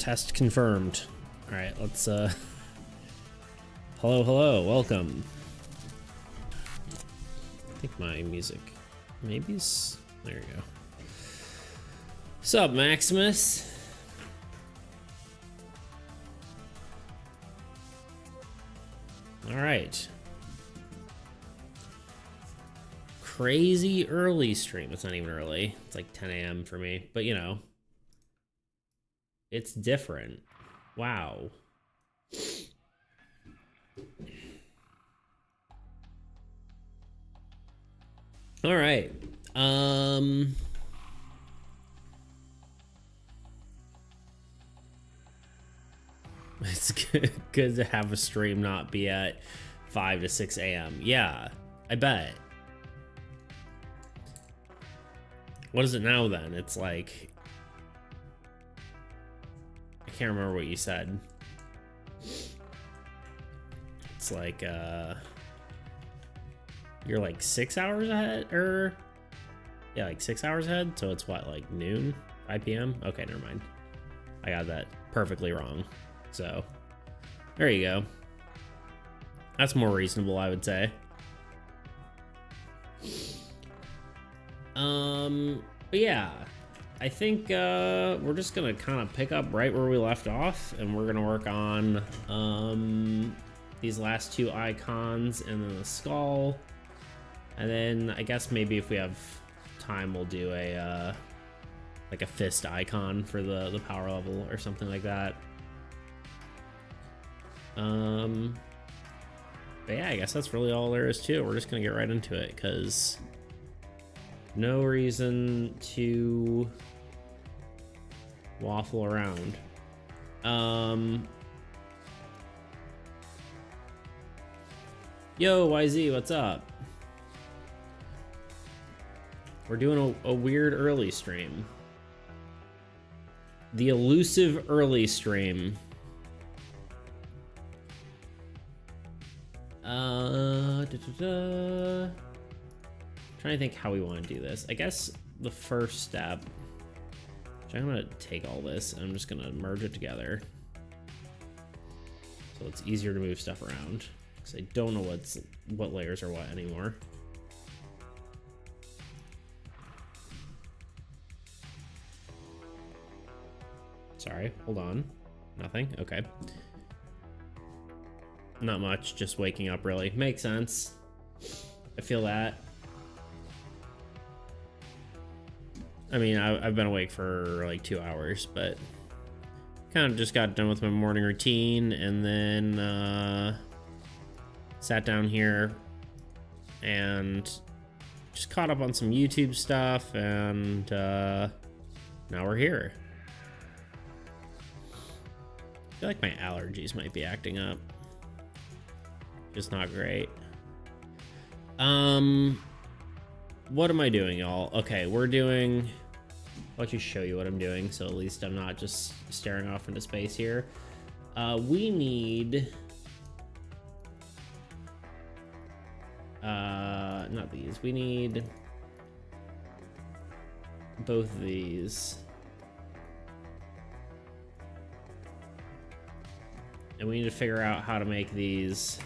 Test confirmed. All right, let's hello, welcome. I think my music maybe's there you go. Sup, Maximus? All right. Crazy early stream. It's not even early. It's like 10 a.m. for me, but you know, it's different. Wow. All right. It's good to have a stream not be at 5 to 6 a.m. Yeah, I bet. What is it now then? It's like, I can't remember what you said. It's like, you're like 6 hours ahead, or yeah, like 6 hours ahead. So it's what, like noon, 5 p.m. Okay, never mind. I got that perfectly wrong. So there you go. That's more reasonable, I would say. But yeah, I think we're just gonna kind of pick up right where we left off, and we're gonna work on these last two icons and then the skull, and then I guess maybe if we have time we'll do a like a fist icon for the power level or something like that. But yeah, I guess that's really all there is to it. We're just gonna get right into it because no reason to waffle around. Yo, YZ, what's up? We're doing a weird early stream. The elusive early stream. Trying to think how we want to do this. I guess the first step, which I'm gonna take all this and I'm just gonna merge it together so it's easier to move stuff around because I don't know what layers are what anymore. Sorry, hold on. Nothing. Okay. Not much, just waking up really. Makes sense. I feel that. I mean, I've been awake for like 2 hours, but kind of just got done with my morning routine and then sat down here and just caught up on some YouTube stuff, and now we're here. I feel like my allergies might be acting up. Just not great. What am I doing, y'all? Okay, we're doing... I'll just show you what I'm doing, so at least I'm not just staring off into space here. We need... not these. We need both of these. And we need to figure out how to make these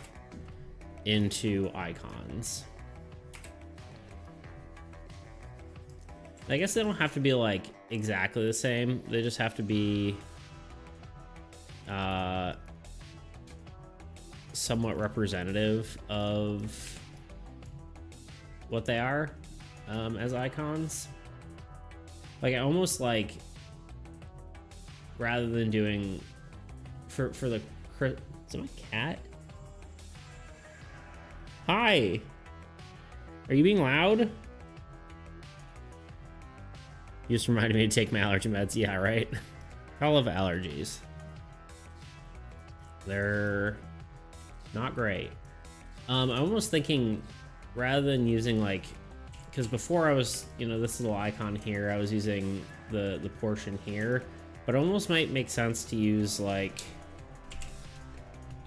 into icons. I guess they don't have to be like exactly the same. They just have to be somewhat representative of what they are as icons. Like I almost like, rather than doing for the, is it my cat? Hi, are you being loud? You just reminded me to take my allergy meds. Yeah, right. I love allergies. They're not great. I'm almost thinking, rather than using like, because before I was, you know, this little icon here, I was using the portion here, but it almost might make sense to use like,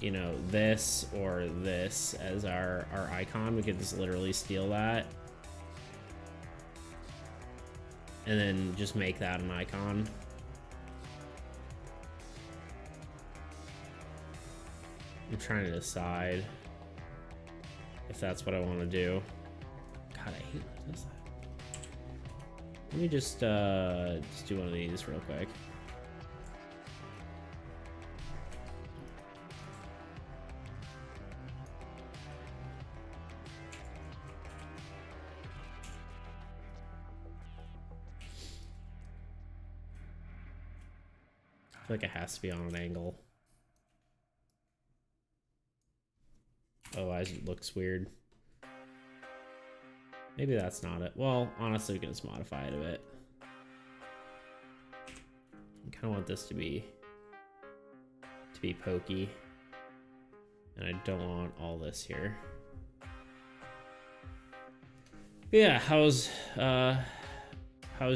you know, this or this as our icon. We could just literally steal that and then just make that an icon. I'm trying to decide if that's what I want to do. God, I hate this. Let me just do one of these real quick. I feel like it has to be on an angle. Otherwise it looks weird. Maybe that's not it. Well, honestly, we can just modify it a bit. I kind of want this to be pokey. And I don't want all this here. But yeah, how's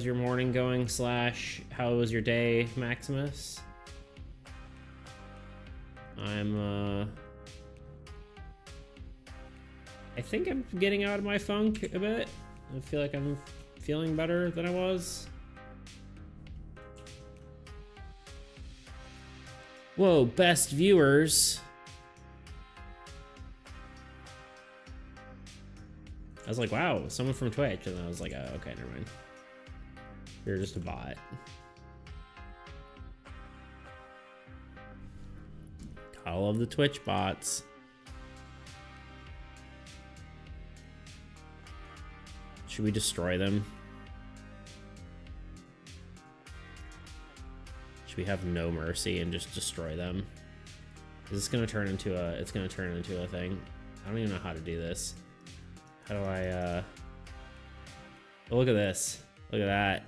your morning going / how was your day, Maximus? I think I'm getting out of my funk a bit. I feel like I'm feeling better than I was. Whoa, best viewers. I was like, wow, someone from Twitch. And then I was like, oh, okay, never mind. You're just a bot. I love the Twitch bots. Should we destroy them? Should we have no mercy and just destroy them? Is this gonna turn into a? It's gonna turn into a thing. I don't even know how to do this. How do I? Oh, look at this. Look at that.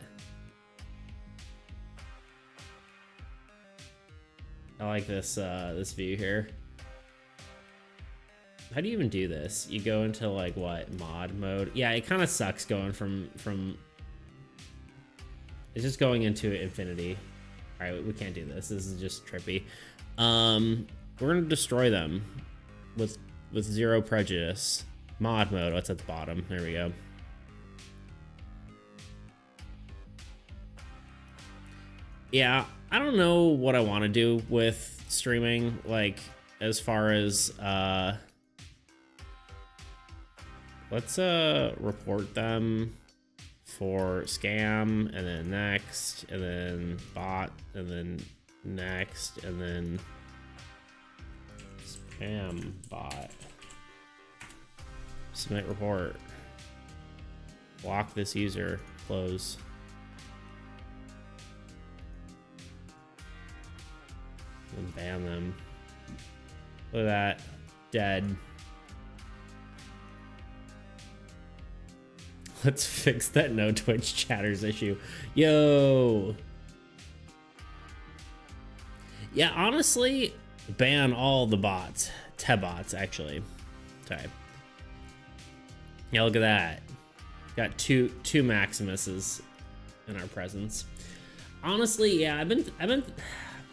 I like this this view here. How do you even do this? You go into like what, mod mode? Yeah, it kind of sucks going from it's just going into infinity. All right, we can't do this. This is just trippy. We're gonna destroy them with zero prejudice. Mod mode. What's at the bottom? There we go. Yeah, I don't know what I want to do with streaming, like as far as let's report them for scam, and then next, and then bot, and then next, and then spam bot. Submit report. Block this user. Close. And ban them. Look at that. Dead. Let's fix that no Twitch chatters issue. Yo. Yeah, honestly, ban all the bots. Bots, actually. Sorry. Yeah, look at that. Got two Maximuses in our presence. Honestly, yeah,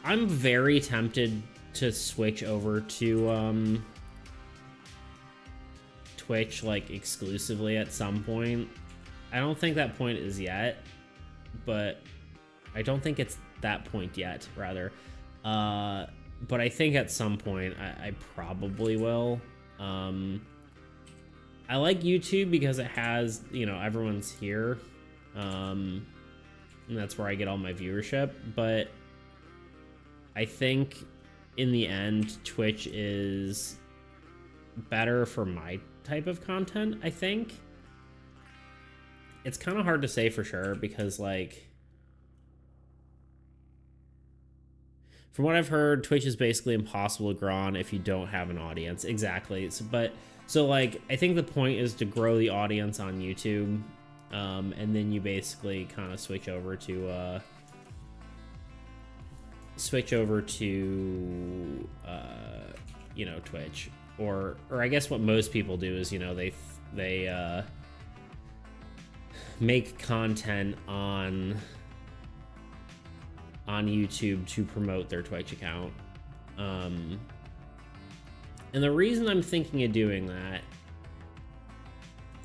I'm very tempted to switch over to Twitch like exclusively at some point. I don't think that point is yet, but I don't think it's that point yet, rather. But I think at some point I probably will. I like YouTube because it has, you know, everyone's here. And that's where I get all my viewership, but I think in the end, Twitch is better for my type of content, I think. It's kind of hard to say for sure because, like, from what I've heard, Twitch is basically impossible to grow on if you don't have an audience. Exactly. So like, I think the point is to grow the audience on YouTube, and then you basically kind of switch over to you know, Twitch, or I guess what most people do is, you know, they make content on YouTube to promote their Twitch account. And the reason I'm thinking of doing that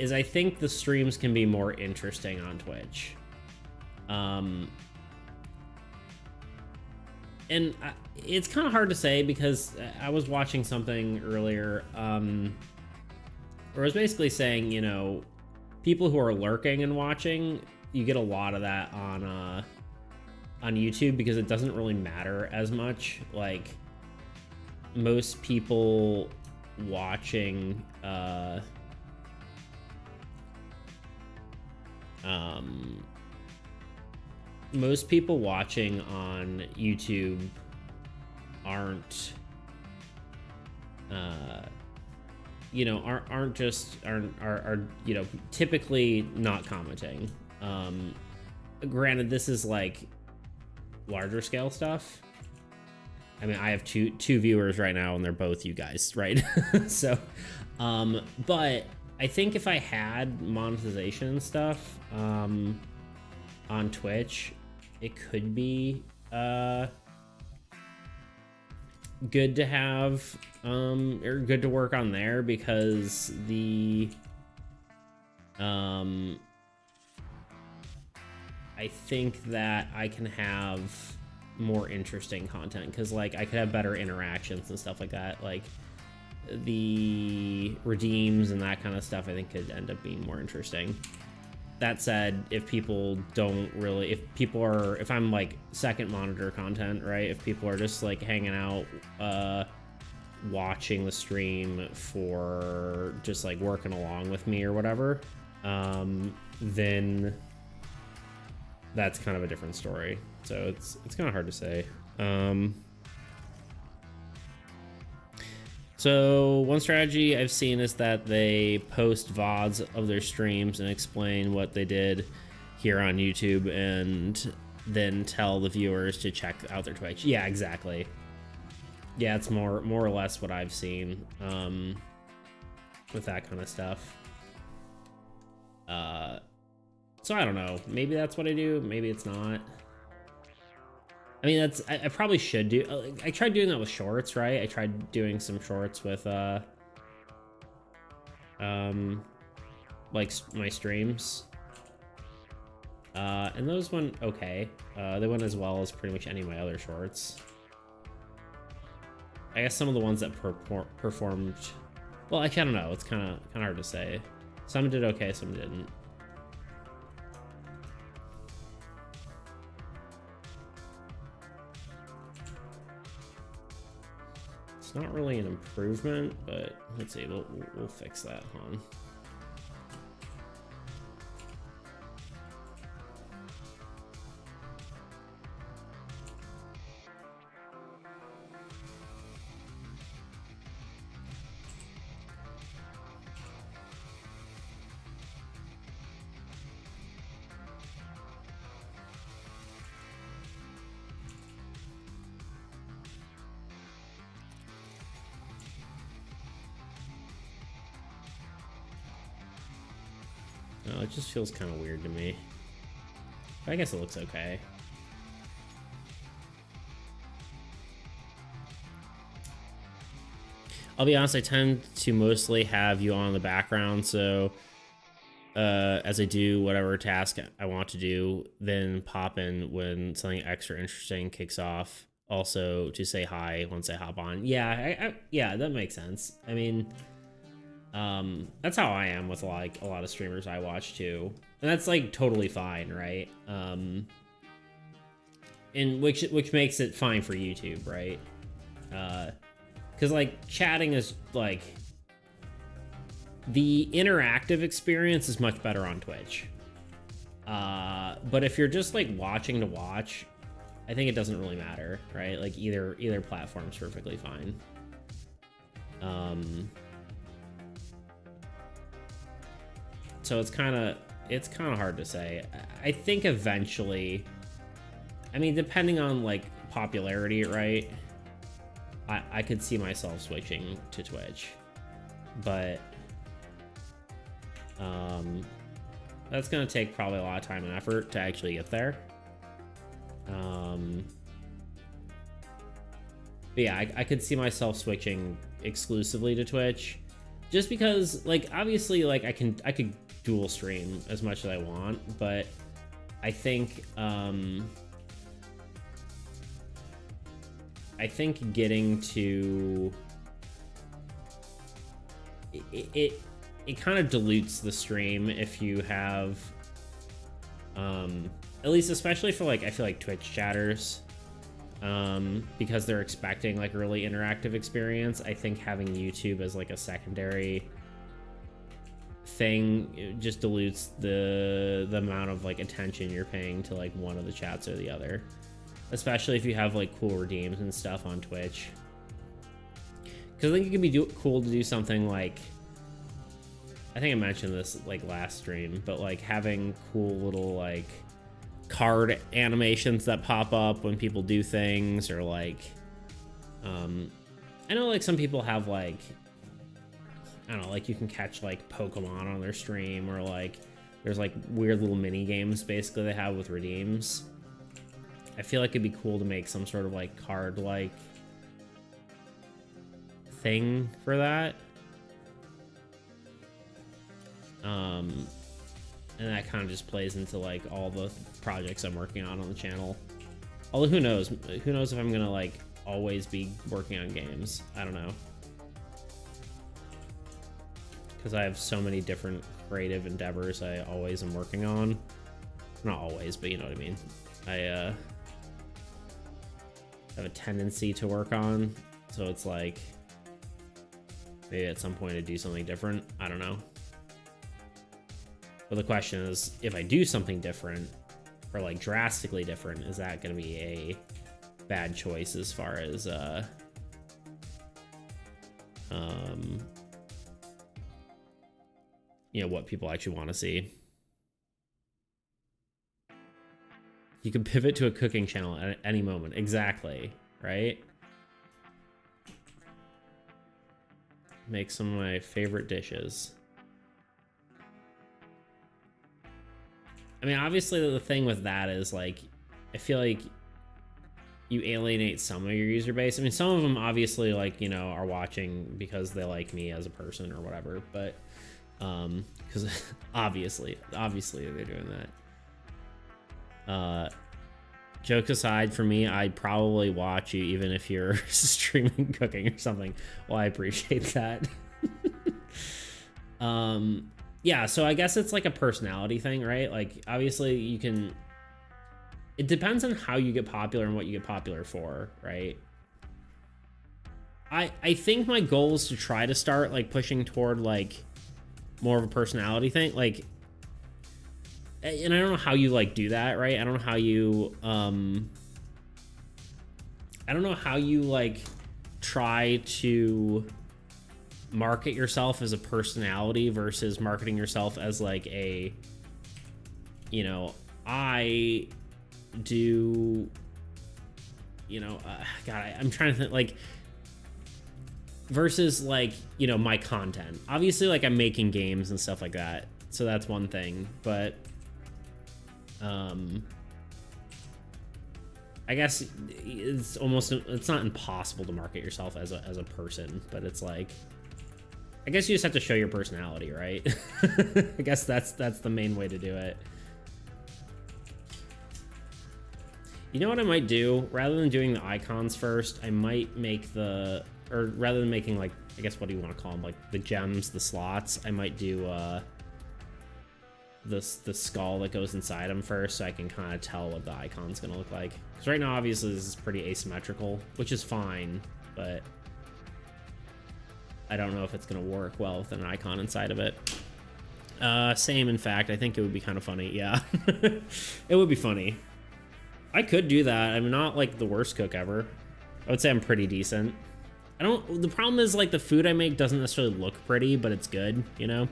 is I think the streams can be more interesting on Twitch. it's kind of hard to say because I was watching something earlier, where I was basically saying, you know, people who are lurking and watching, you get a lot of that on YouTube because it doesn't really matter as much. Like, most people watching, most people watching on YouTube aren't, you know, are you know, typically not commenting. Granted, this is like larger scale stuff. I mean, I have two viewers right now, and they're both you guys, right? So, but I think if I had monetization and stuff, on Twitch, it could be good to have, or good to work on there, because the I think that I can have more interesting content, because like I could have better interactions and stuff like that. Like the redeems and that kind of stuff, I think could end up being more interesting. That said, if people don't really, if I'm like second monitor content, right? If people are just like hanging out, watching the stream for just like working along with me or whatever, then that's kind of a different story. So it's kind of hard to say. So one strategy I've seen is that they post VODs of their streams and explain what they did here on YouTube, and then tell the viewers to check out their Twitch. Yeah, exactly. Yeah, it's more or less what I've seen, with that kind of stuff. So I don't know. Maybe that's what I do. Maybe it's not. I mean, I probably should do. I tried doing that with shorts, right? I tried doing some shorts with like my streams, and those went okay. They went as well as pretty much any of my other shorts. I guess some of the ones that performed, well, I don't know. It's kind of hard to say. Some did okay, some didn't. It's not really an improvement, but let's see. We'll fix that, huh? No, it just feels kind of weird to me. But I guess it looks okay. I'll be honest, I tend to mostly have you on in the background, so as I do whatever task I want to do, then pop in when something extra interesting kicks off, also to say hi once I hop on. Yeah, yeah, that makes sense. I mean, that's how I am with like a lot of streamers I watch too, and that's like totally fine, right? And which makes it fine for YouTube, right? Because like chatting is like, the interactive experience is much better on Twitch. But if you're just like watching to watch, I think it doesn't really matter, right? Like either platform's perfectly fine. So it's kind of hard to say. I think eventually, I mean, depending on like popularity, right? I could see myself switching to Twitch, but that's gonna take probably a lot of time and effort to actually get there. But yeah, I could see myself switching exclusively to Twitch, just because like obviously like I could dual stream as much as I want, but I think I think getting to it kind of dilutes the stream if you have at least especially for like I feel like Twitch chatters, because they're expecting like a really interactive experience. I think having YouTube as like a secondary thing, it just dilutes the amount of like attention you're paying to like one of the chats or the other, especially if you have like cool redeems and stuff on Twitch. Because I think it can be cool to do something like, I think I mentioned this like last stream, but like having cool little like card animations that pop up when people do things, or like I know like some people have like, I don't know, like you can catch like Pokemon on their stream, or like there's like weird little mini games basically they have with redeems. I feel like it'd be cool to make some sort of like card like thing for that. And that kind of just plays into like all the projects I'm working on the channel. Although who knows if I'm gonna like always be working on games. I don't know, because I have so many different creative endeavors I always am working on. Not always, but you know what I mean. I have a tendency to work on, so it's like maybe at some point to do something different. I don't know. But the question is, if I do something different, or like drastically different, is that going to be a bad choice as far as you know, what people actually want to see? You can pivot to a cooking channel at any moment. Exactly, right? Make some of my favorite dishes. I mean, obviously the thing with that is like, I feel like you alienate some of your user base. I mean, some of them obviously like, you know, are watching because they like me as a person or whatever, but because obviously they're doing that. Jokes aside, for me, I'd probably watch you even if you're streaming cooking or something. Well, I appreciate that. Yeah, so I guess it's like a personality thing, right? Like, obviously you can, it depends on how you get popular and what you get popular for, right? I think my goal is to try to start like pushing toward like more of a personality thing, like, and I don't know how you like do that, right? I don't know how you like try to market yourself as a personality versus marketing yourself as like a, you know, I do, you know, God, I'm trying to think, like, versus like, you know, my content. Obviously, like I'm making games and stuff like that, so that's one thing, but I guess it's almost, it's not impossible to market yourself as a person, but it's like, I guess you just have to show your personality, right? I guess that's the main way to do it. You know what I might do? Rather than doing the icons first, I might make the, or rather than making like, I guess what do you want to call them? Like the gems, the slots, I might do the skull that goes inside them first, so I can kind of tell what the icon's gonna look like. Because right now, obviously, this is pretty asymmetrical, which is fine, but I don't know if it's gonna work well with an icon inside of it. Same, in fact, I think it would be kind of funny, yeah. It would be funny. I could do that. I'm not like the worst cook ever. I would say I'm pretty decent. The problem is like the food I make doesn't necessarily look pretty, but it's good, you know?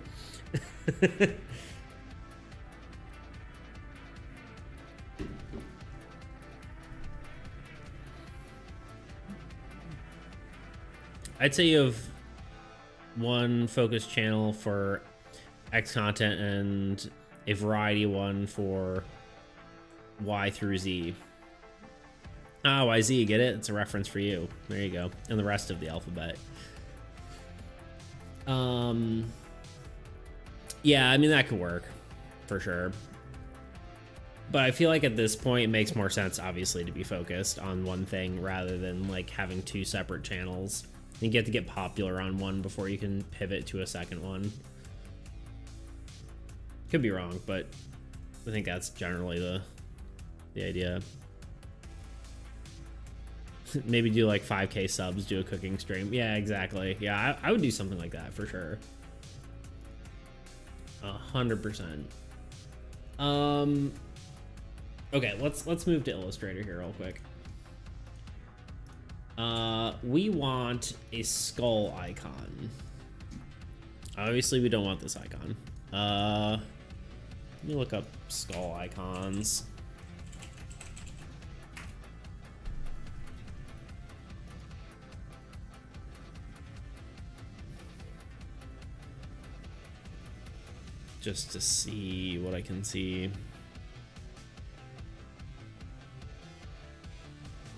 I'd say you have one focused channel for X content and a variety one for Y through Z. Ah, YZ, get it? It's a reference for you. There you go. And the rest of the alphabet. Yeah, I mean, that could work for sure. But I feel like at this point it makes more sense, obviously, to be focused on one thing rather than like having two separate channels. You get to get popular on one before you can pivot to a second one. Could be wrong, but I think that's generally the idea. Maybe do like 5K subs, do a cooking stream. Yeah, exactly. Yeah, I would do something like that for sure. 100%. Okay, let's move to Illustrator here real quick. We want a skull icon. Obviously, we don't want this icon. Let me look up skull icons. Just to see what I can see.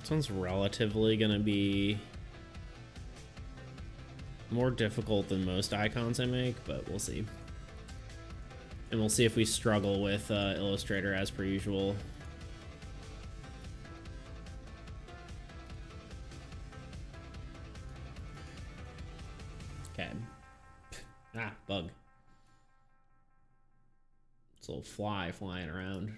This one's relatively gonna be more difficult than most icons I make, but we'll see. And we'll see if we struggle with Illustrator as per usual. Okay. Ah, bug. It's a little fly flying around.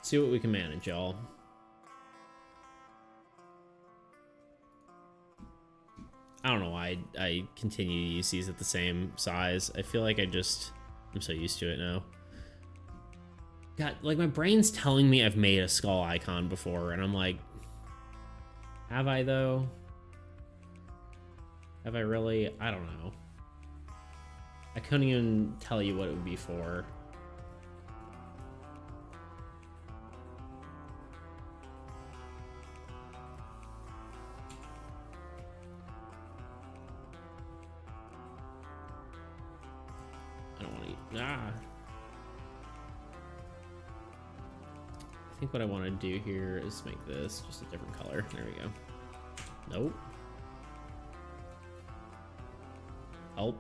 See what we can manage, y'all. I don't know why I continue to use these at the same size. I feel like I'm so used to it now. God, like my brain's telling me I've made a skull icon before, and I'm like, have I though? Have I really? I don't know. I couldn't even tell you what it would be for. I don't want to eat. Ah. I think what I want to do here is make this just a different color. There we go. Nope. Oh.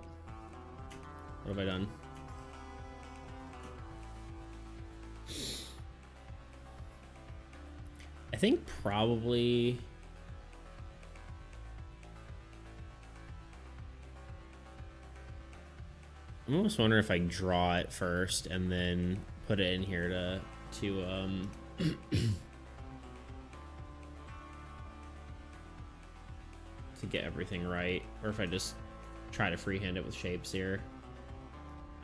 What have I done? I think probably... I'm almost wondering if I draw it first and then put it in here to to get everything right, or if I just try to freehand it with shapes here.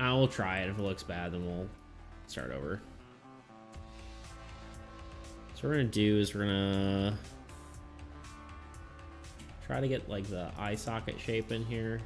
I will try it. If it looks bad, then we'll start over. So what we're gonna do is we're gonna try to get like the eye socket shape in here.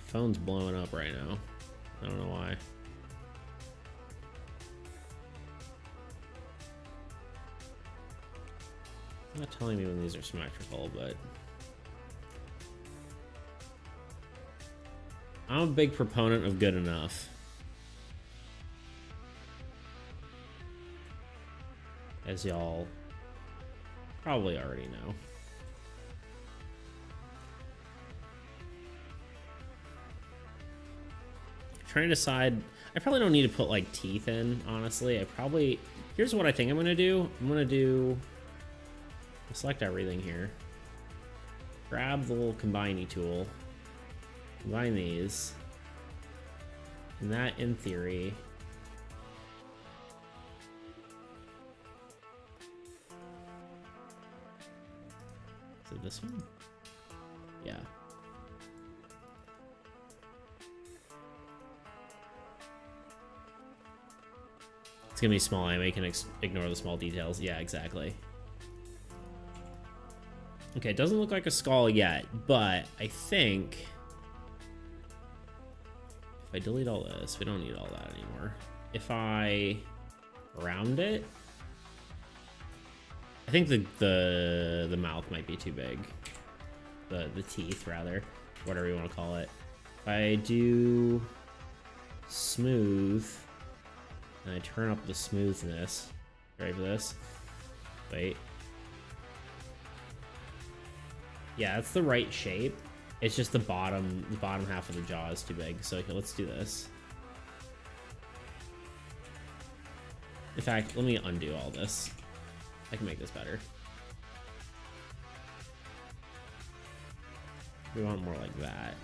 Phone's blowing up right now. I don't know why. It's not telling me when these are symmetrical, but I'm a big proponent of good enough. As y'all probably already know. Trying to decide, I probably don't need to put like teeth in, honestly. Here's what I think I'm gonna do. Select everything here. Grab the little combining tool. Combine these. And that, in theory, is it this one? Yeah. It's gonna be small anyway, you can ignore the small details. Yeah, exactly. Okay, it doesn't look like a skull yet, but I think if I delete all this, we don't need all that anymore. If I round it, I think the mouth might be too big. The teeth, rather, whatever you want to call it. If I do smooth, and I turn up the smoothness. Ready for this? Wait. Yeah, that's the right shape. It's just the bottom half of the jaw is too big. So okay, let's do this. In fact, let me undo all this. I can make this better. We want more like that.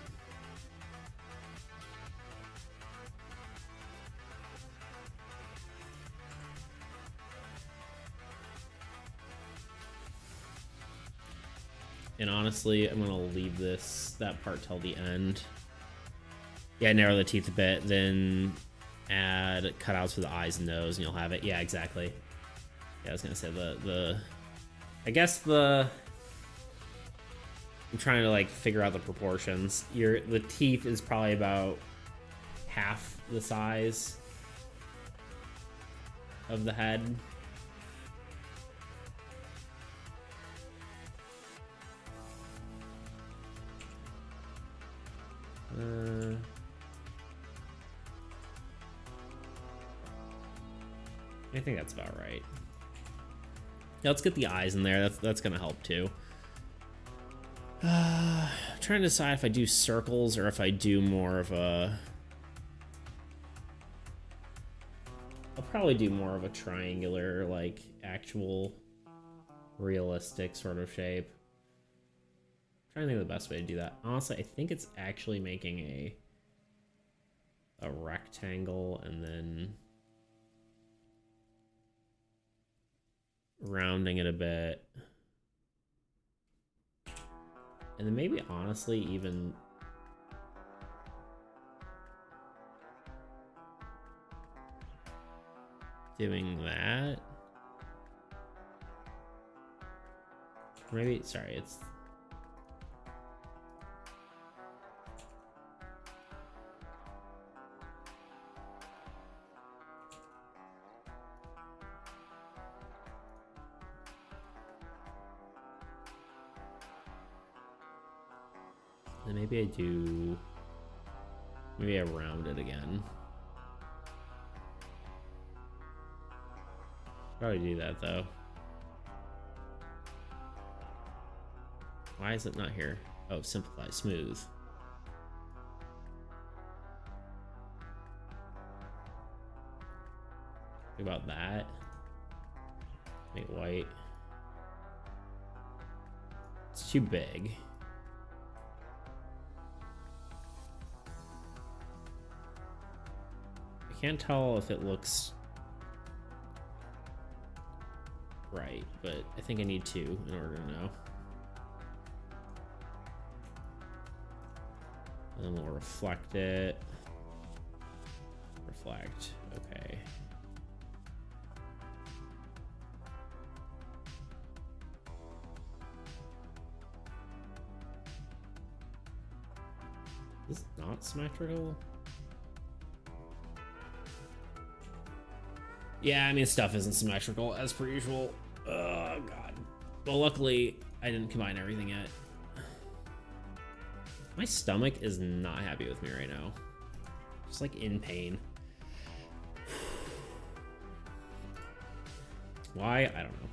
And honestly, I'm gonna leave that part till the end. Yeah, narrow the teeth a bit, then add cutouts for the eyes and nose, and you'll have it. Yeah, exactly. Yeah, I was gonna say I'm trying to like figure out the proportions. The teeth is probably about half the size of the head. I think that's about right. Yeah, let's get the eyes in there. That's gonna help too. I'm trying to decide if I do circles or if I do more of a... I'll probably do more of a triangular, like, actual realistic sort of shape. I'm trying to think of the best way to do that. Honestly, I think it's actually making a rectangle and then rounding it a bit. And then maybe, honestly, even doing that. Maybe, sorry, it's... And maybe I do... Maybe I round it again. Probably do that, though. Why is it not here? Oh, simplify, smooth. Think about that. Make it white. It's too big. I can't tell if it looks right, but I think I need two in order to know. And then we'll reflect it. Reflect, okay. Is this not symmetrical? Yeah, I mean, stuff isn't symmetrical as per usual. Oh, God. Well, luckily, I didn't combine everything yet. My stomach is not happy with me right now. Just like in pain. Why? I don't know.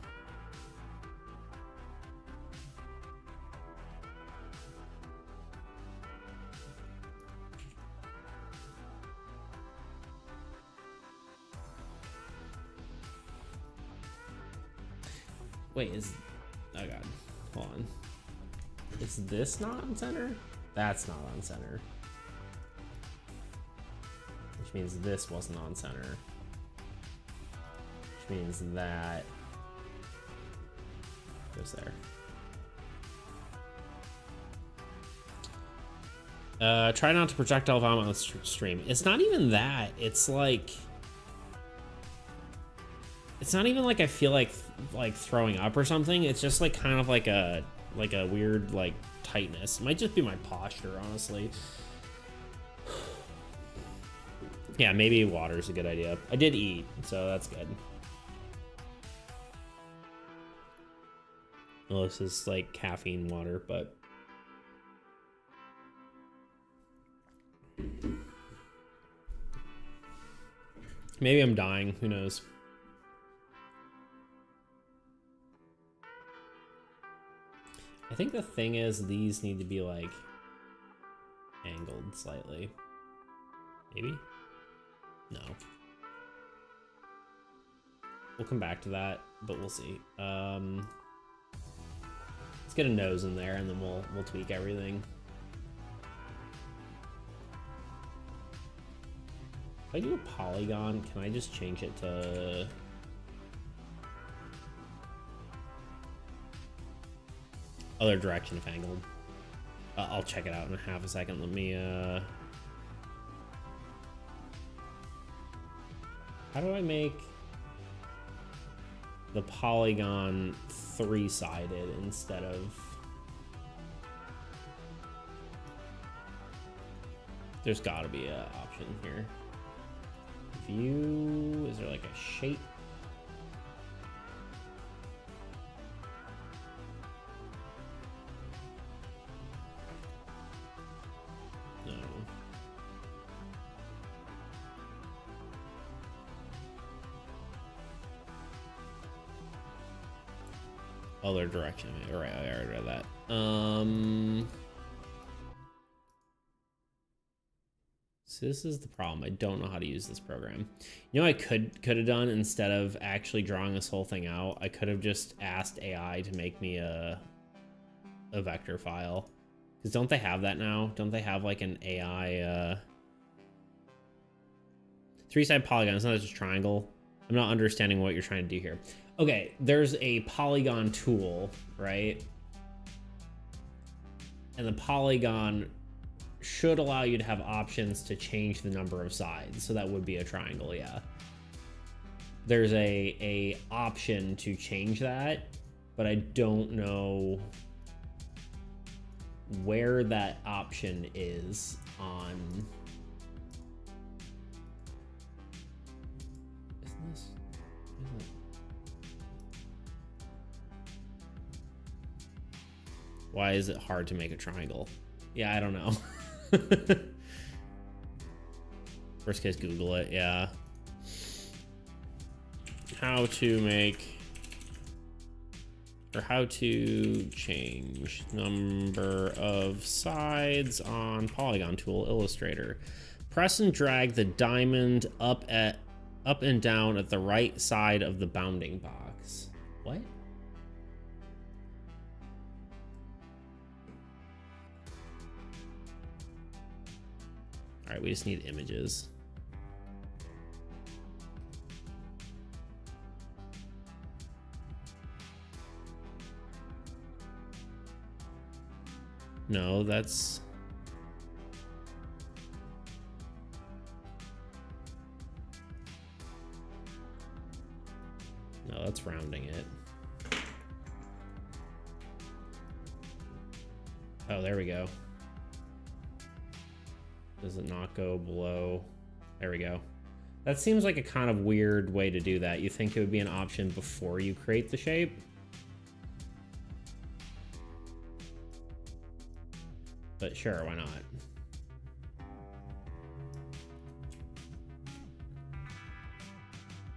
Wait, oh God, hold on. Is this not on center? That's not on center. Which means this wasn't on center. Which means that goes there. Try not to projectile vomit on stream. It's not even that. It's like... It's not even like I feel like throwing up or something. It's just like kind of like a weird like tightness. It might just be my posture, honestly. Yeah, maybe water's a good idea. I did eat, so that's good. Well, this is like caffeine water, but maybe I'm dying. Who knows? I think the thing is these need to be like angled slightly. Maybe? No. We'll come back to that, but we'll see. Let's get a nose in there and then we'll tweak everything. If I do a polygon, can I just change it to other direction if angled? I'll check it out in half a second. Let me how do I make the polygon three-sided instead of... There's gotta be an option here. View, is there like a shape? No. Other direction. All right, I already read that. So this is the problem. I don't know how to use this program. You know, I could have done, instead of actually drawing this whole thing out, I could have just asked AI to make me a vector file. Because don't they have that now? Don't they have like an AI three-side polygon? It's not just triangle. I'm not understanding what you're trying to do here. Okay, there's a polygon tool, right? And the polygon should allow you to have options to change the number of sides. So that would be a triangle, yeah. There's a option to change that, but I don't know where that option is on... Isn't this... Why is it hard to make a triangle? Yeah, I don't know. Worst case, Google it, yeah. How to make, or how to change number of sides on Polygon Tool Illustrator. Press and drag the diamond up and down at the right side of the bounding box. What? All right, we just need images. No, that's... No, that's rounding it. Oh, there we go. Does it not go below? There we go. That seems like a kind of weird way to do that. You think it would be an option before you create the shape? But sure, why not?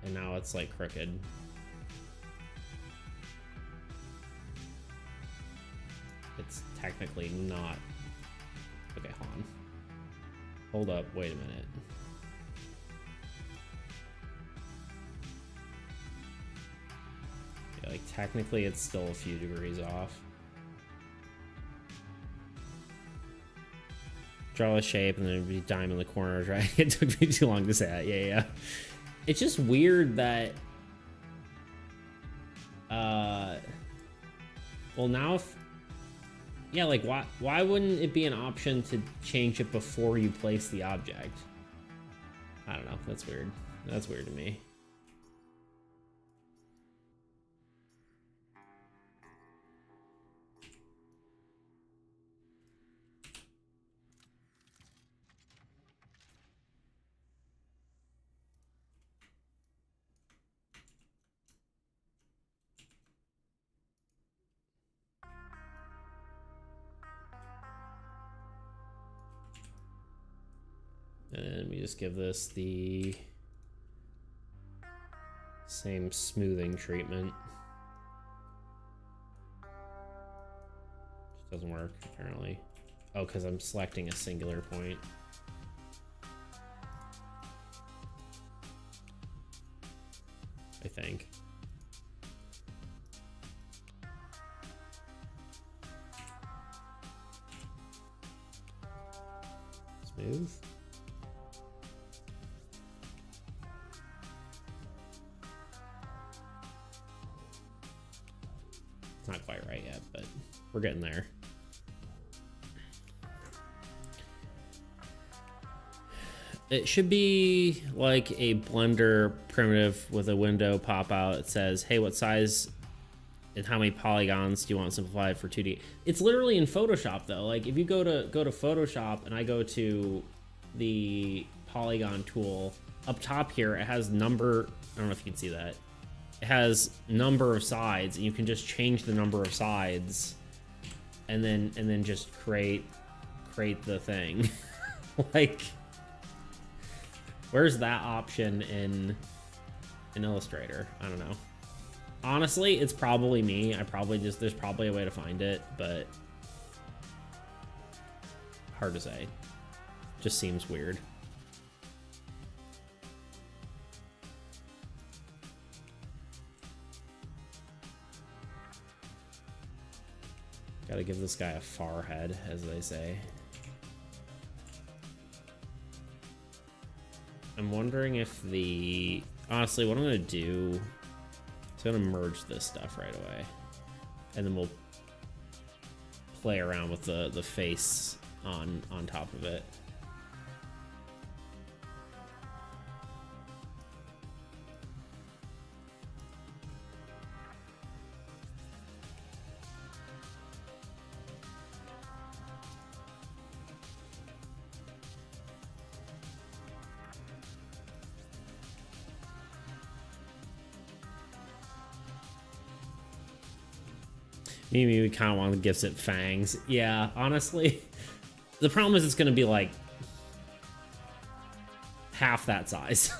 And now it's like crooked. It's technically not. Okay, hold on. Hold up, wait a minute. Yeah, like technically it's still a few degrees off. Draw a shape and then it'd be dime in the corners, right? It took me too long to say that. Yeah, yeah. It's just weird that well now if, yeah, like why wouldn't it be an option to change it before you place the object? I don't know, that's weird. That's weird to me. And then we just give this the same smoothing treatment. Which doesn't work, apparently. Oh, because I'm selecting a singular point. I think. Smooth. It's not quite right yet, but we're getting there. It should be like a Blender primitive with a window pop out. It says, hey, what size and how many polygons do you want simplified for 2D? It's literally in Photoshop though. Like if you go to Photoshop and I go to the polygon tool up top here, it has number. I don't know if you can see that. It has number of sides, and you can just change the number of sides, and then just create the thing. Like, where's that option in Illustrator? I don't know. Honestly, it's probably me. There's probably a way to find it, but hard to say. Just seems weird. Gotta give this guy a far head, as they say. I'm wondering if honestly, what I'm gonna do is I'm gonna merge this stuff right away. And then we'll play around with the face on top of it. Maybe we kind of want to give it fangs. Yeah, honestly, the problem is it's going to be like half that size.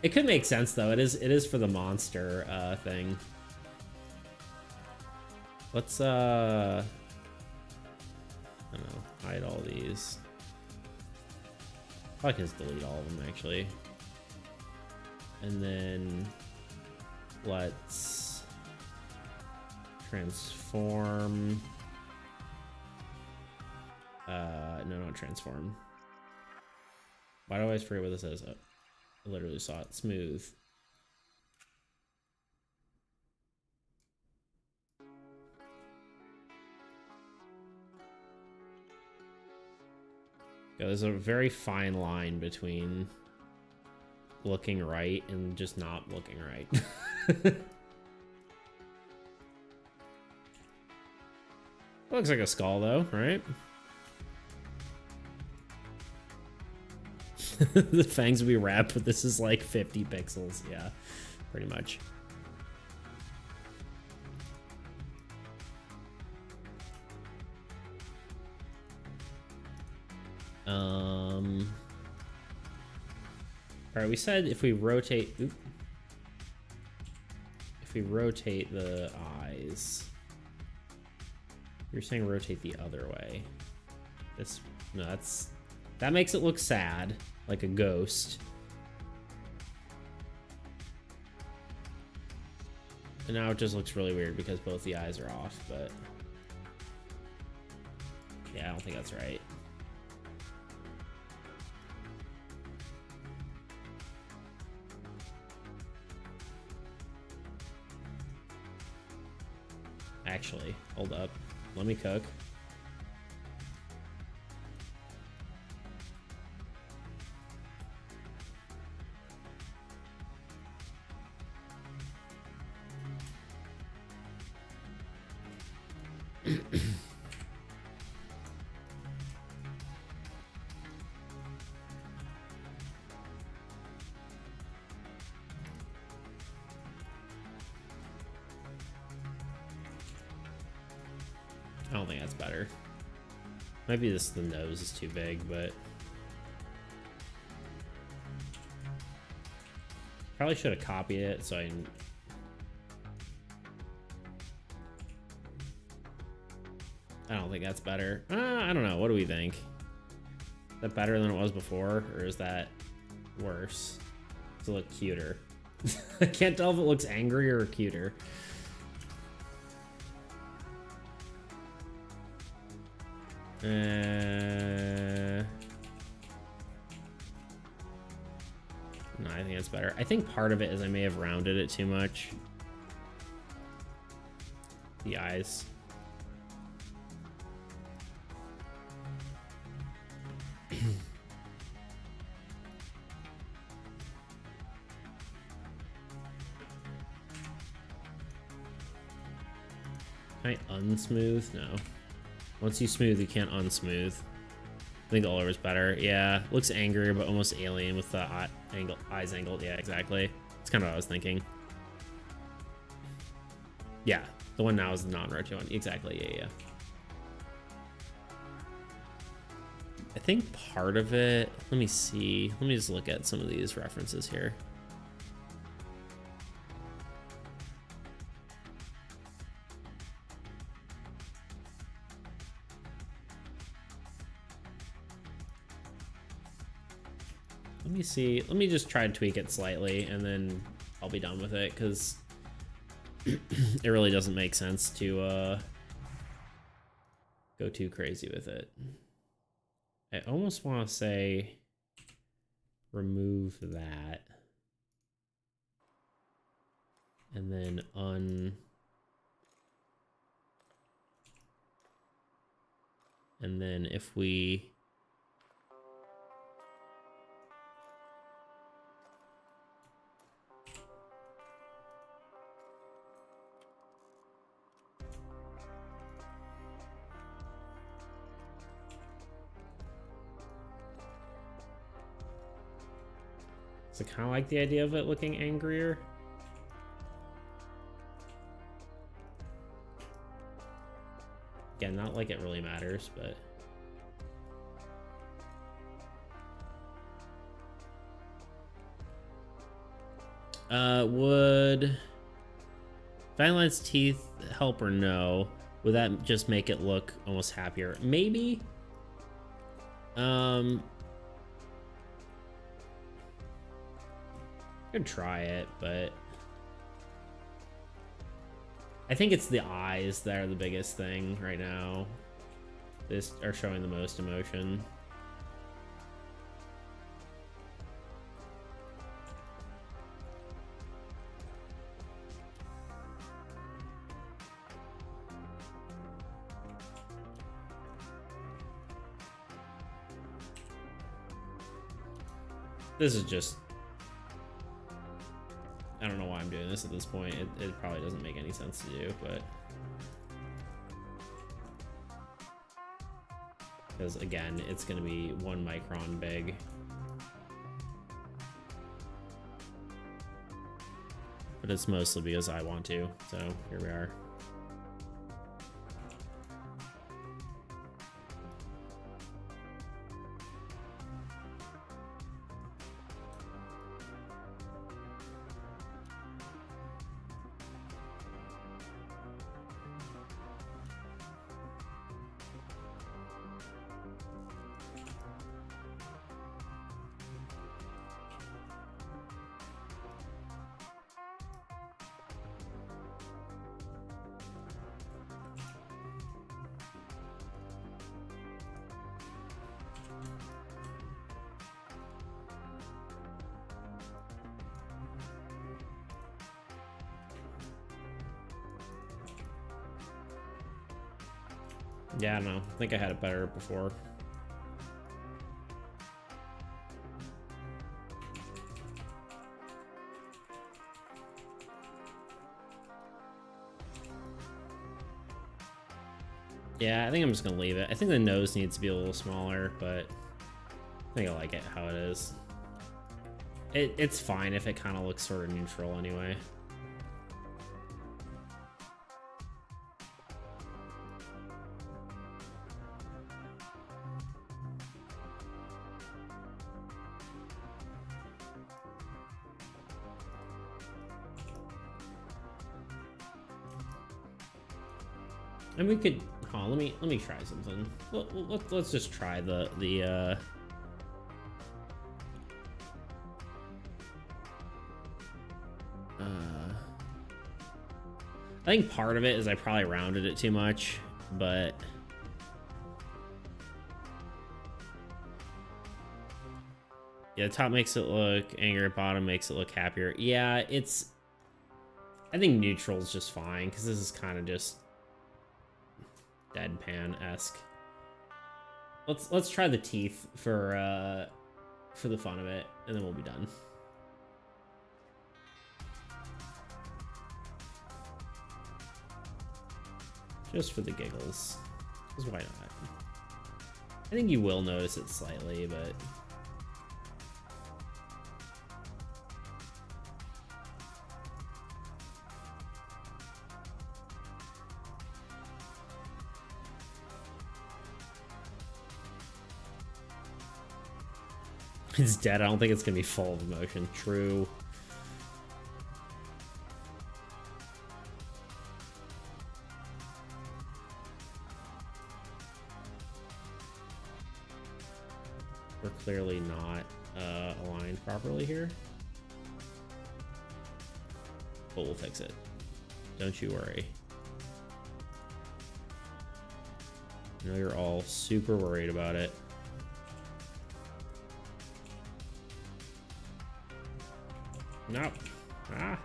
It could make sense though. It is for the monster thing. Let's I don't know, hide all these. I can just delete all of them actually. And then let's transform. No, not transform. Why do I always forget what this is? Oh, I literally saw it. Smooth. Yeah, there's a very fine line between looking right and just not looking right. Looks like a skull though, right? The fangs will be wrapped, but this is like 50 pixels. Yeah, pretty much. All right, we said if we rotate, if we rotate the eyes, you're saying rotate the other way. No, that makes it look sad, like a ghost. And now it just looks really weird because both the eyes are off, but yeah, I don't think that's right. Actually, hold up. Let me cook. I don't think that's better. Maybe the nose is too big, but probably should have copied it so I don't think that's better. I don't know. What do we think? Is that better than it was before, or is that worse? Does it look cuter? I can't tell if it looks angrier or cuter. No, I think it's better. I think part of it is I may have rounded it too much. The eyes. Can I unsmooth? No. Once you smooth, you can't unsmooth. I think the all over is better. Yeah, looks angrier, but almost alien with the eyes angled. Yeah, exactly. That's kind of what I was thinking. Yeah, the one now is the non-retro one. Exactly, yeah. I think part of it, let me see. Let me just look at some of these references here. Let me see. Let me just try to tweak it slightly and then I'll be done with it, because it really doesn't make sense to go too crazy with it. I almost want to say remove that and then and then if we I kind of like the idea of it looking angrier. Again, not like it really matters, but would Vanline's teeth help or no? Would that just make it look almost happier? Maybe. Could try it, but I think it's the eyes that are the biggest thing right now. This are showing the most emotion. This is just, I don't know why I'm doing this at this point. It probably doesn't make any sense to do, but because again, it's going to be 1 micron big. But it's mostly because I want to, so here we are. Yeah, I don't know. I think I had it better before. Yeah, I think I'm just gonna leave it. I think the nose needs to be a little smaller, but I think I like it how it is. It's fine if it kind of looks sort of neutral anyway. And we could, let me try something. Let's just try I think part of it is I probably rounded it too much, but yeah, the top makes it look angry, bottom makes it look happier. Yeah, I think neutral's just fine because this is kind of just deadpan-esque. Let's try the teeth for the fun of it, and then we'll be done. Just for the giggles. Because why not? I think you will notice it slightly, but... It's dead. I don't think it's going to be full of emotion. True. We're clearly not aligned properly here. But we'll fix it. Don't you worry. I know you're all super worried about it. Nope. Ah.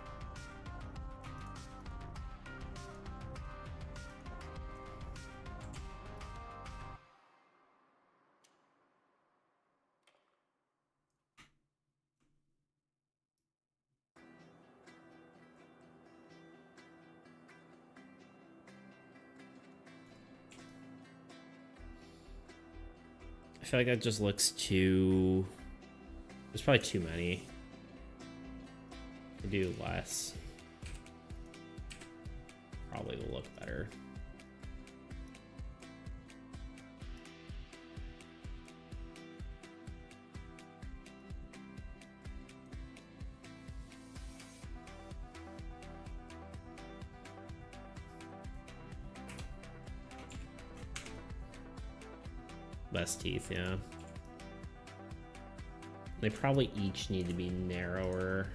I feel like that just looks too... There's probably too many. To do less. Probably will look better. Less teeth, yeah. They probably each need to be narrower.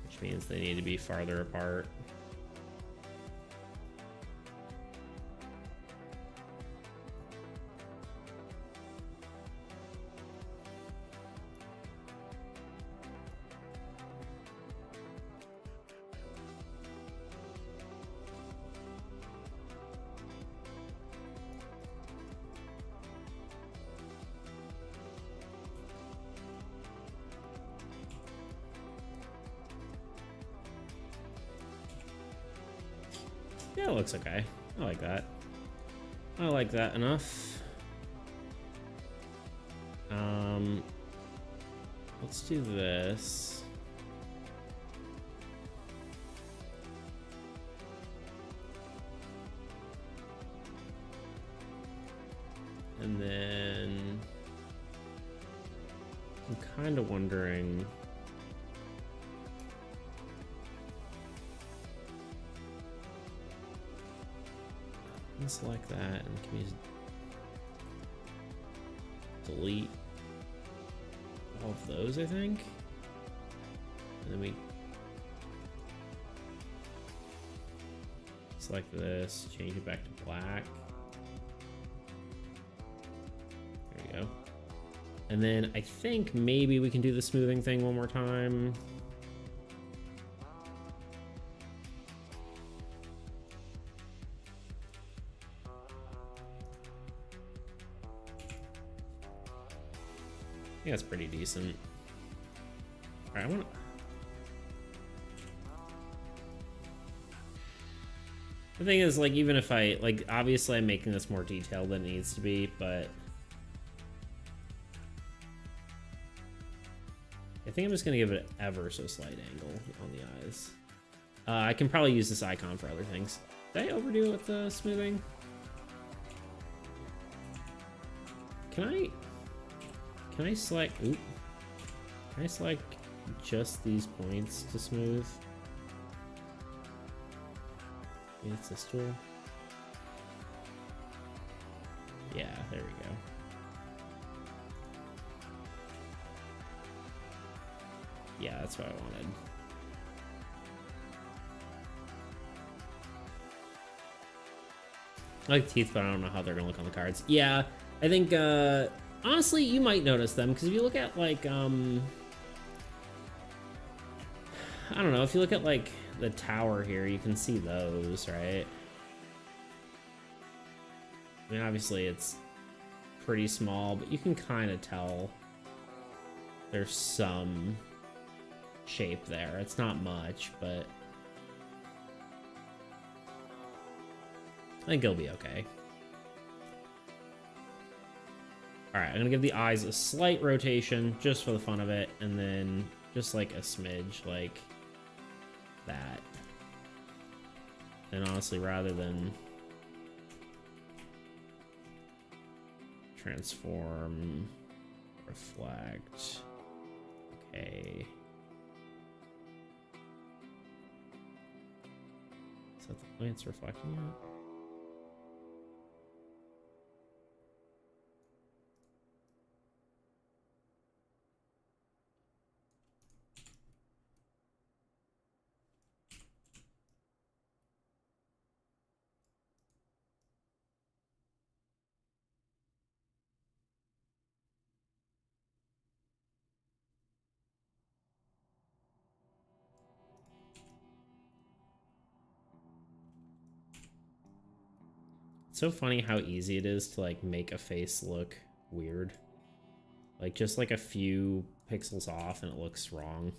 Which means they need to be farther apart. Yeah, it looks okay. I like that. I like that enough. Let's do this. And then I'm kind of wondering. Select that, and can we just delete all of those, I think? And then we select this, change it back to black. There we go. And then I think maybe we can do the smoothing thing one more time. I think that's pretty decent. All right, The thing is, like, even if I, like, obviously I'm making this more detailed than it needs to be, but I think I'm just gonna give it an ever so slight angle on the eyes. I can probably use this icon for other things. Did I overdo it with the smoothing? Can I select, oop. Can I select just these points to smooth? Maybe it's this tool. Yeah, there we go. Yeah, that's what I wanted. I like teeth, but I don't know how they're gonna look on the cards. Yeah, I think, honestly, you might notice them, because if you look at, like, I don't know, if you look at, like, the tower here, you can see those, right? I mean, obviously, it's pretty small, but you can kind of tell there's some shape there. It's not much, but I think it'll be okay. Alright, I'm gonna give the eyes a slight rotation just for the fun of it, and then just like a smidge like that. And honestly, rather than transform, reflect, okay. Is that the plant's reflecting it? It's so funny how easy it is to like make a face look weird. Like just like a few pixels off and it looks wrong.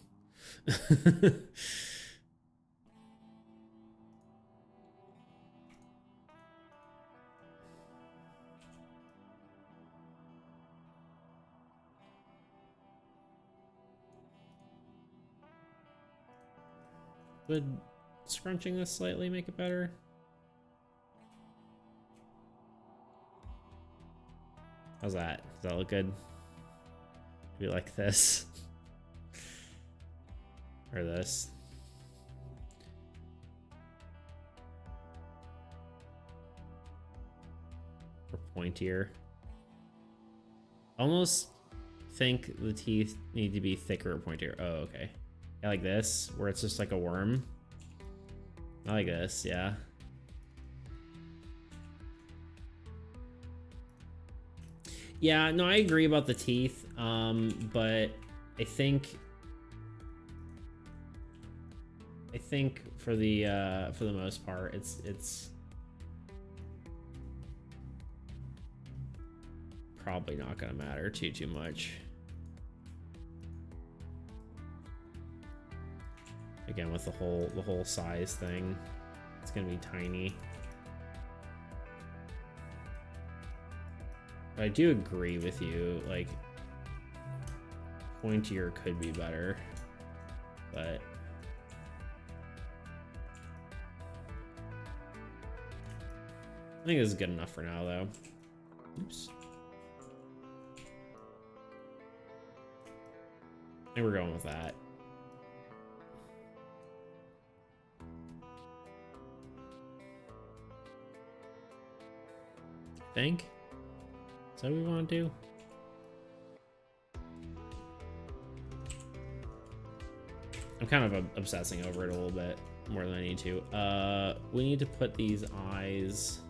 Would scrunching this slightly make it better? How's that? Does that look good? Maybe like this. Or this. Or pointier. Almost think the teeth need to be thicker or pointier. Oh, okay. Yeah, like this, where it's just like a worm. I like this, yeah. Yeah, no, I agree about the teeth, but I think for the most part, it's probably not gonna matter too much. Again, with the whole size thing, it's gonna be tiny. But I do agree with you, like, pointier could be better, but I think this is good enough for now, though. Oops. I think we're going with that. I think. Is that what we want to do? I'm kind of obsessing over it a little bit more than I need to. We need to put these eyes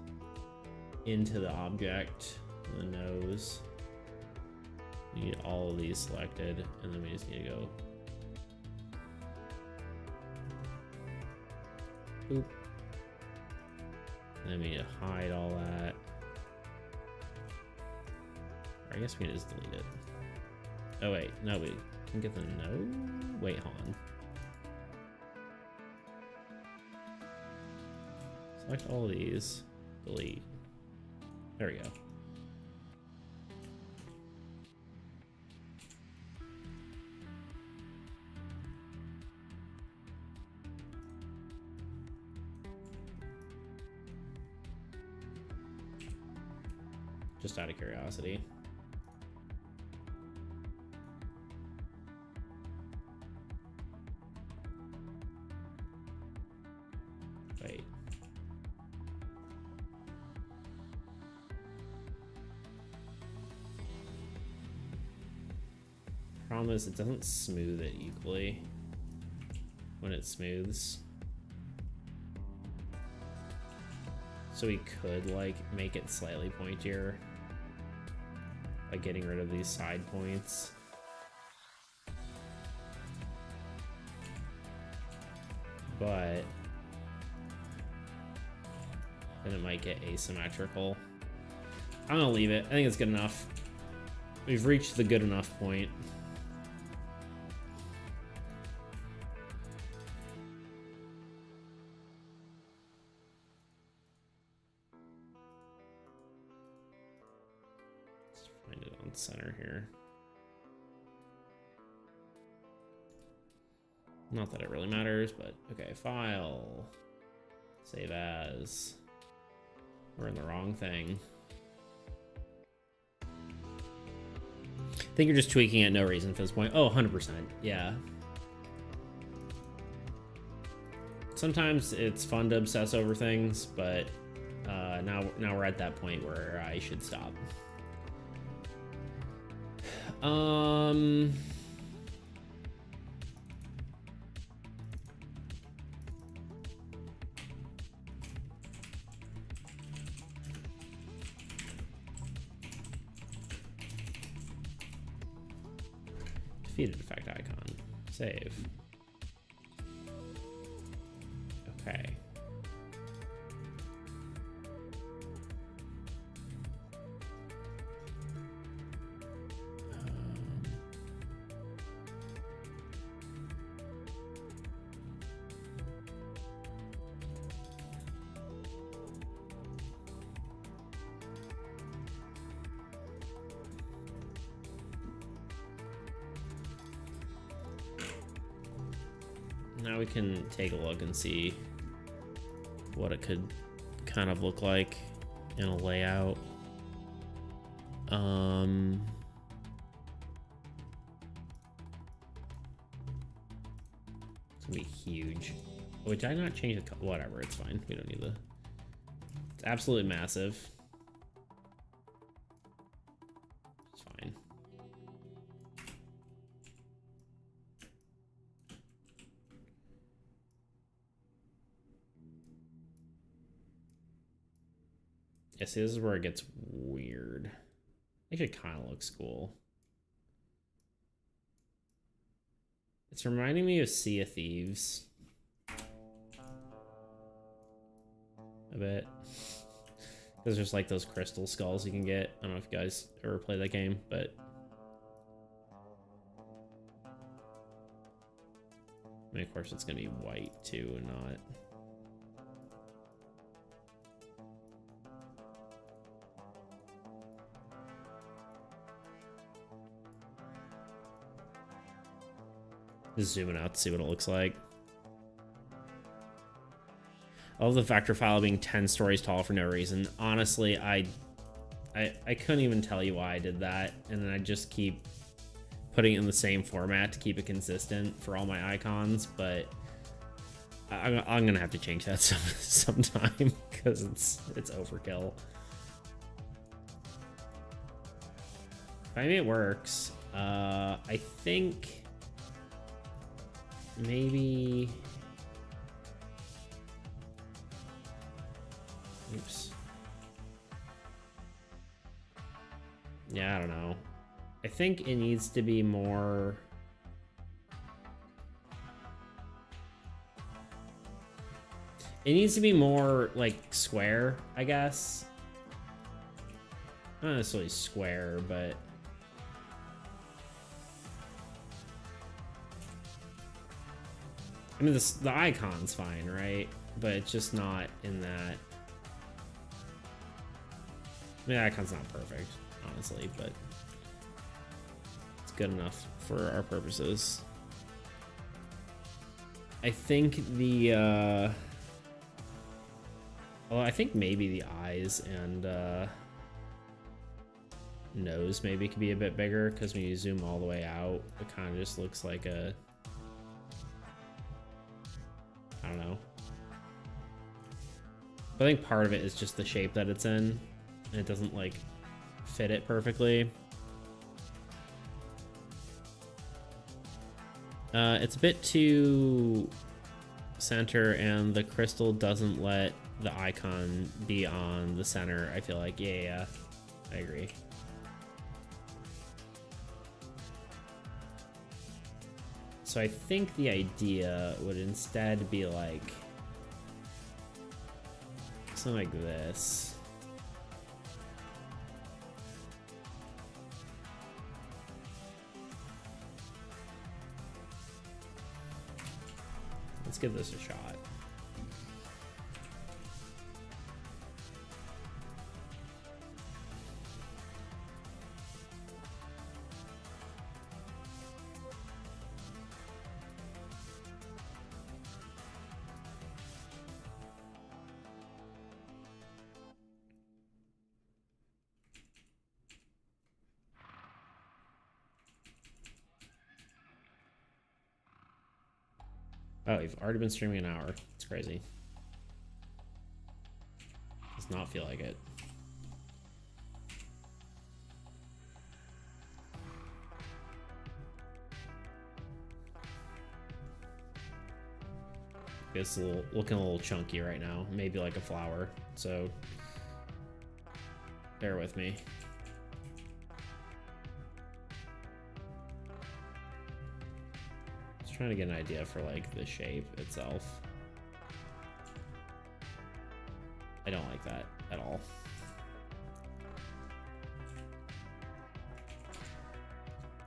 into the object, the nose. We need all of these selected, and then we just need to go boop. And then we need to hide all that. I guess we can just delete it. Oh wait, no, we can get the no. Wait, hold on. Select all these, delete. There we go. Just out of curiosity. problem is it doesn't smooth it equally when it smooths. So we could like make it slightly pointier by getting rid of these side points. But then it might get asymmetrical. I'm gonna leave it. I think it's good enough. We've reached the good enough point. Let's find it on center here. Not that it really matters, but okay, file. Save as. We're in the wrong thing. I think you're just tweaking it, no reason for this point. Oh, 100%, yeah. Sometimes it's fun to obsess over things, but now we're at that point where I should stop. Defeated effect icon. Save. Okay. Now we can take a look and see what it could kind of look like in a layout. It's gonna be huge. Oh, did I not change the whatever? It's fine. We don't need the. It's absolutely massive. It's fine. Yeah, see, this is where it gets weird. Actually, it kind of looks cool. It's reminding me of Sea of Thieves. A bit. Because there's like those crystal skulls you can get. I don't know if you guys ever play that game, but... I mean, of course, it's going to be white too and not... Just zooming out to see what it looks like. I love the vector file being 10 stories tall for no reason. Honestly, I couldn't even tell you why I did that, and then I just keep putting it in the same format to keep it consistent for all my icons, but I'm gonna have to change that sometime because it's overkill. I mean, it works. I think maybe. Oops. Yeah, I don't know. I think it needs to be more. It needs to be more like square, I guess. Not necessarily square, but I mean, the icon's fine, right? But it's just not in that. I mean, the icon's not perfect, honestly, but it's good enough for our purposes. I think the, well, I think maybe the eyes and nose maybe could be a bit bigger, because when you zoom all the way out, it kind of just looks like a, I don't know. But I think part of it is just the shape that it's in, and it doesn't like fit it perfectly. It's a bit too center, and the crystal doesn't let the icon be on the center. I feel like, yeah, I agree. So I think the idea would instead be like something like this. Let's give this a shot. Oh, you've already been streaming an hour. It's crazy. Does not feel like it. It's looking a little chunky right now. Maybe like a flower. So bear with me. Trying to get an idea for like the shape itself. I don't like that at all.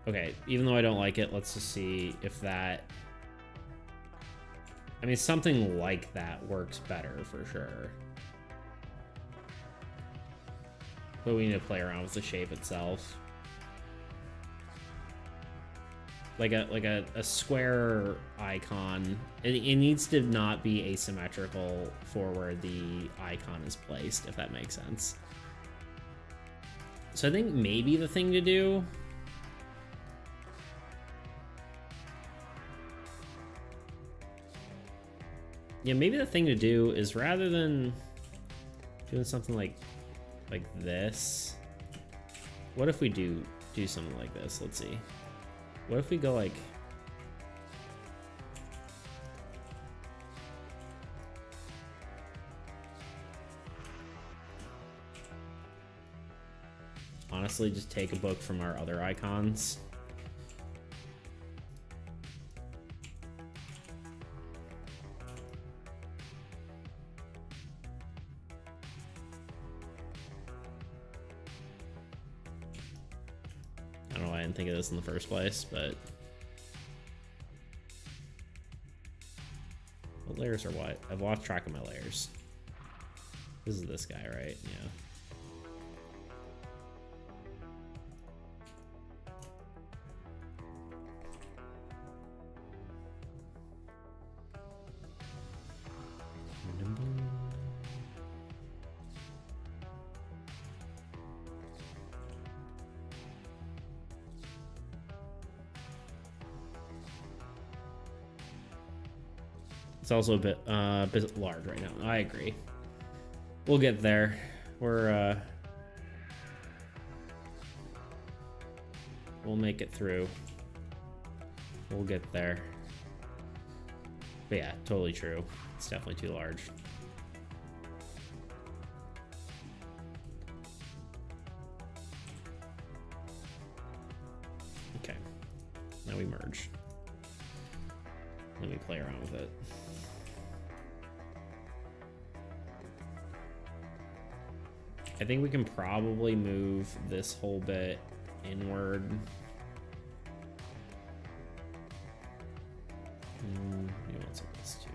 Okay, even though I don't like it, let's just see if that, I mean, something like that works better for sure. But we need to play around with the shape itself. Like a square icon. It needs to not be asymmetrical for where the icon is placed, if that makes sense. So I think maybe the thing to do, yeah, maybe the thing to do is rather than doing something like this, what if we do something like this? Let's see. What if we go like, honestly, just take a book from our other icons. I don't know why I didn't think of this in the first place, but what layers are what? I've lost track of my layers. This is this guy, right? Yeah. It's also a bit large right now. I agree. We'll get there. We'll make it through. We'll get there. But yeah, totally true. It's definitely too large. Okay. Now we merge. Let me play around with it. I think we can probably move this whole bit inward. Maybe what's like this too.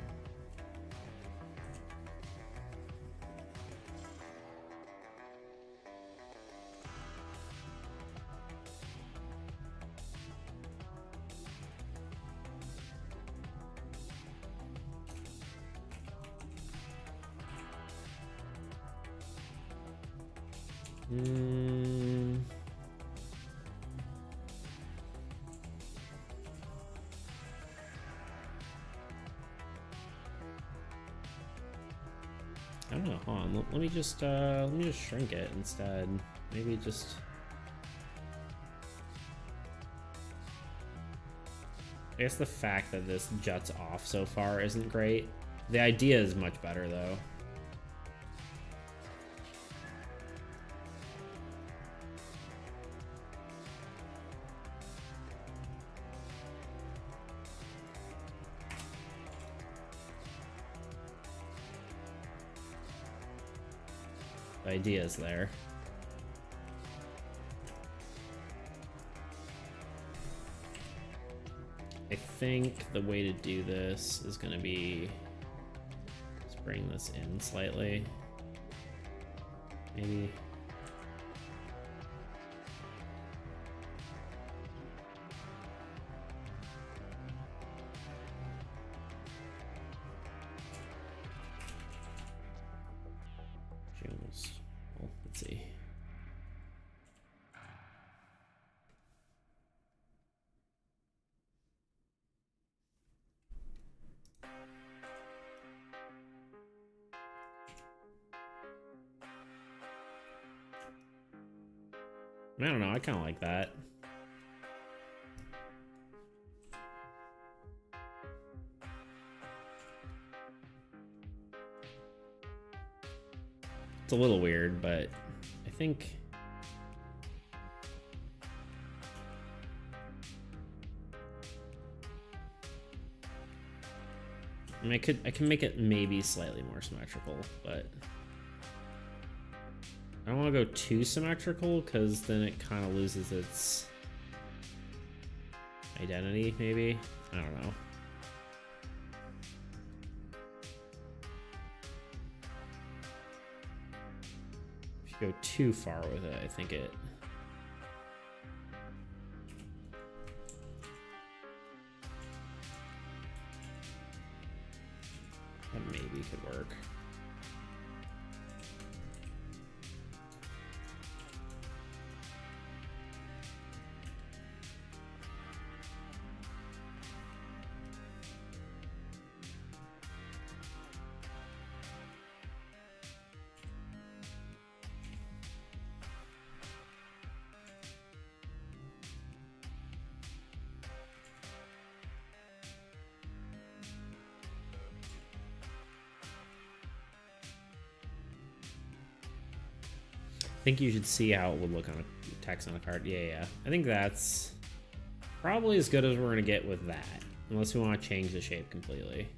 I don't know. Hold on. Let me just shrink it instead. Maybe just. I guess the fact that this juts off so far isn't great. The idea is much better, though. The idea is there. I think the way to do this is going to be just bring this in slightly. Maybe. Well, let's see. I don't know, I kind of like that. It's a little weird, but I think I mean, I can make it maybe slightly more symmetrical, but I don't want to go too symmetrical because then it kind of loses its identity, maybe. I don't know. If you go too far with it, I think it... that maybe could work. I think you should see how it would look on a text on a card. Yeah. I think that's probably as good as we're gonna get with that, unless we want to change the shape completely.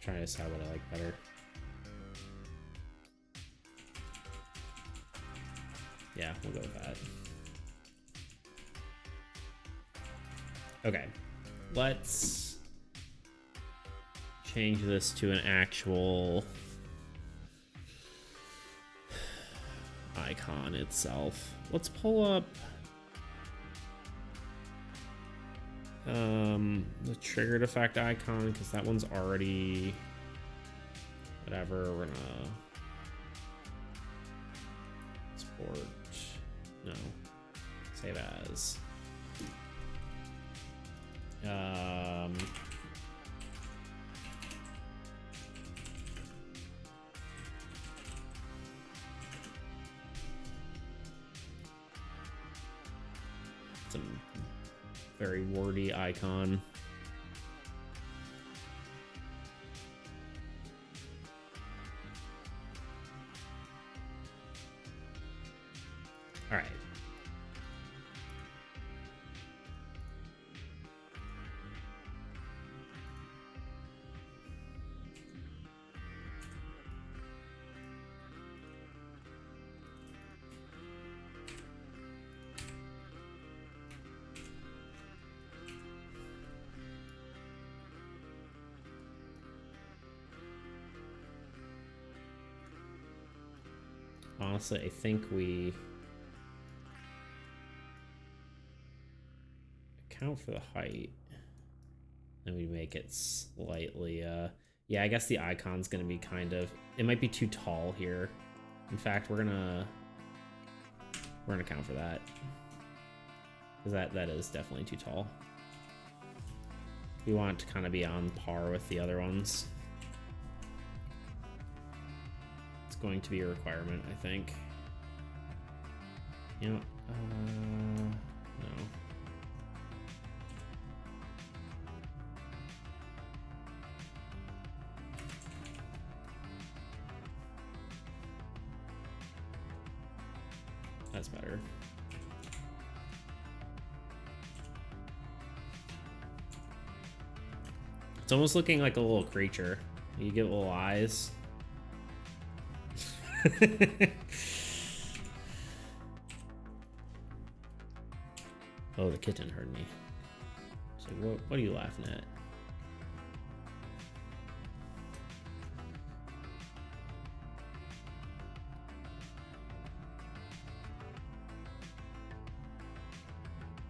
Trying to decide what I like better. Yeah, we'll go with that. Okay, let's change this to an actual icon itself. Let's pull up the triggered effect icon, because that one's already whatever. We're gonna export, no, save as. Some very wordy icon. All right. Honestly, I think we account for the height and we make it slightly, yeah, I guess the icon's gonna be kind of, it might be too tall here. In fact, we're gonna account for that, because that is definitely too tall. We want it to kind of be on par with the other ones. going to be a requirement, I think. You know, no. That's better. It's almost looking like a little creature. You get little eyes. Oh, the kitten heard me. So what are you laughing at?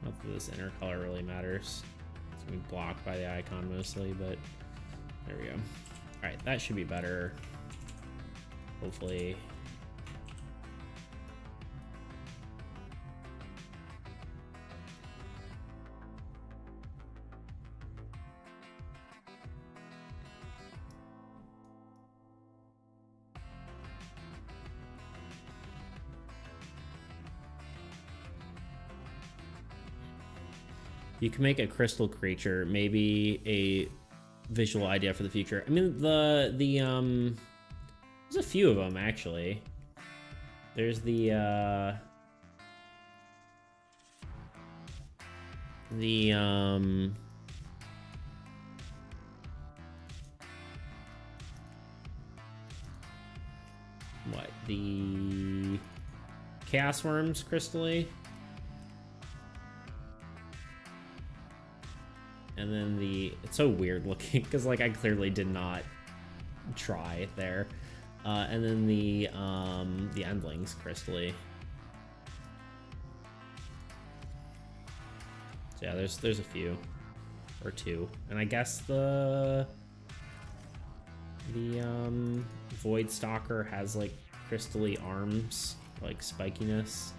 Not that this inner color really matters. It's gonna be blocked by the icon mostly, but there we go. All right, that should be better. Hopefully. You can make a crystal creature, maybe a visual idea for the future. I mean, there's a few of them actually. There's what, the Chaos Worms crystally, and then it's so weird looking because like I clearly did not try there, and then the Endlings crystally. So yeah, there's a few or two, and I guess the Void Stalker has like crystally arms, like spikiness.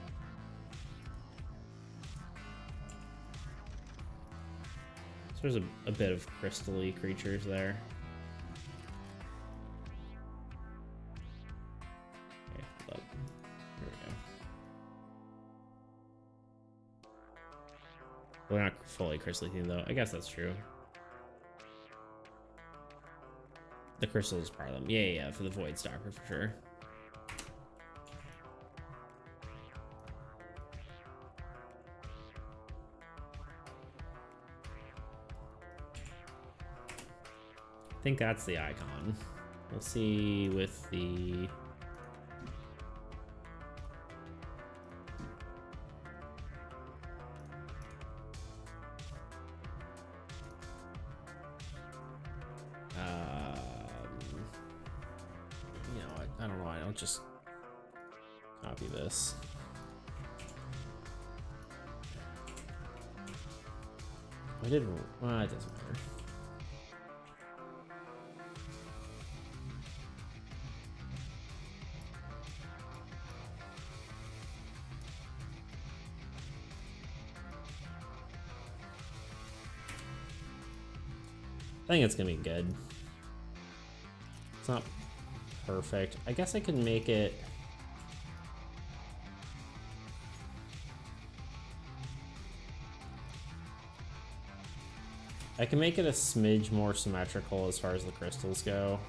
So there's a bit of crystally creatures there. Okay, hold up. There we go. We're not fully crystally themed though. I guess that's true. The crystal is part of them. Yeah, for the Void Stalker for sure. I think that's the icon. We'll see with the... you know, I don't know. I don't just copy this. I did. Well, it doesn't matter. I think it's gonna be good. It's not perfect. I guess I could make it... I can make it a smidge more symmetrical as far as the crystals go.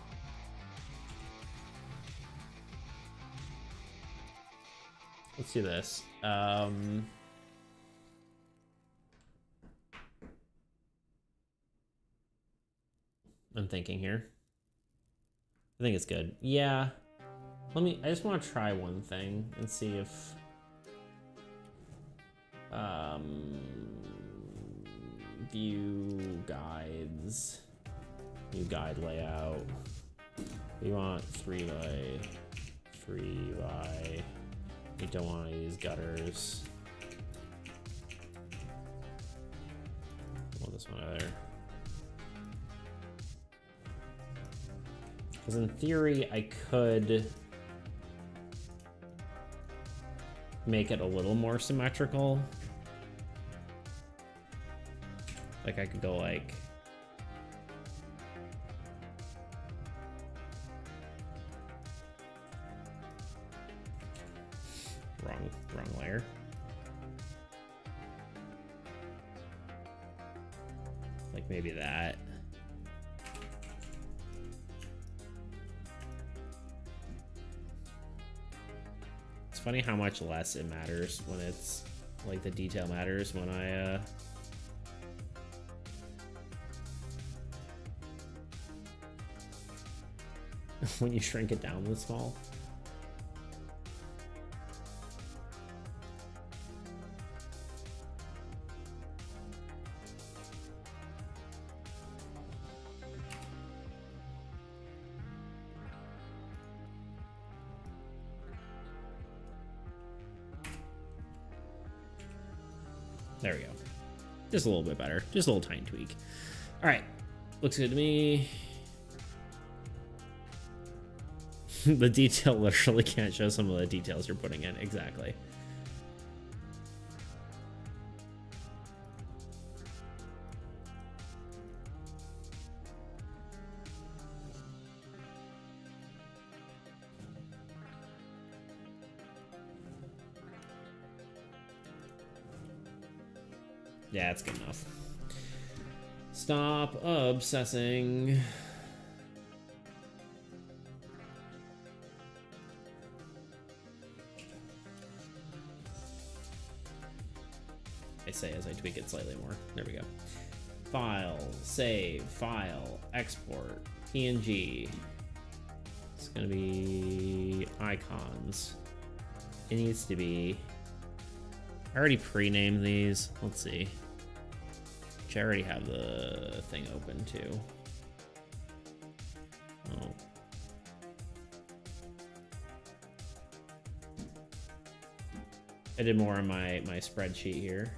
Let's do this. I'm thinking here. I think it's good. Yeah. I just want to try one thing and see if... view guides. New guide layout. We want 3 by 3 by... We don't want any of these gutters. I want this one either. Because in theory, I could make it a little more symmetrical. Like I could go like... wrong layer. Like maybe that. It's funny how much less it matters when it's like the detail matters when I when you shrink it down this small. There we go. Just a little bit better. Just a little tiny tweak. All right. Looks good to me. The detail literally can't show some of the details you're putting in. Exactly. Yeah, it's good enough. Stop obsessing. I say as I tweak it slightly more. There we go. File, save, file, export, PNG. It's gonna be icons. It needs to be. I already pre-named these. Let's see. Which I already have the thing open too. Oh. I did more on my spreadsheet here.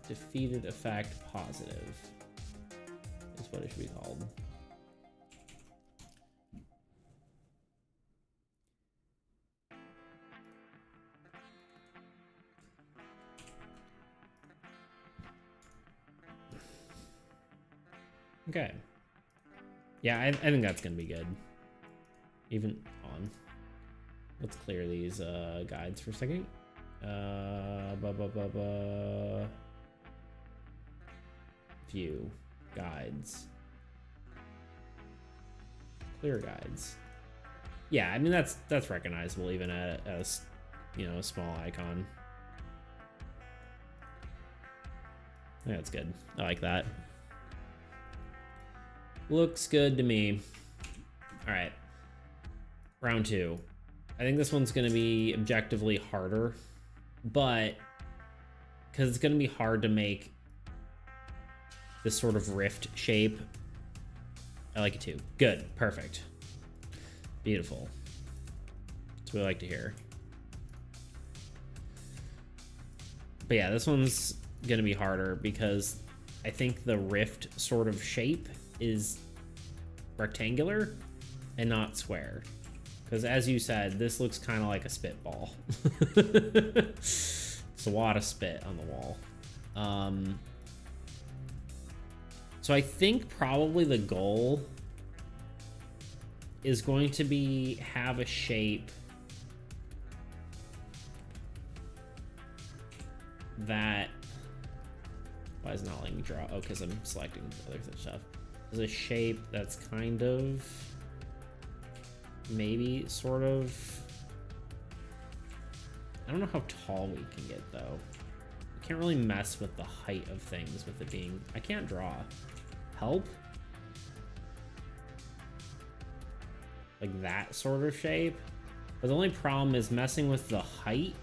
Defeated effect positive is what it should be called. Okay. Yeah, I think that's gonna be good. Even on. Let's clear these guides for a second. View guides. Clear guides. Yeah, I mean that's recognizable even at a you know, a small icon. Yeah, that's good. I like that. Looks good to me. All right. Round two. I think this one's going to be objectively harder, but because it's going to be hard to make this sort of rift shape. I like it too. Good. Perfect. Beautiful. That's what I like to hear. But yeah, this one's going to be harder because I think the rift sort of shape is rectangular and not square. Because as you said, this looks kind of like a spitball. It's a lot of spit on the wall. So I think probably the goal is going to be have a shape that... Why is it not letting me draw? Oh, because I'm selecting other stuff. Is a shape that's kind of... maybe sort of... I don't know how tall we can get though. I can't really mess with the height of things with it being... I can't draw. Help? Like that sort of shape. But the only problem is messing with the height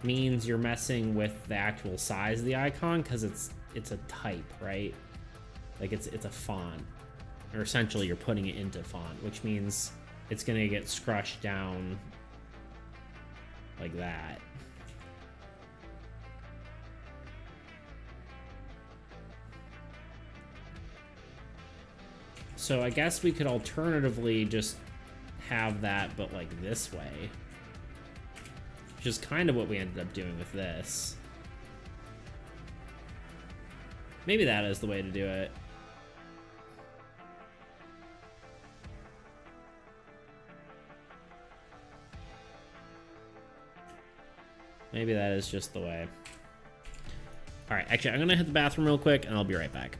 means you're messing with the actual size of the icon because it's a type, right? Like it's a font. Or essentially you're putting it into font, which means it's gonna get scrushed down like that. So I guess we could alternatively just have that, but like this way. Which is kind of what we ended up doing with this. Maybe that is the way to do it. Maybe that is just the way. All right, actually, I'm gonna hit the bathroom real quick, and I'll be right back.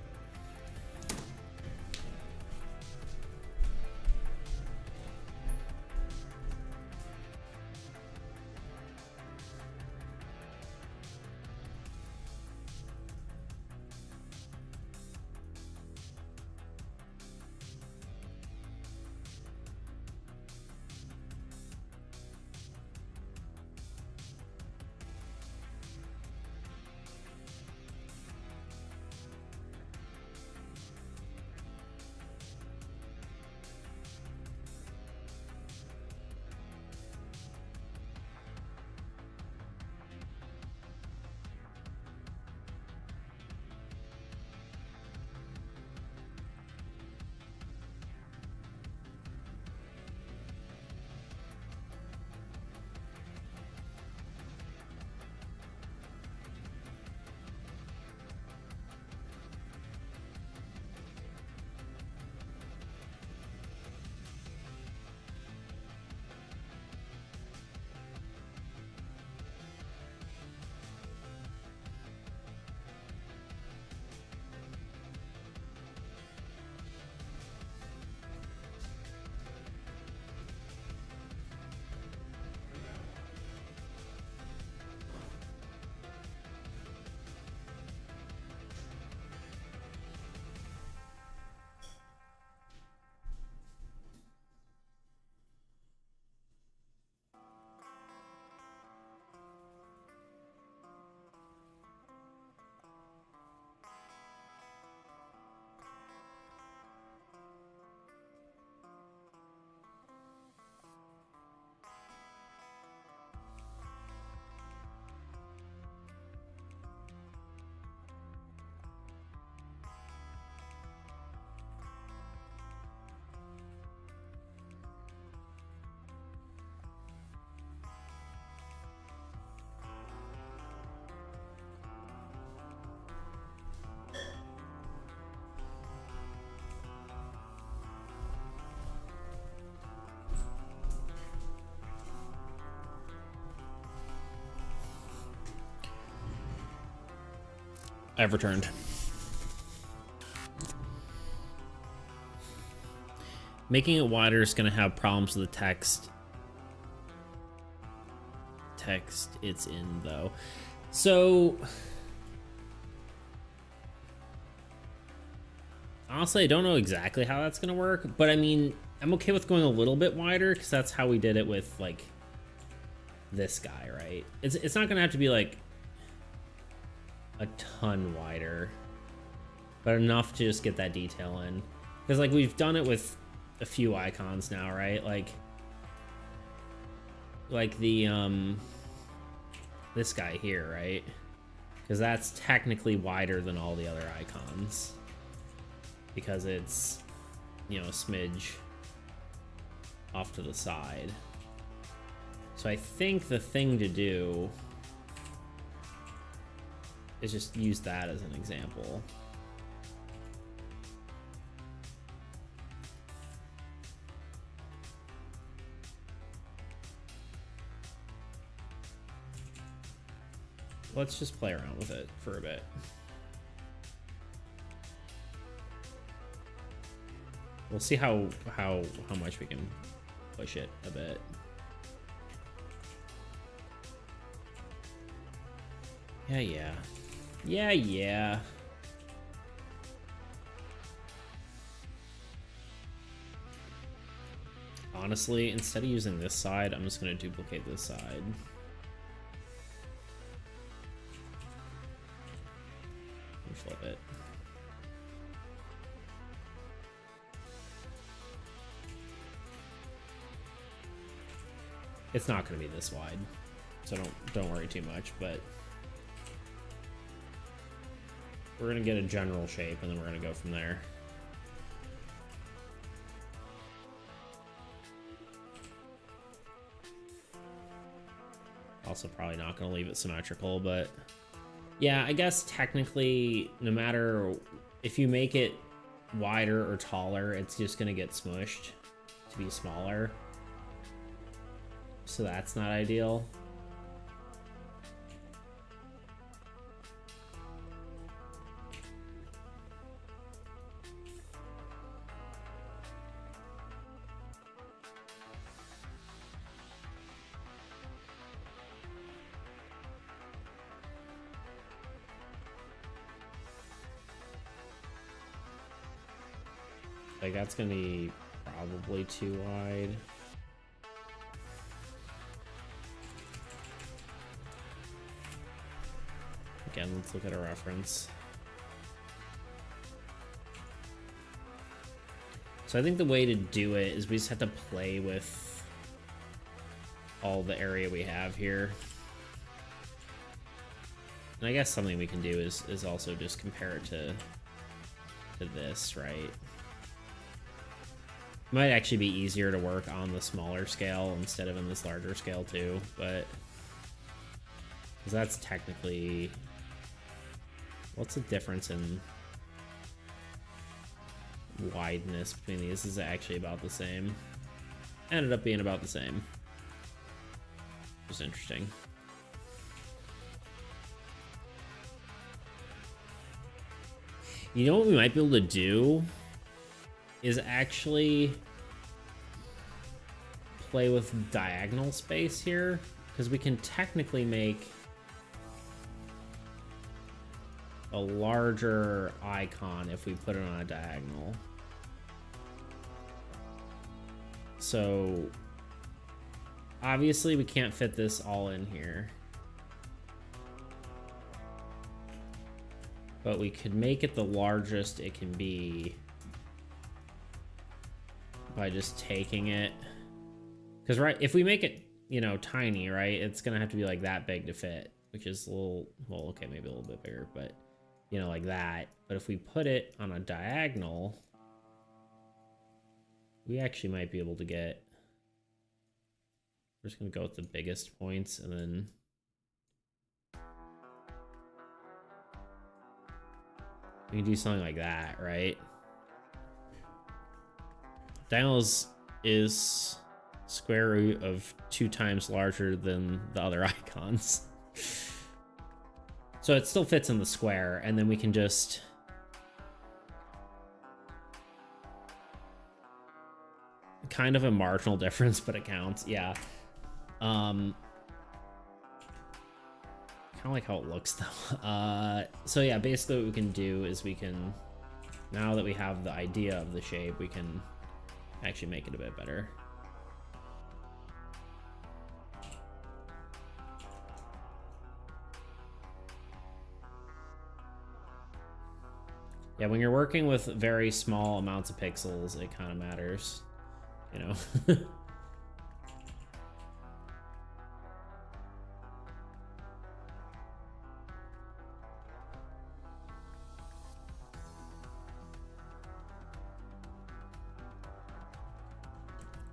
I've returned. Making it wider is going to have problems with the text it's in, though. So honestly, I don't know exactly how that's going to work, but I mean, I'm okay with going a little bit wider because that's how we did it with like this guy, right? It's not going to have to be like a ton wider, but enough to just get that detail in, because like we've done it with a few icons now, right? Like the this guy here, right? Because that's technically wider than all the other icons because it's, you know, a smidge off to the side. So I think the thing to do is just use that as an example. Let's just play around with it for a bit. We'll see how much we can push it a bit. Yeah. Honestly, instead of using this side, I'm just going to duplicate this side. And flip it. It's not going to be this wide, so don't worry too much, but we're going to get a general shape, and then we're going to go from there. Also probably not going to leave it symmetrical, but yeah, I guess technically, no matter if you make it wider or taller, it's just going to get smushed to be smaller. So that's not ideal. Like, that's gonna be probably too wide. Again, let's look at a reference. So I think the way to do it is we just have to play with all the area we have here. And I guess something we can do is also just compare it to this, right? Might actually be easier to work on the smaller scale instead of in this larger scale too, but because that's technically, what's the difference in wideness between these? Is actually about the same. Ended up being about the same. Just interesting. You know what we might be able to do is actually play with diagonal space here, because we can technically make a larger icon if we put it on a diagonal. So obviously we can't fit this all in here, but we could make it the largest it can be by just taking it. Because, right, if we make it, you know, tiny, right, it's gonna have to be like that big to fit, which is a little, well, okay, maybe a little bit bigger, but, you know, like that. But if we put it on a diagonal, we actually might be able to get, we're just gonna go with the biggest points, and then we can do something like that, right? Diagonals is square root of 2 times larger than the other icons. So it still fits in the square, and then we can just kind of a marginal difference, but it counts. Yeah. Kind of like how it looks though. So yeah, basically what we can do is we can, now that we have the idea of the shape, we can actually make it a bit better. Yeah, when you're working with very small amounts of pixels, it kind of matters, you know?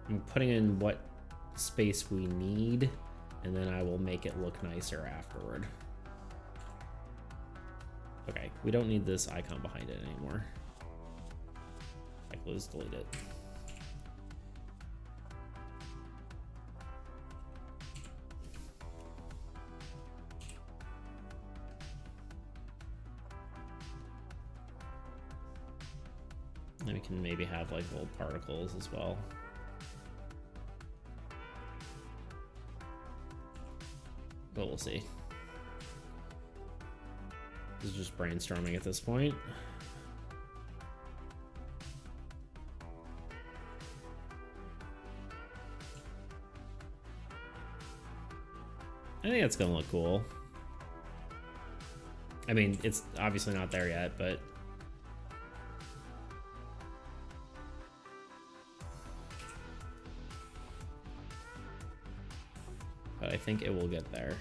I'm putting in what space we need, and then I will make it look nicer afterward. Okay, we don't need this icon behind it anymore. Like, let's delete it. And we can maybe have like little particles as well. But we'll see. This is just brainstorming at this point. I think that's gonna look cool. I mean, it's obviously not there yet, but I think it will get there.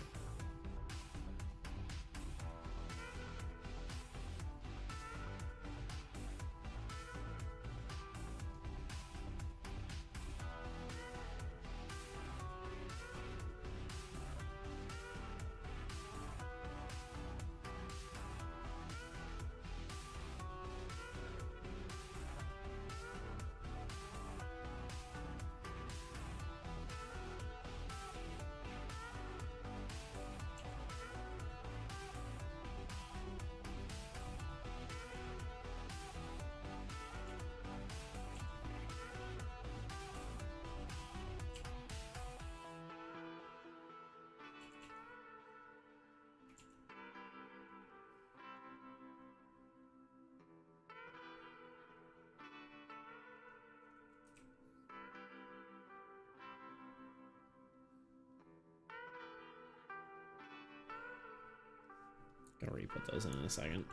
I'll re-put those in a second.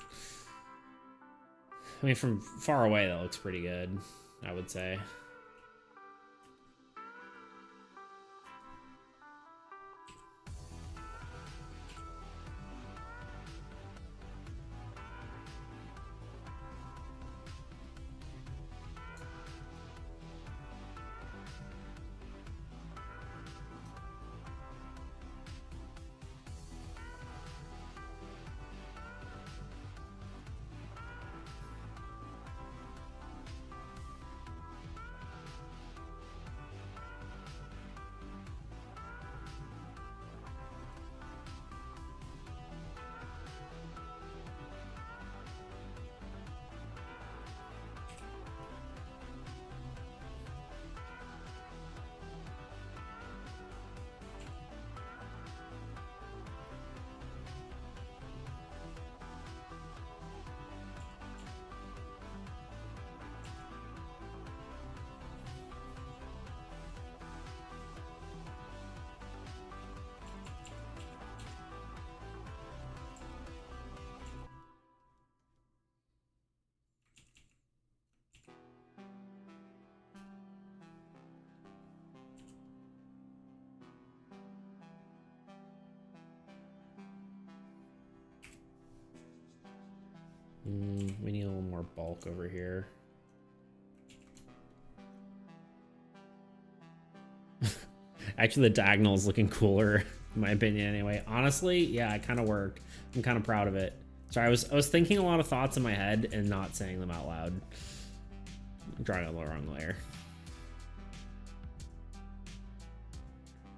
I mean, from far away, that looks pretty good, I would say. We need a little more bulk over here. Actually, the diagonal is looking cooler, in my opinion, anyway. Honestly, yeah, it kind of worked. I'm kind of proud of it. Sorry, I was thinking a lot of thoughts in my head and not saying them out loud. I'm drawing on the wrong layer.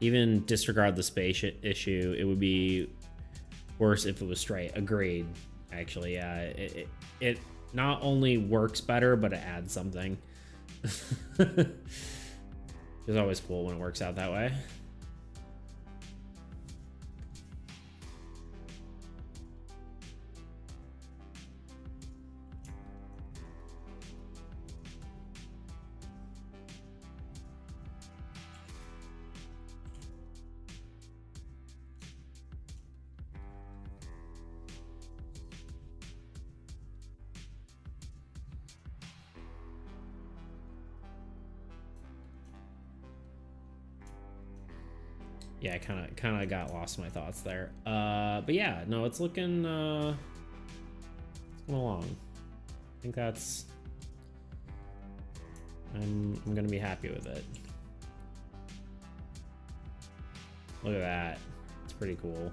Even disregard the space issue. It would be worse if it was straight. Agreed. Actually, yeah, it not only works better, but it adds something. It's always cool when it works out that way. Yeah, kind of got lost in my thoughts there. But yeah, no, it's looking it's going along. I think that's I'm gonna be happy with it. Look at that. It's pretty cool.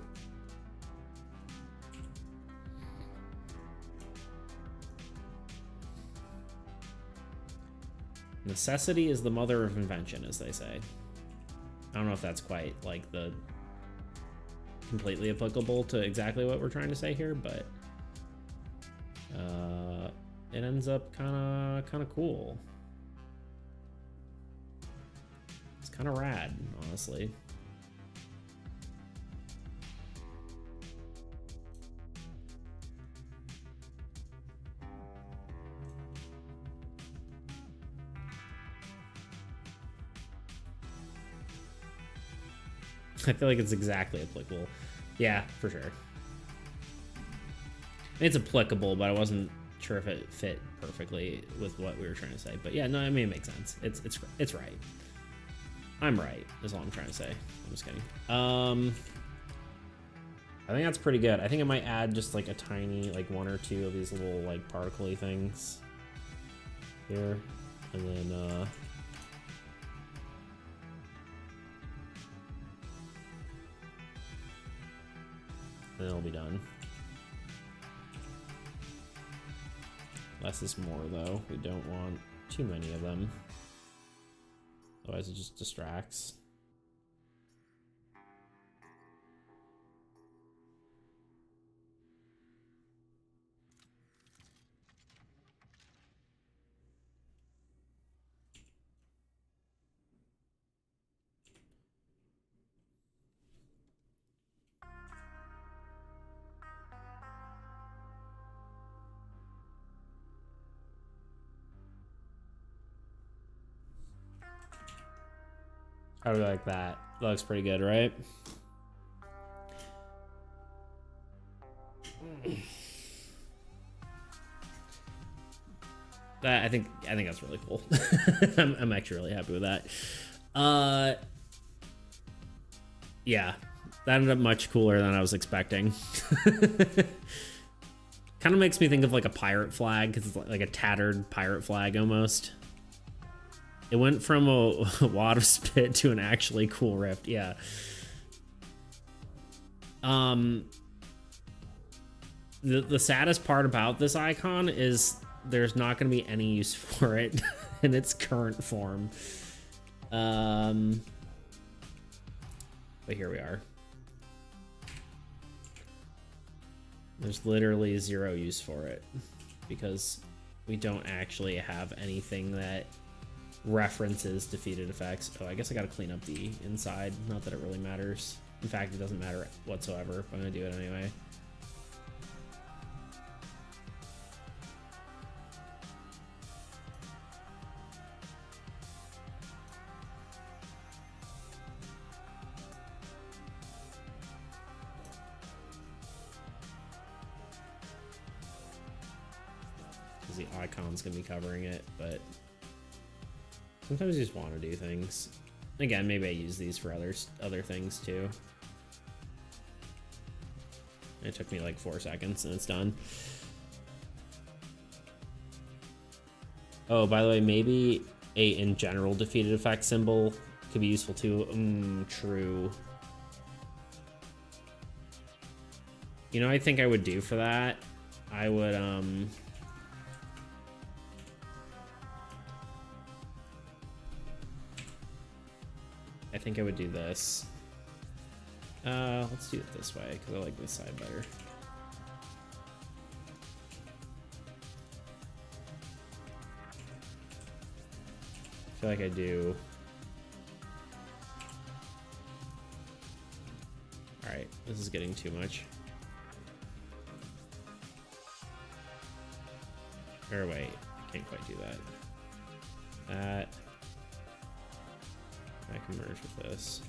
Necessity is the mother of invention, as they say. I don't know if that's quite like the completely applicable to exactly what we're trying to say here, but it ends up kind of cool. It's kind of rad, honestly. I feel like it's exactly applicable. Yeah, for sure. It's applicable, but I wasn't sure if it fit perfectly with what we were trying to say. But yeah, no, I mean, it makes sense. It's right. I'm right, is all I'm trying to say. I'm just kidding. I think that's pretty good. I think I might add just like a tiny, like one or two of these little like particle-y things here. And then it'll be done. Less is more, though. We don't want too many of them. Otherwise, it just distracts. How do you like that? That looks pretty good, right? I think that's really cool. I'm actually really happy with that. Yeah, that ended up much cooler than I was expecting. Kind of makes me think of like a pirate flag, because it's like a tattered pirate flag almost. It went from a wad of spit to an actually cool rift. Yeah. The saddest part about this icon is there's not going to be any use for it in its current form. But here we are. There's literally zero use for it because we don't actually have anything that references defeated effects. Oh, I guess I gotta clean up the inside. Not that it really matters. In fact, it doesn't matter whatsoever, but I'm gonna do it anyway. The icon's gonna be covering it, but sometimes you just want to do things. Again, maybe I use these for other things too. It took me like 4 seconds and it's done. Oh, by the way, maybe a in general defeated effect symbol could be useful too. True. You know, I think I would do for that. I would I think I would do this. Let's do it this way because I like this side better. I feel like I do. All right, this is getting too much. Or wait, I can't quite do that. I can merge with this.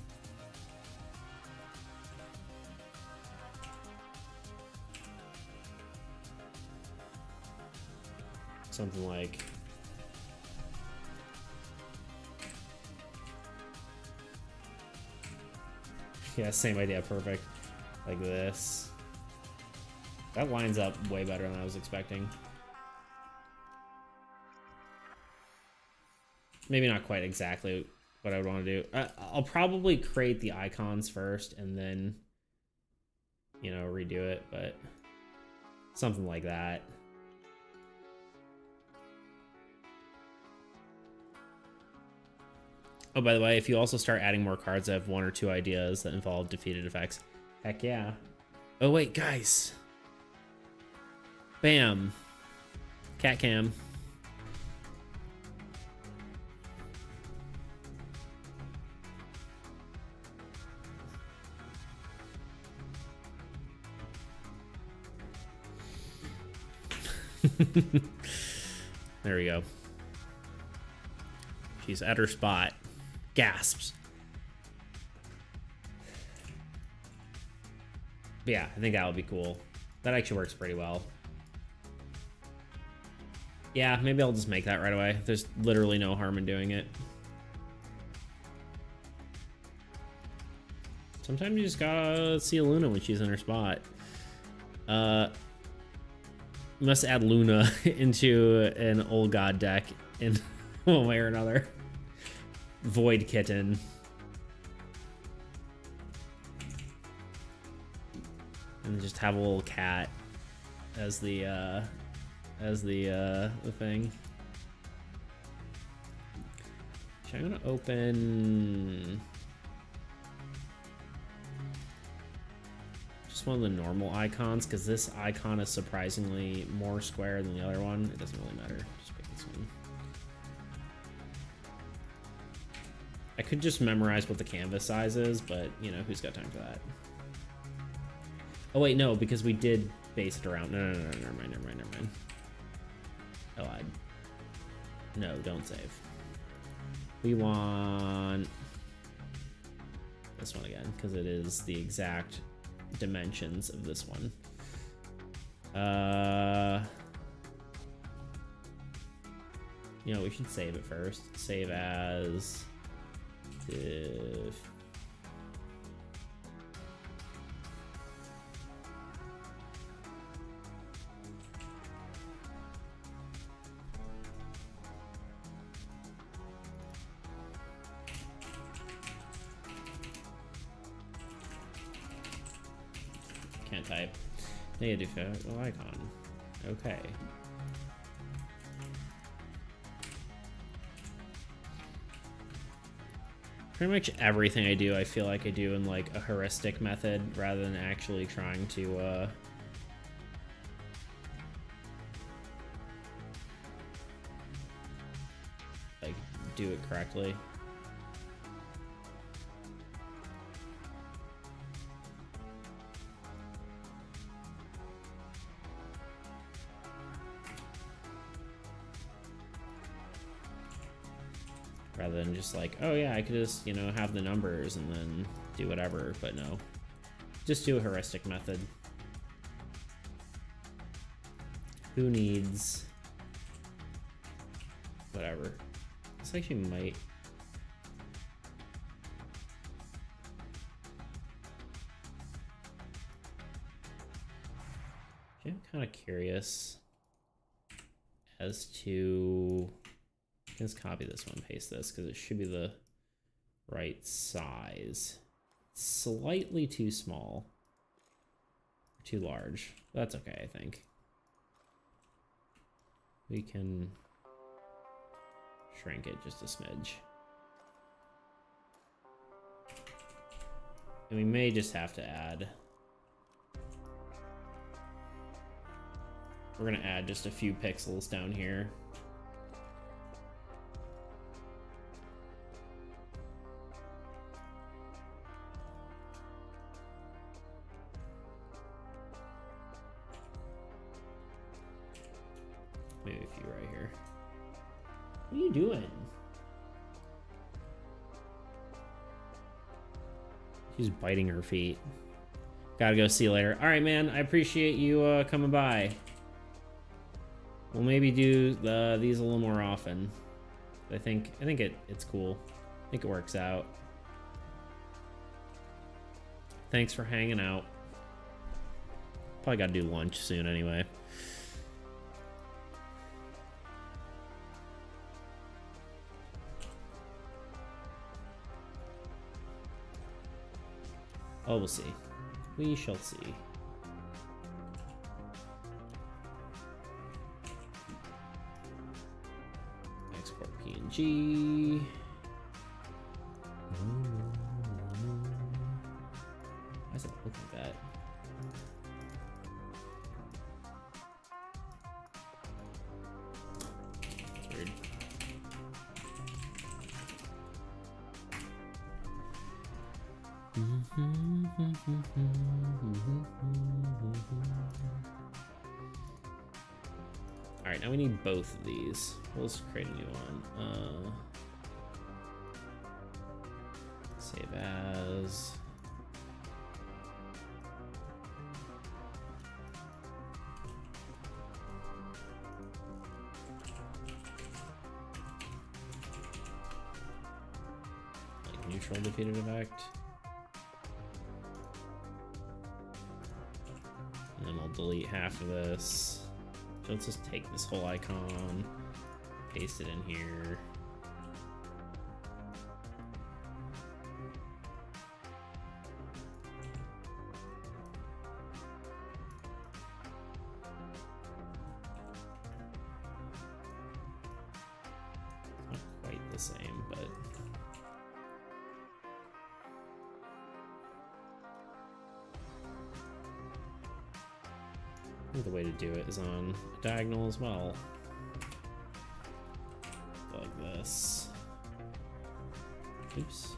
Something like yeah, same idea, perfect. Like this. That lines up way better than I was expecting. Maybe not quite exactly what I would want to do. I'll probably create the icons first and then, you know, redo it, but something like that. Oh, by the way, if you also start adding more cards, I have 1 or 2 ideas that involve defeated effects. Heck yeah. Oh, wait, guys. Bam. Cat cam. There we go. She's at her spot. Gasps. But yeah, I think that would be cool. That actually works pretty well. Yeah, maybe I'll just make that right away. There's literally no harm in doing it. Sometimes you just gotta see a Luna when she's in her spot. Must add Luna into an old god deck in one way or another. Void Kitten. And just have a little cat as the thing. So I'm gonna open just one of the normal icons because this icon is surprisingly more square than the other one. It doesn't really matter. Just pick this one. I could just memorize what the canvas size is, but you know, who's got time for that? Oh wait, no, because we did base it around. No, never mind. I lied. No, don't save. We want this one again, because it is the exact dimensions of this one. You know, we should save it first. Save as diff. Can't type. Negative icon. Okay. Pretty much everything I do, I feel like I do in like a heuristic method rather than actually trying to like do it correctly. Rather than just like, oh yeah, I could just, you know, have the numbers and then do whatever, but no. Just do a heuristic method. Who needs whatever? This actually might. I'm kind of curious as to. Let's copy this one, paste this, because it should be the right size. Slightly too small. Too large. That's okay, I think. We can shrink it just a smidge. And we may just have to add. We're gonna add just a few pixels down here. Maybe a few right here. What are you doing? She's biting her feet. Gotta go, see you later. All right, man. I appreciate you coming by. We'll maybe do these a little more often. I think it's cool. I think it works out. Thanks for hanging out. Probably gotta do lunch soon anyway. Oh, we'll see. We shall see. Export PNG. Why does it look like that? That's weird. All right, now we need both of these. We'll just create a new one. Save as. Like neutral defeated effect. And then we'll delete half of this. So let's just take this whole icon, paste it in here. It's not quite the same, but I think the way to do it is on a diagonal as well. Like this. Oops.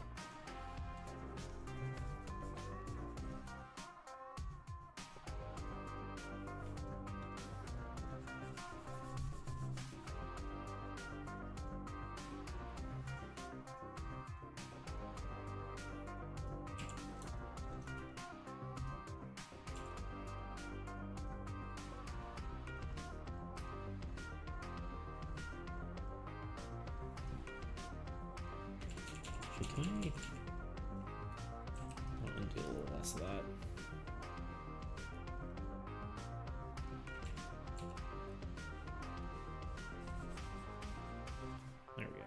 Can I undo a little less of that? There we go.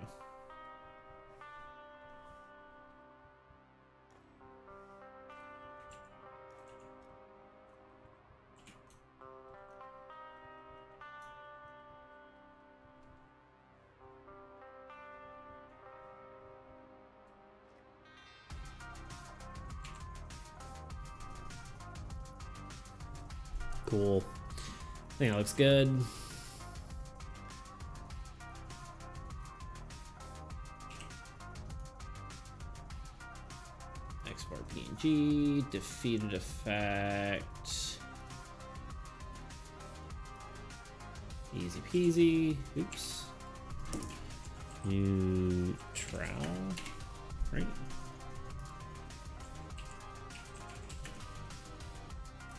Cool. I think that looks good. Export PNG, defeated effect. Easy peasy. Oops. Neutral. Right.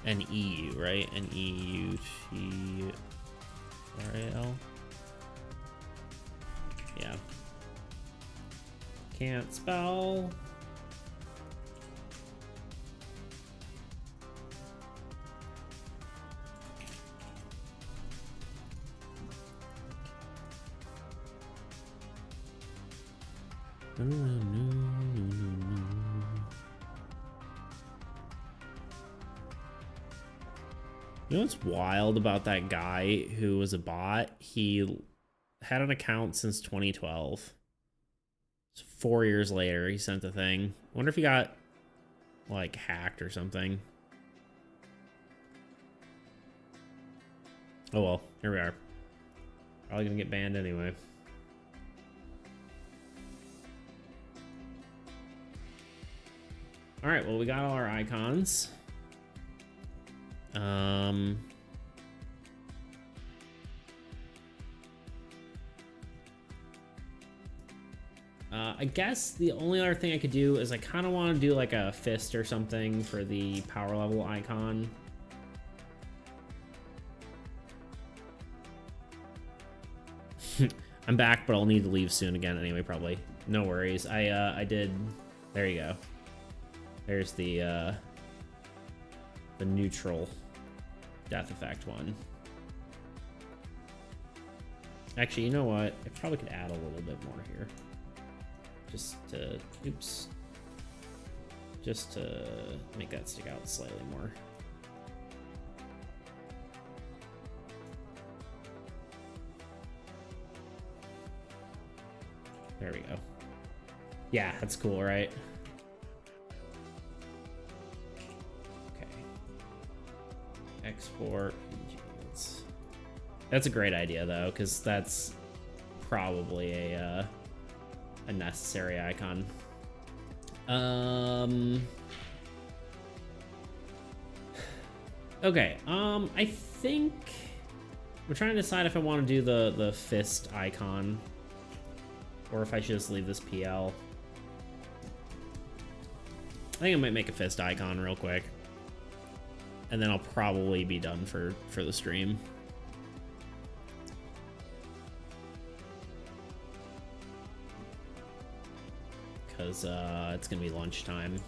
NEU, right? NEUTRAL. Yeah. Can't spell. You know what's wild about that guy who was a bot? He had an account since 2012. So 4 years later, he sent the thing. I wonder if he got, like, hacked or something. Oh well, here we are. Probably gonna get banned anyway. All right, well, we got all our icons. I guess the only other thing I could do is I kind of want to do like a fist or something for the power level icon. I'm back, but I'll need to leave soon again anyway, probably. No worries. I did. There you go. There's the neutral death effect one. Actually, you know what? I probably could add a little bit more here. Just to, oops. Just to make that stick out slightly more. There we go. Yeah, that's cool, right? Export. That's a great idea though, because that's probably a necessary icon. Okay. I think we're trying to decide if I want to do the fist icon or if I should just leave this PL. I think I might make a fist icon real quick. And then I'll probably be done for the stream. Because it's going to be lunchtime.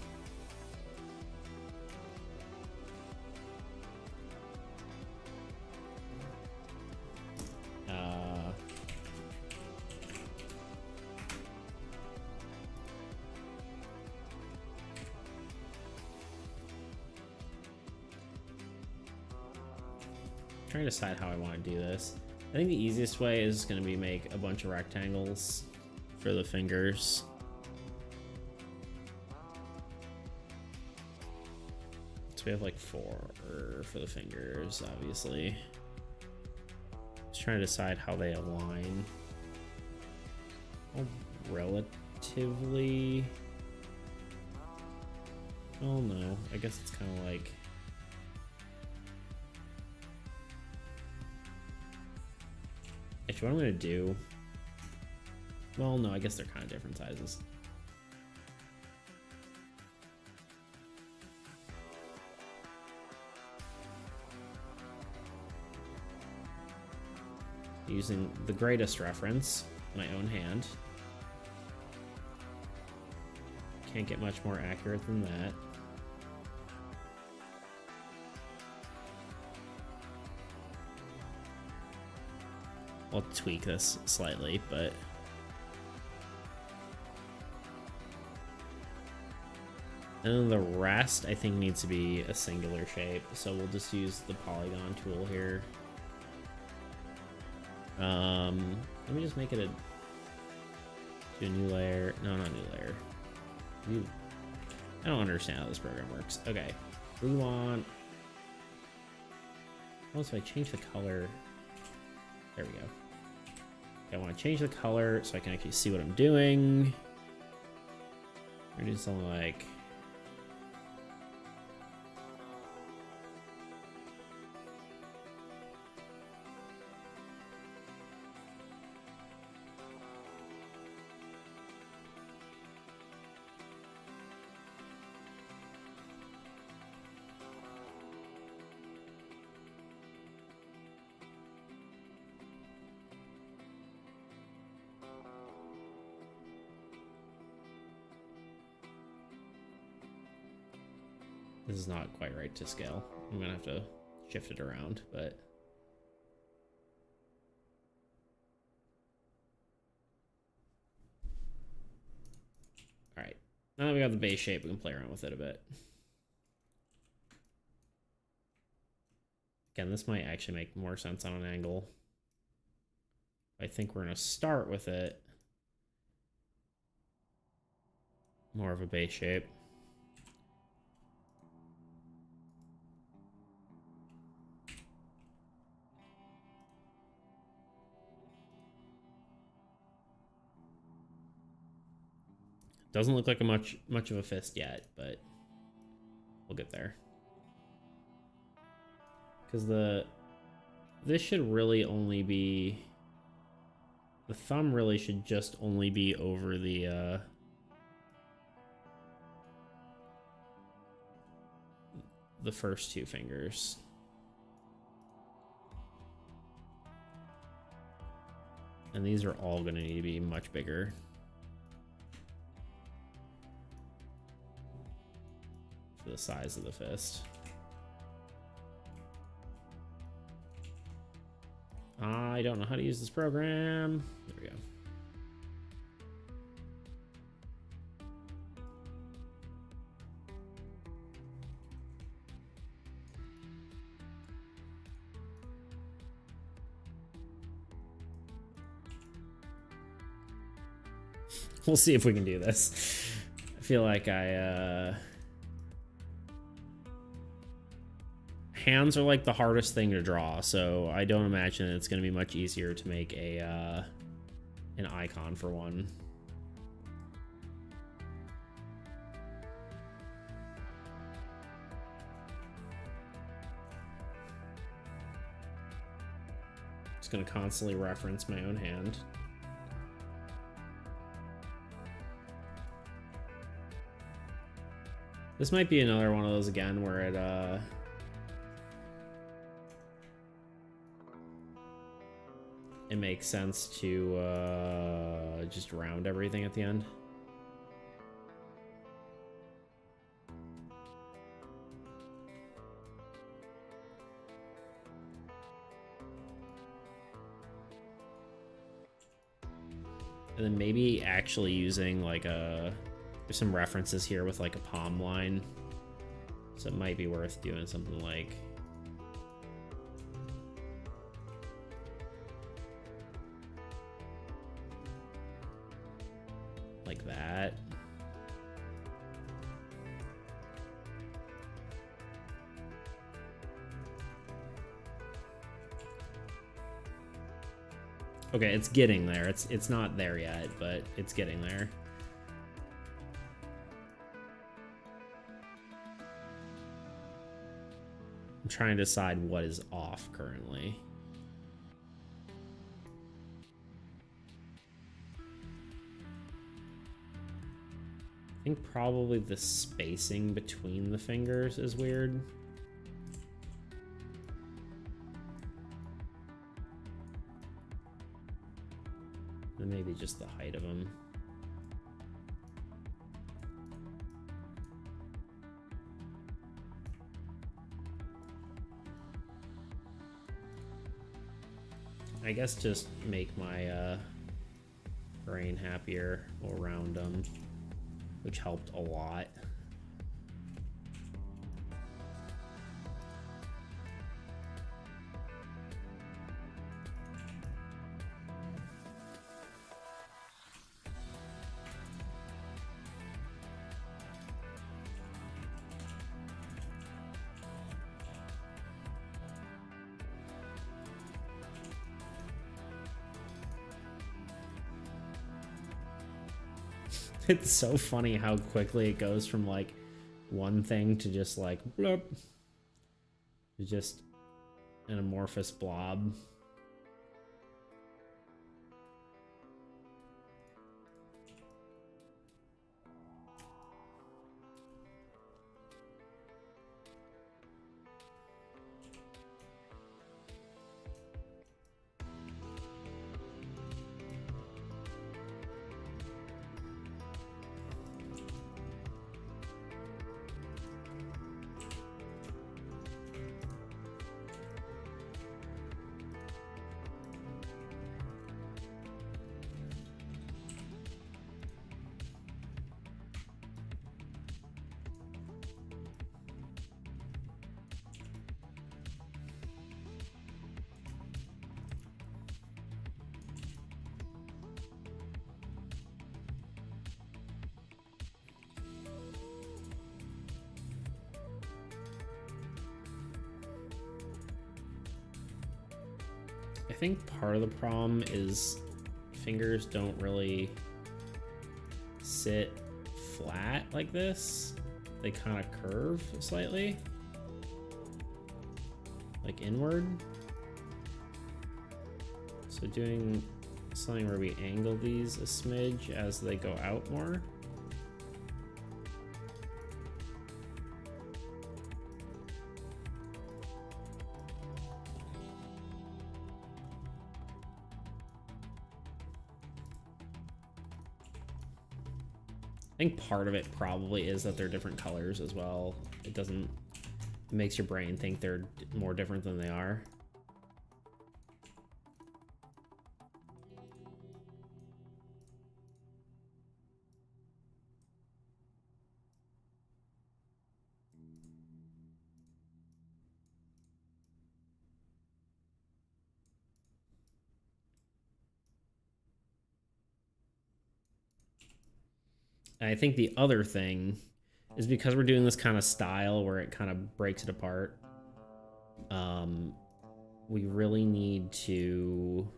Trying to decide how I want to do this. I think the easiest way is going to be make a bunch of rectangles for the fingers. So we have like 4 for the fingers, obviously. Just trying to decide how they align. Oh, relatively. Oh no, I guess it's kind of like. Actually, what I'm gonna do. Well, no, I guess they're kind of different sizes. Using the greatest reference, my own hand. Can't get much more accurate than that. I'll tweak this slightly, but and then the rest I think needs to be a singular shape, so we'll just use the polygon tool here. Let me just make it a new layer. No, not new layer. I don't understand how this program works. Okay, we want. Oh, so I change the color. There we go. Okay, I want to change the color so I can actually see what I'm doing. We're doing something like. This is not quite right to scale. I'm gonna have to shift it around, but all right. Now that we got the base shape, we can play around with it a bit. Again, this might actually make more sense on an angle. I think we're gonna start with it more of a base shape. Doesn't look like a much of a fist yet, but we'll get there. Because this should really only be, the thumb really should just only be over the first two fingers. And these are all going to need to be much bigger. For the size of the fist. I don't know how to use this program. There we go. We'll see if we can do this. I feel like hands are like the hardest thing to draw, so I don't imagine it's going to be much easier to make a an icon for one. Just going to constantly reference my own hand. This might be another one of those again where it makes sense to just round everything at the end. And then maybe actually using like there's some references here with like a palm line. So it might be worth doing something like that. Okay, it's getting there. It's not there yet, but it's getting there. I'm trying to decide what is off currently. I think probably the spacing between the fingers is weird. And maybe just the height of them. I guess just make my brain happier around them, which helped a lot. It's so funny how quickly it goes from like one thing to just like bloop, just an amorphous blob. I think part of the problem is fingers don't really sit flat like this. They kind of curve slightly, like inward. So doing something where we angle these a smidge as they go out more. I think part of it probably is that they're different colors as well. It makes your brain think they're more different than they are. And I think the other thing is because we're doing this kind of style where it kind of breaks it apart. We really need to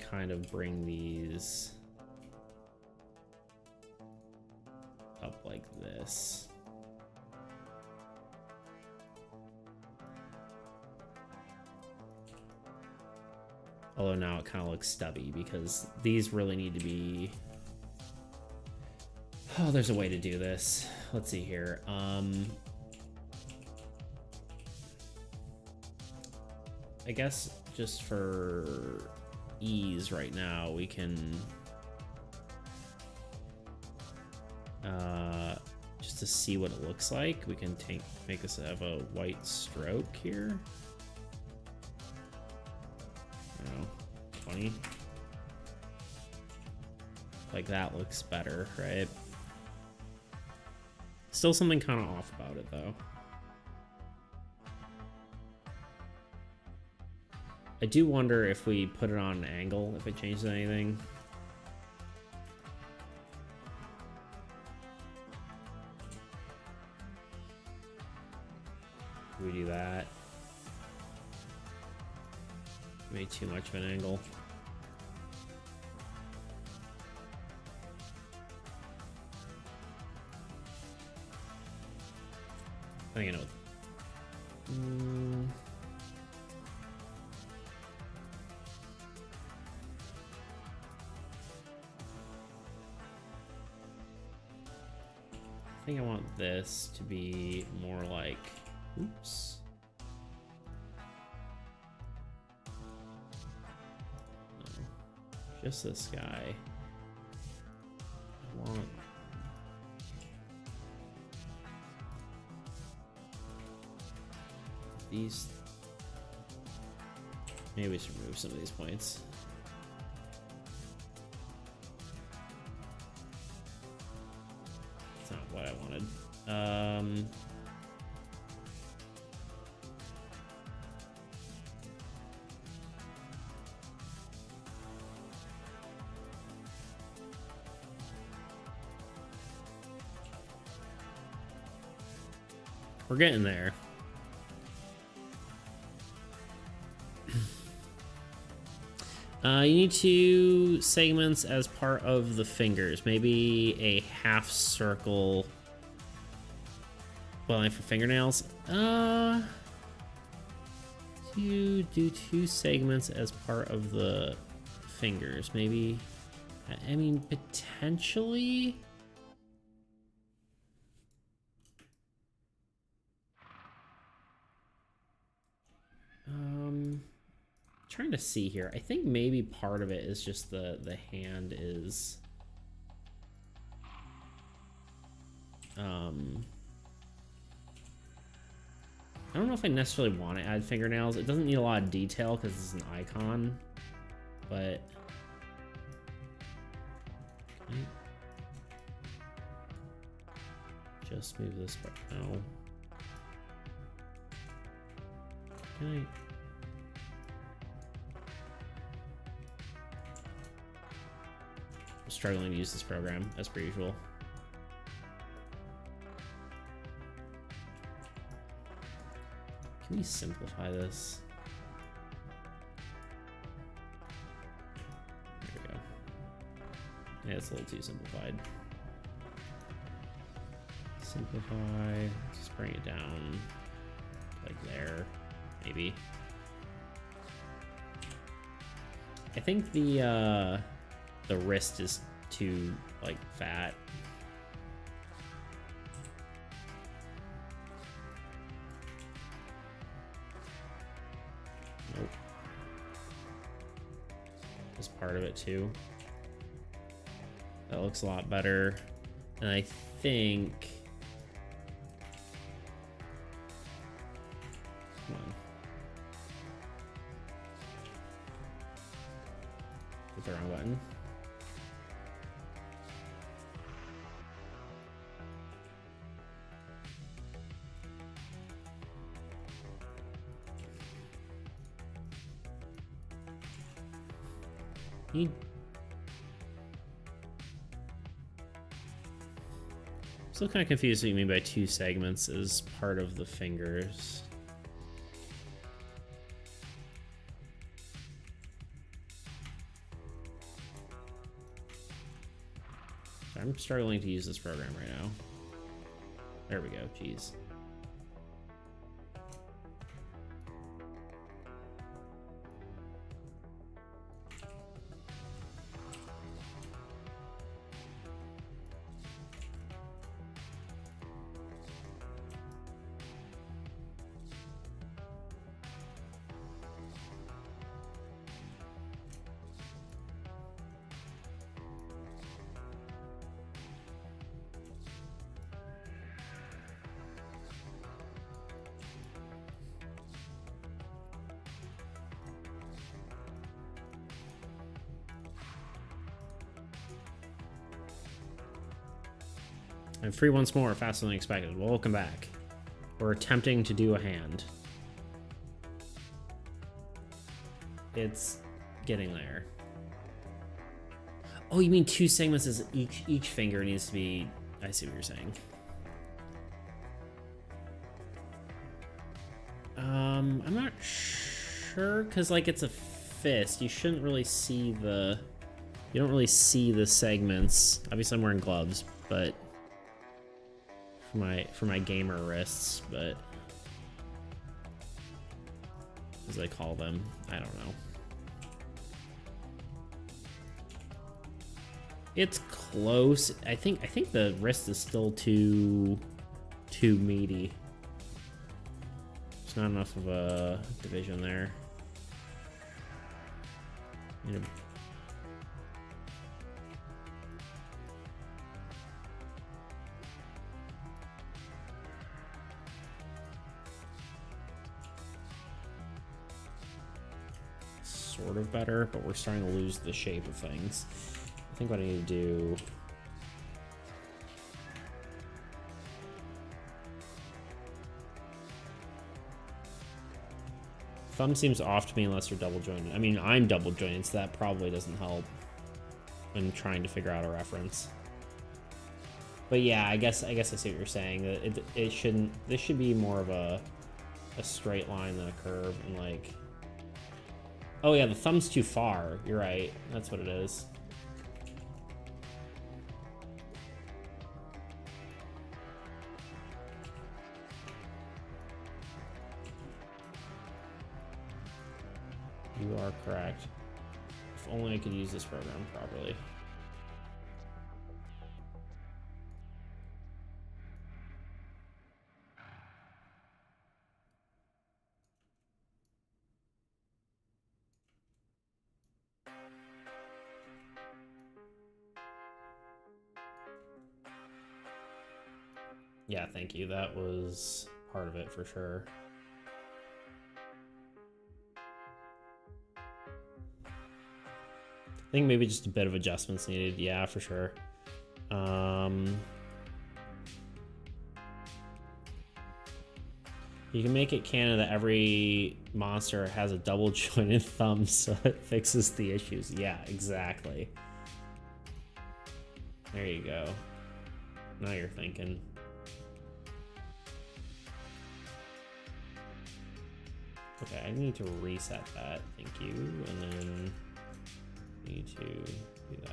kind of bring these up like this. Although now it kind of looks stubby because these really need to be... Oh, there's a way to do this. Let's see here. I guess just for ease right now, we can... just to see what it looks like, we can make this have a white stroke here. 20. Like that looks better, right? Still something kind of off about it though. I do wonder if we put it on an angle, if it changes anything. We do that. Made too much of an angle. I think I know. I think I want this to be more like, oops. Just this guy. I want... these. Maybe we should remove some of these points. That's not what I wanted. We're getting there. You need 2 segments as part of the fingers. Maybe a half circle. Well, for fingernails. You do 2 segments as part of the fingers. Maybe. I mean, potentially. Trying to see here. I think maybe part of it is just the hand is I don't know if I necessarily want to add fingernails. It doesn't need a lot of detail because it's an icon, but can I just move this part? No. Can I? Struggling to use this program as per usual. Can we simplify this? There we go. Yeah, it's a little too simplified. Simplify. Just bring it down like there, maybe. I think the wrist is too like fat. Nope. Just part of it too. That looks a lot better. And I think come on. Hit the wrong button. Still kind of confused what you mean by 2 segments as part of the fingers. I'm struggling to use this program right now. There we go, jeez. I'm free once more, faster than expected. Welcome back. We're attempting to do a hand. It's getting there. Oh, you mean 2 segments as each finger needs to be... I see what you're saying. I'm not sure, because like it's a fist. You shouldn't really see the... You don't really see the segments. Obviously I'm wearing gloves, but... For my gamer wrists, but as I call them, I don't know. It's close. I think the wrist is still too meaty. There's not enough of a division there. You know, sort of better, but we're starting to lose the shape of things. I think what I need to do... Thumb seems off to me unless you're double jointed. I mean, I'm double jointed, so that probably doesn't help when trying to figure out a reference. But yeah, I guess I see what you're saying. That it shouldn't. This should be more of a straight line than a curve, and like. Oh yeah, the thumb's too far. You're right. That's what it is. You are correct. If only I could use this program properly. Yeah, thank you. That was part of it for sure. I think maybe just a bit of adjustments needed. Yeah, for sure. You can make it canon that every monster has a double jointed thumb, so it fixes the issues. Yeah, exactly. There you go. Now you're thinking. Okay, I need to reset that. Thank you. And then need to do that.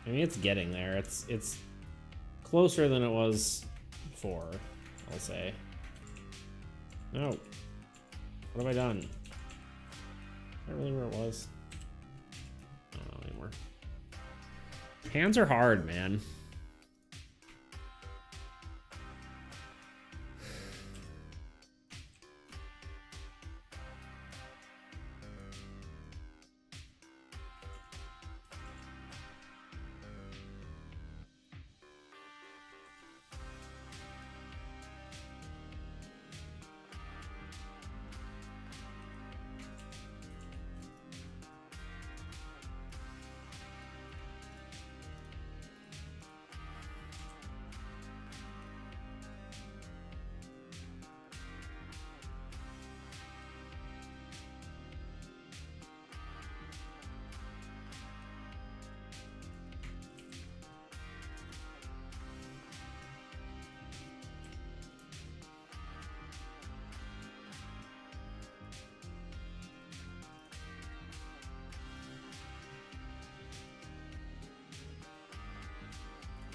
I mean, it's getting there. It's closer than it was before, I'll say. No. What have I done? Is that really where it was? I don't know anymore. Hands are hard, man.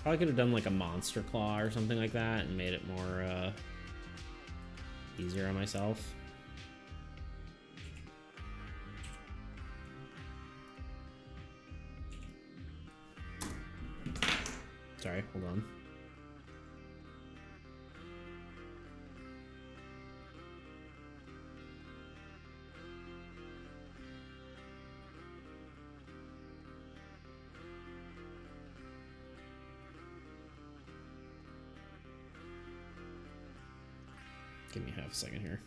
Probably could have done like a monster claw or something like that and made it more easier on myself. Sorry, hold on. Give me half a second here.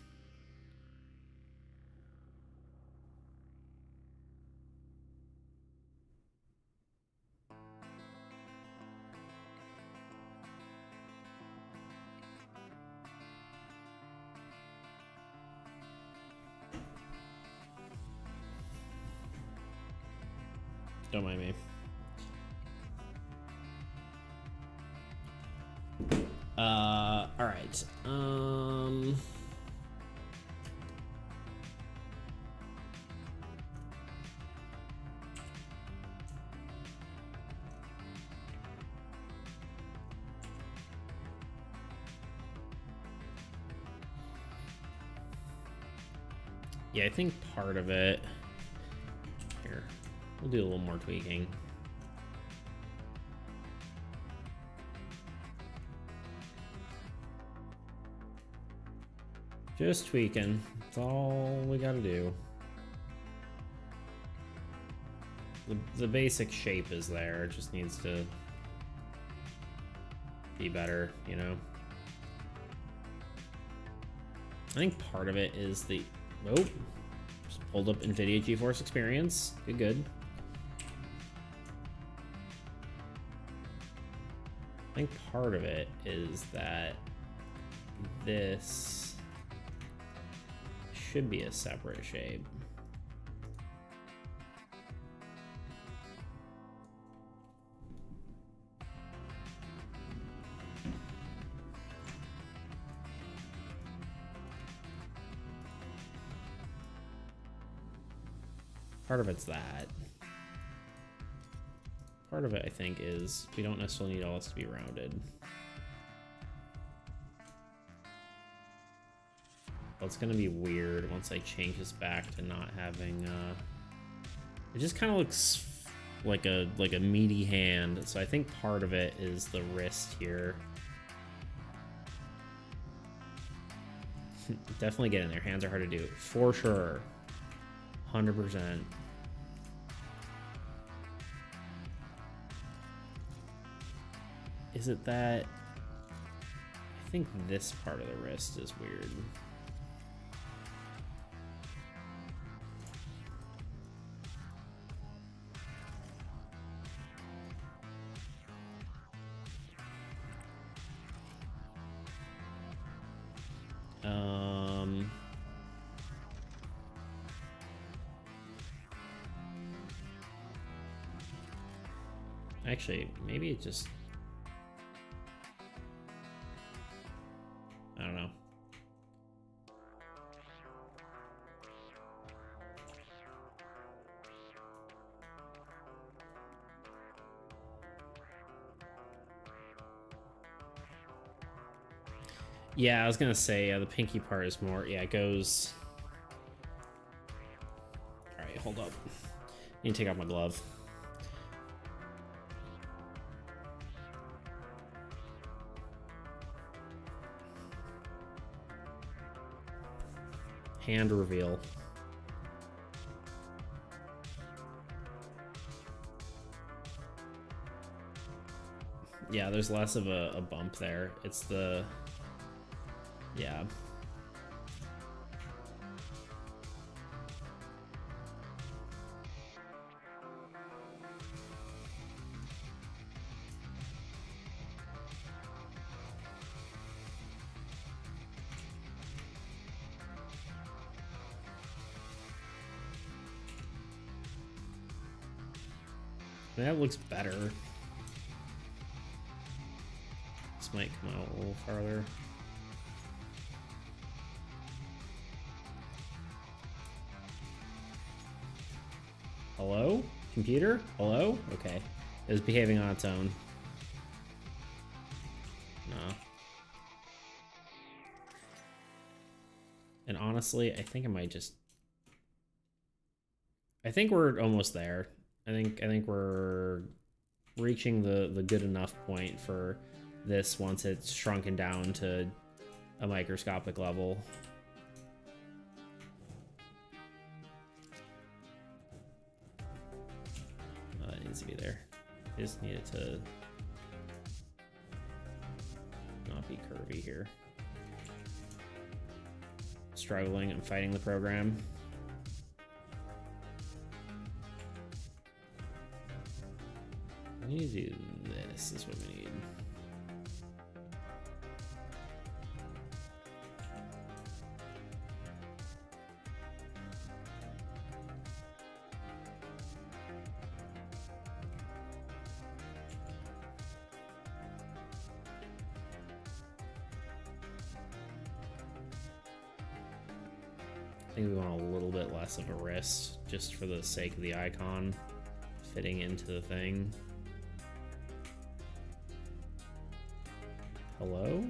Don't mind me. All right. Yeah, I think part of it here, we'll do a little more tweaking. Just tweaking. That's all we gotta do. The basic shape is there. It just needs to be better, you know? I think part of it is the... Oh, just pulled up NVIDIA GeForce Experience. Good, good. I think part of it is that this should be a separate shape. Part of it's that. Part of it, I think, is we don't necessarily need all this to be rounded. Well, it's gonna be weird once I change this back to not having, it just kind of looks like a meaty hand. So I think part of it is the wrist here. Definitely get in there. Hands are hard to do, for sure. 100%. Is it that? I think this part of the wrist is weird. Actually, maybe it just... I don't know. Yeah, I was gonna say, the pinky part is more... Yeah, it goes... Alright, hold up. I need to take off my glove. Hand reveal. Yeah, there's less of a bump there. It's the... Yeah. That looks better. This might come out a little farther. Hello? Computer? Hello? Okay. It was behaving on its own. No. And honestly, I think I might just... I think we're almost there. I think we're reaching the good enough point for this once it's shrunken down to a microscopic level. It needs to be there. I just need it to not be curvy here. Struggling, I'm fighting the program. We need to do this, is what we need. think we want a little bit less of a wrist, just for the sake of the icon fitting into the thing. Hello?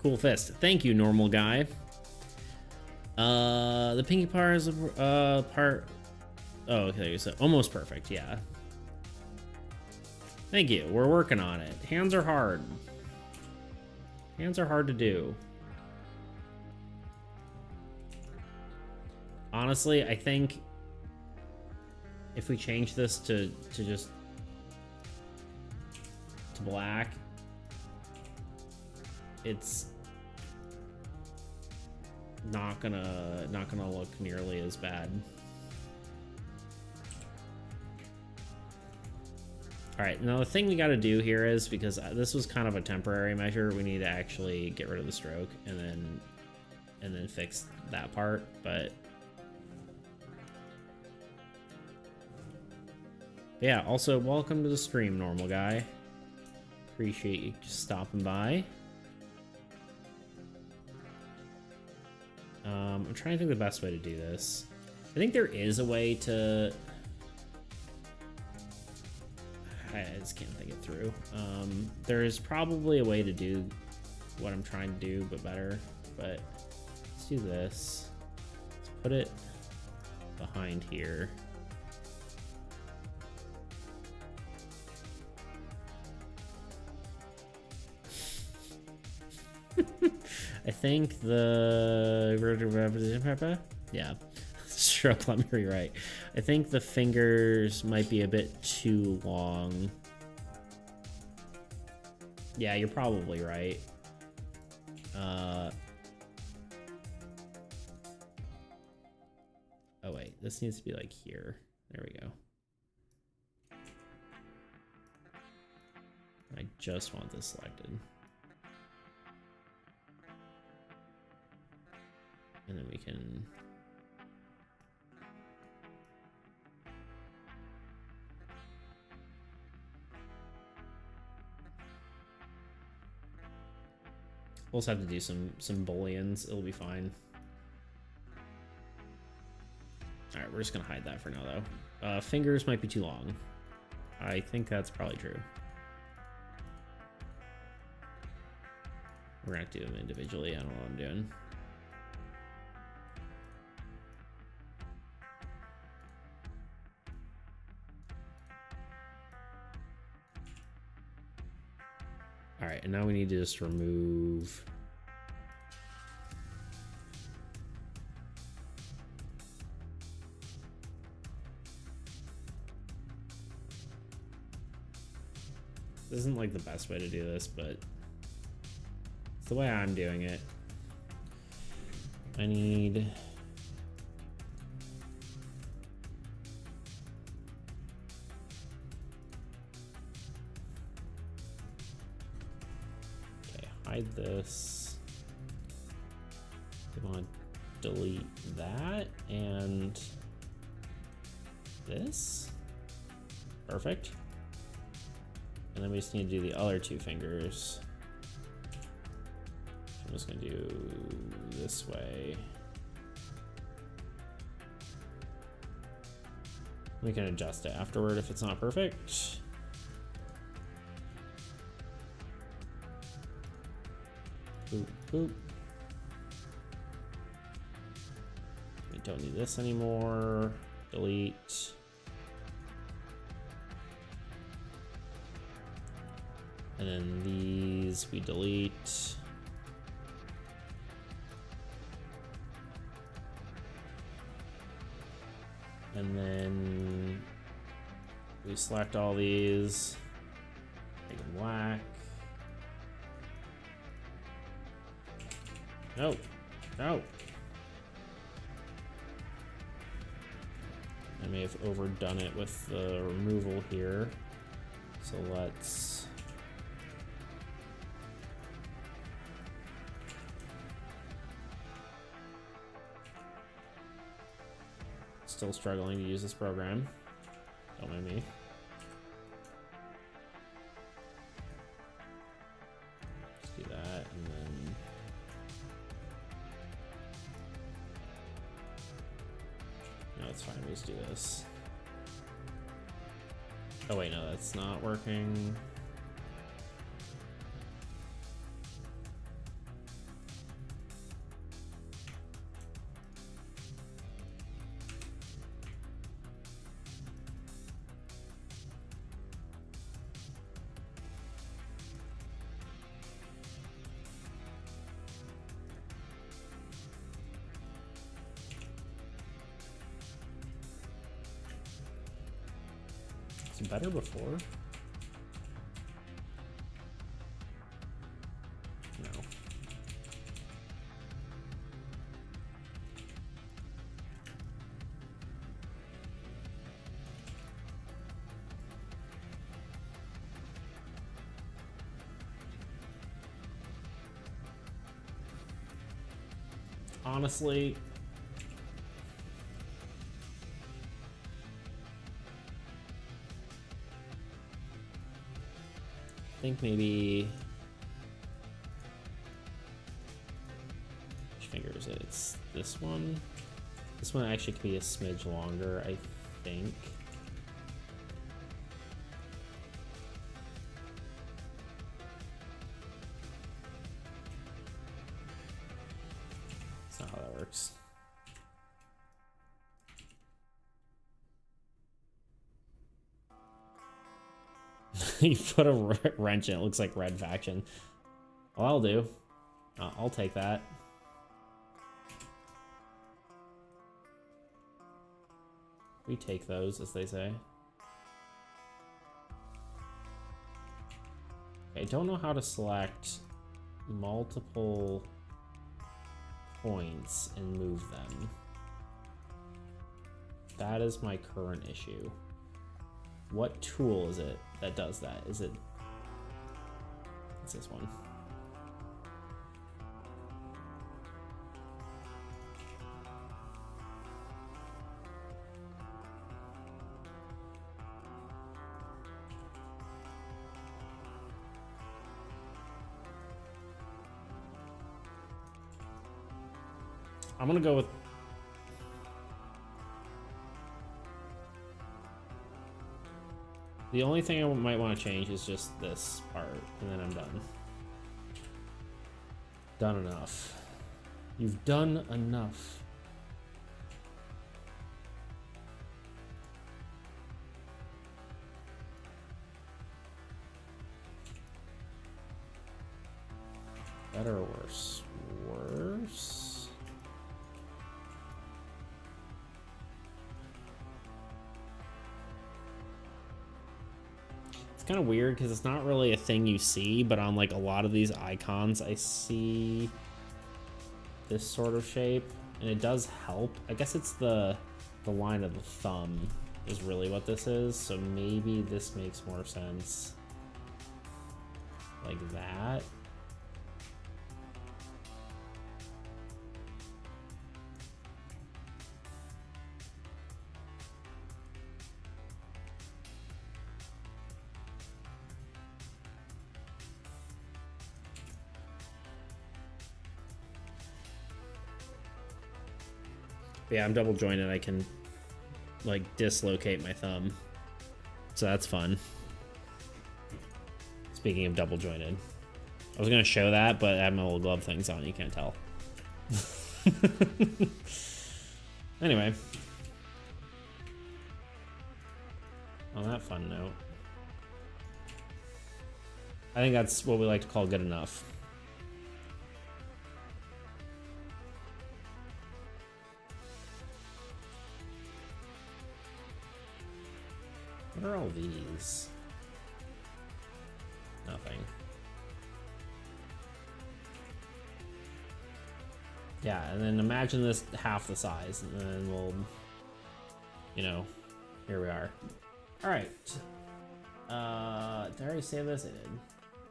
Cool fist. Thank you, normal guy. The pinky part is part. Oh, okay, so almost perfect. Yeah. Thank you. We're working on it. Hands are hard. Hands are hard to do. Honestly, I think if we change this to just to black, it's not gonna look nearly as bad. All right, now the thing we got to do here is, because this was kind of a temporary measure, we need to actually get rid of the stroke and then fix that part. But yeah, also welcome to the stream, normal guy. Appreciate you just stopping by. I'm trying to think of the best way to do this. I think there is a way to... I just can't think it through. There is probably a way to do what I'm trying to do, but better. But let's do this. Let's put it behind here. I think the... Yeah. Stroke, let me rewrite. I think the fingers might be a bit too long. Yeah, you're probably right. Oh wait, this needs to be like here. There we go. I just want this selected. And then we can... We'll just have to do some booleans. It'll be fine. All right, we're just gonna hide that for now, though. Fingers might be too long. I think that's probably true. We're gonna have to do them individually. I don't know what I'm doing. All right, and now we need to just remove... This isn't like the best way to do this, but it's the way I'm doing it. I need... hide this. We want to delete that and this. Perfect. And then we just need to do the other two fingers. I'm just gonna do this way. We can adjust it afterward if it's not perfect. Boop, boop. We don't need this anymore. Delete. And then these we delete. And then we select all these, make them black. No, no. I may have overdone it with the removal here. So let's... Still struggling to use this program. Don't mind me. it's fine. We just do this. Oh wait, no, that's not working. It's better before. No. Honestly, I think maybe which finger is it? It's this one. This one actually could be a smidge longer, I think. That's not how that works. You put a wrench in, it looks like red faction. Well, I'll do. I'll take that. We take those, as they say. I don't know how to select multiple points and move them. That is my current issue. What tool is it that does that? Is it... It's this one. I'm gonna go with... The only thing I might want to change is just this part, and then I'm done. Done enough. You've done enough. Better or worse? Worse? Kind of weird because it's not really a thing you see, but on like a lot of these icons I see this sort of shape, and it does help. I guess it's the line of the thumb is really what this is, so maybe this makes more sense like that. Yeah, I'm double jointed. I can like dislocate my thumb, so that's fun. Speaking of double jointed, I was gonna show that, but I have my little glove things on. You can't tell. Anyway, on that fun note, I think that's what we like to call good enough. What are all these? Nothing. Yeah, and then imagine this half the size, and then we'll, you know, here we are. All right. Did I already save this? I did.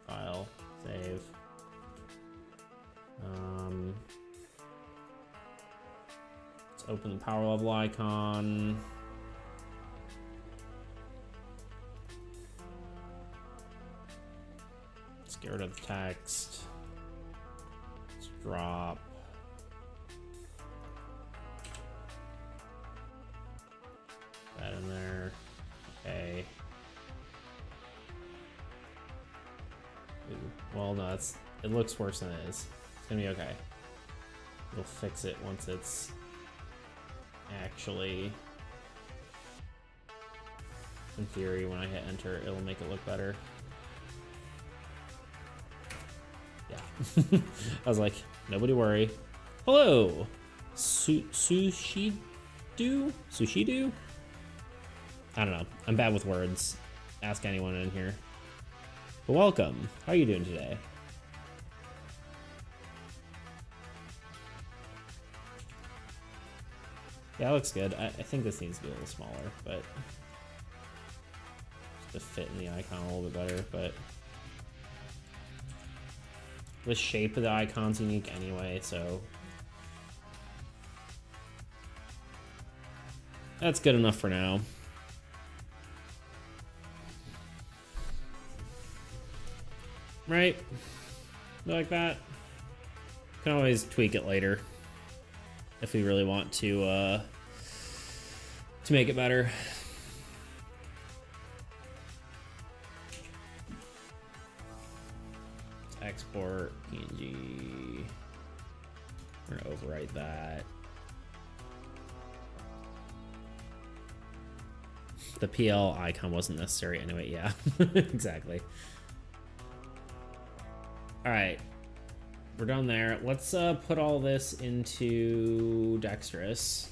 File, save. Let's open the power level icon. Get rid of the text. Let's drop. that in there. Okay. Ooh. Well, no, it looks worse than it is. It's gonna be okay. It'll fix it once it's actually, in theory, when I hit enter, it'll make it look better. Yeah. I was like, nobody worry. Hello! Sushi do? Sushi do? I don't know. I'm bad with words. Ask anyone in here. But welcome. How are you doing today? Yeah, it looks good. I think this needs to be a little smaller, but just to fit in the icon a little bit better, but the shape of the icon's unique anyway, so that's good enough for now. Right? You like that? Can always tweak it later if we really want to make it better. Let's export PNG. We're gonna overwrite that. The PL icon wasn't necessary anyway. Yeah, exactly. All right, we're done there. Let's put all this into Dexterous.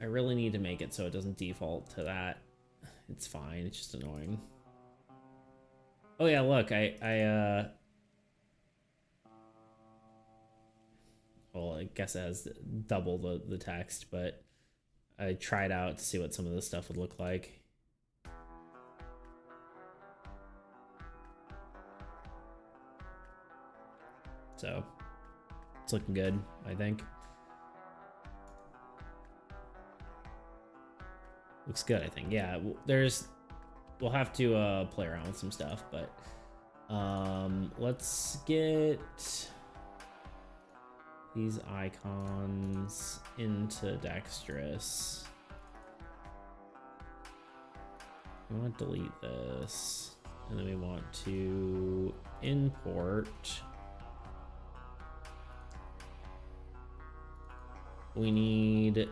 I really need to make it so it doesn't default to that. It's fine, it's just annoying. Oh yeah, look, well, I guess it has double the text, but I tried out to see what some of this stuff would look like. So it's looking good, I think. Looks good, I think. Yeah, we'll have to play around with some stuff, but let's get these icons into Dexterous. We want to delete this, and then we want to import. We need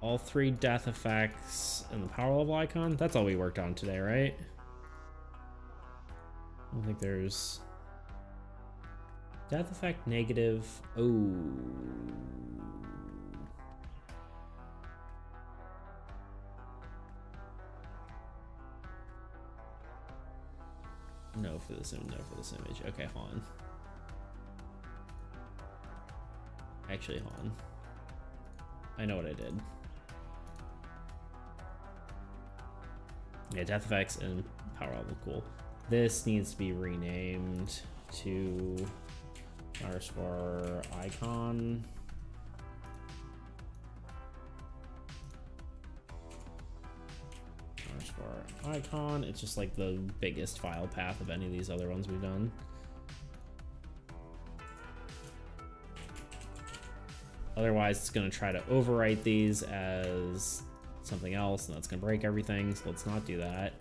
all 3 death effects and the power level icon. That's all we worked on today, right? I don't think there's death effect negative. Oh. No for this image, no for this image. Okay, hold on. Actually, hold on. I know what I did. Yeah, death effects and power level, cool. This needs to be renamed to _ icon. _ icon. It's just like the biggest file path of any of these other ones we've done. Otherwise, it's going to try to overwrite these as something else, and that's going to break everything, so let's not do that.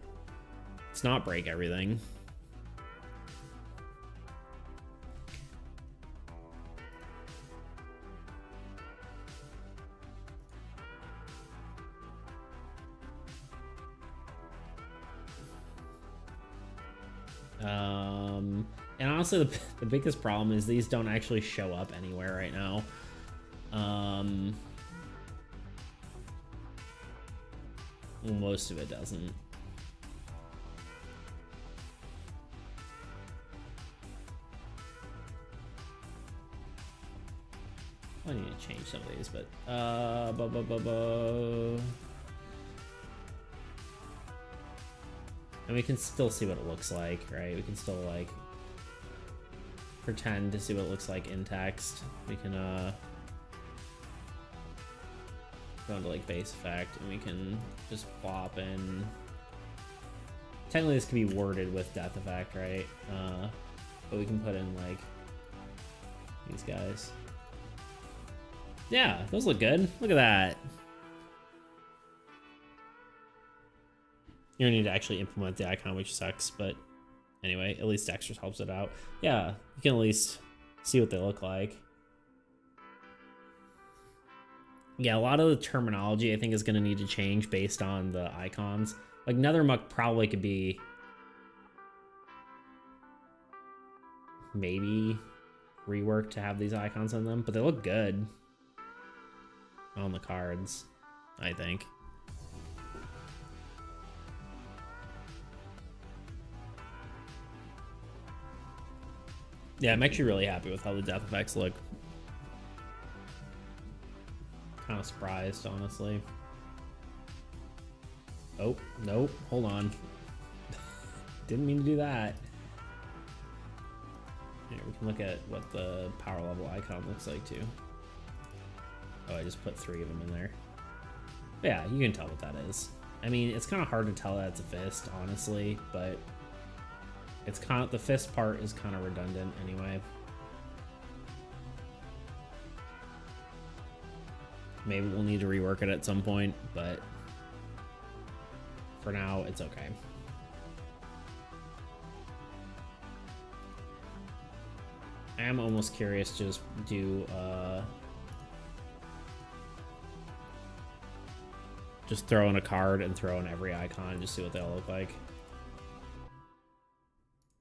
Let's not break everything. And honestly, the biggest problem is these don't actually show up anywhere right now. Well, most of it doesn't. I need to change some of these, but and we can still see what it looks like, right? We can still like pretend to see what it looks like in text. We can go into like base effect, and we can just plop in. Technically, this can be worded with death effect, right? But we can put in like these guys. Yeah, those look good. Look at that. You don't need to actually implement the icon, which sucks, but anyway, at least Dexter helps it out. Yeah, you can at least see what they look like. Yeah, a lot of the terminology I think is going to need to change based on the icons. Like Nethermuck probably could be maybe reworked to have these icons on them, but they look good on the cards, I think. Yeah, I'm actually really happy with how the death effects look. Kind of surprised, honestly. Oh, nope, hold on. Didn't mean to do that. Here, we can look at what the power level icon looks like too. Oh, I just put 3 of them in there. But yeah, you can tell what that is. I mean, it's kind of hard to tell that it's a fist, honestly, but it's kind of, the fist part is kind of redundant anyway. Maybe we'll need to rework it at some point, but for now, it's okay. I am almost curious to just do just throw in a card and throw in every icon and just see what they all look like.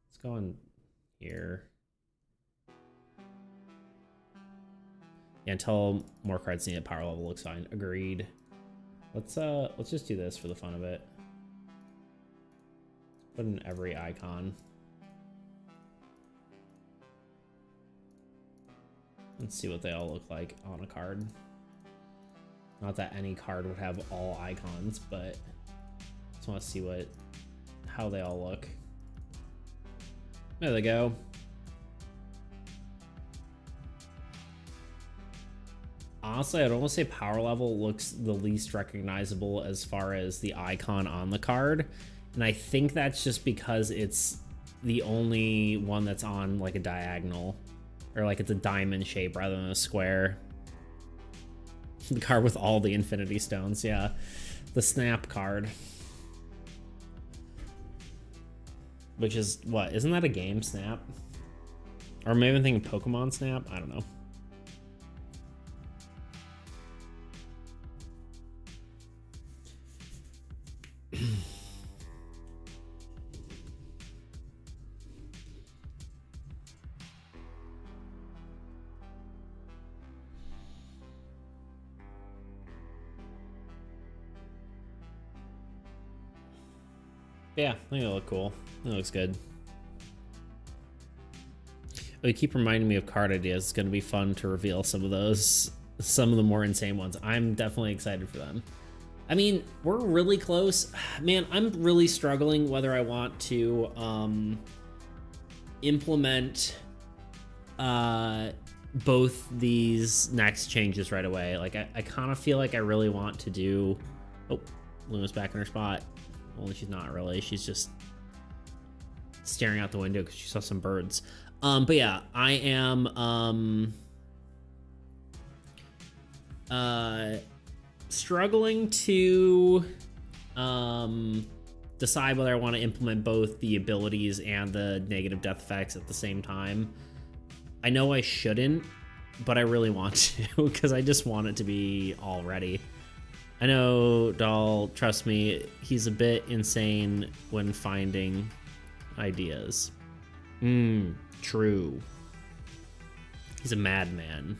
Let's go in here. Yeah, until more cards need a power level looks fine. Agreed. Let's just do this for the fun of it. Put in every icon. Let's see what they all look like on a card. Not that any card would have all icons, but just want to see how they all look. There they go. Honestly, I'd almost say power level looks the least recognizable as far as the icon on the card. And I think that's just because it's the only one that's on like a diagonal. Or like it's a diamond shape rather than a square. The card with all the infinity stones, yeah. The snap card. Which is, what, isn't that a game, Snap? Or maybe I'm thinking Pokemon Snap? I don't know. Yeah, I think they look cool. It looks good. Oh, you keep reminding me of card ideas. It's going to be fun to reveal some of those, some of the more insane ones. I'm definitely excited for them. I mean, we're really close. Man, I'm really struggling whether I want to implement both these next changes right away. Like, I kind of feel like I really want to do... Oh, Luna's back in her spot. Only she's not really. She's just staring out the window because she saw some birds. But yeah, I am struggling to decide whether I want to implement both the abilities and the negative death effects at the same time. I know I shouldn't, but I really want to because I just want it to be all ready. I know, Doll, trust me, he's a bit insane when finding ideas. True. He's a madman.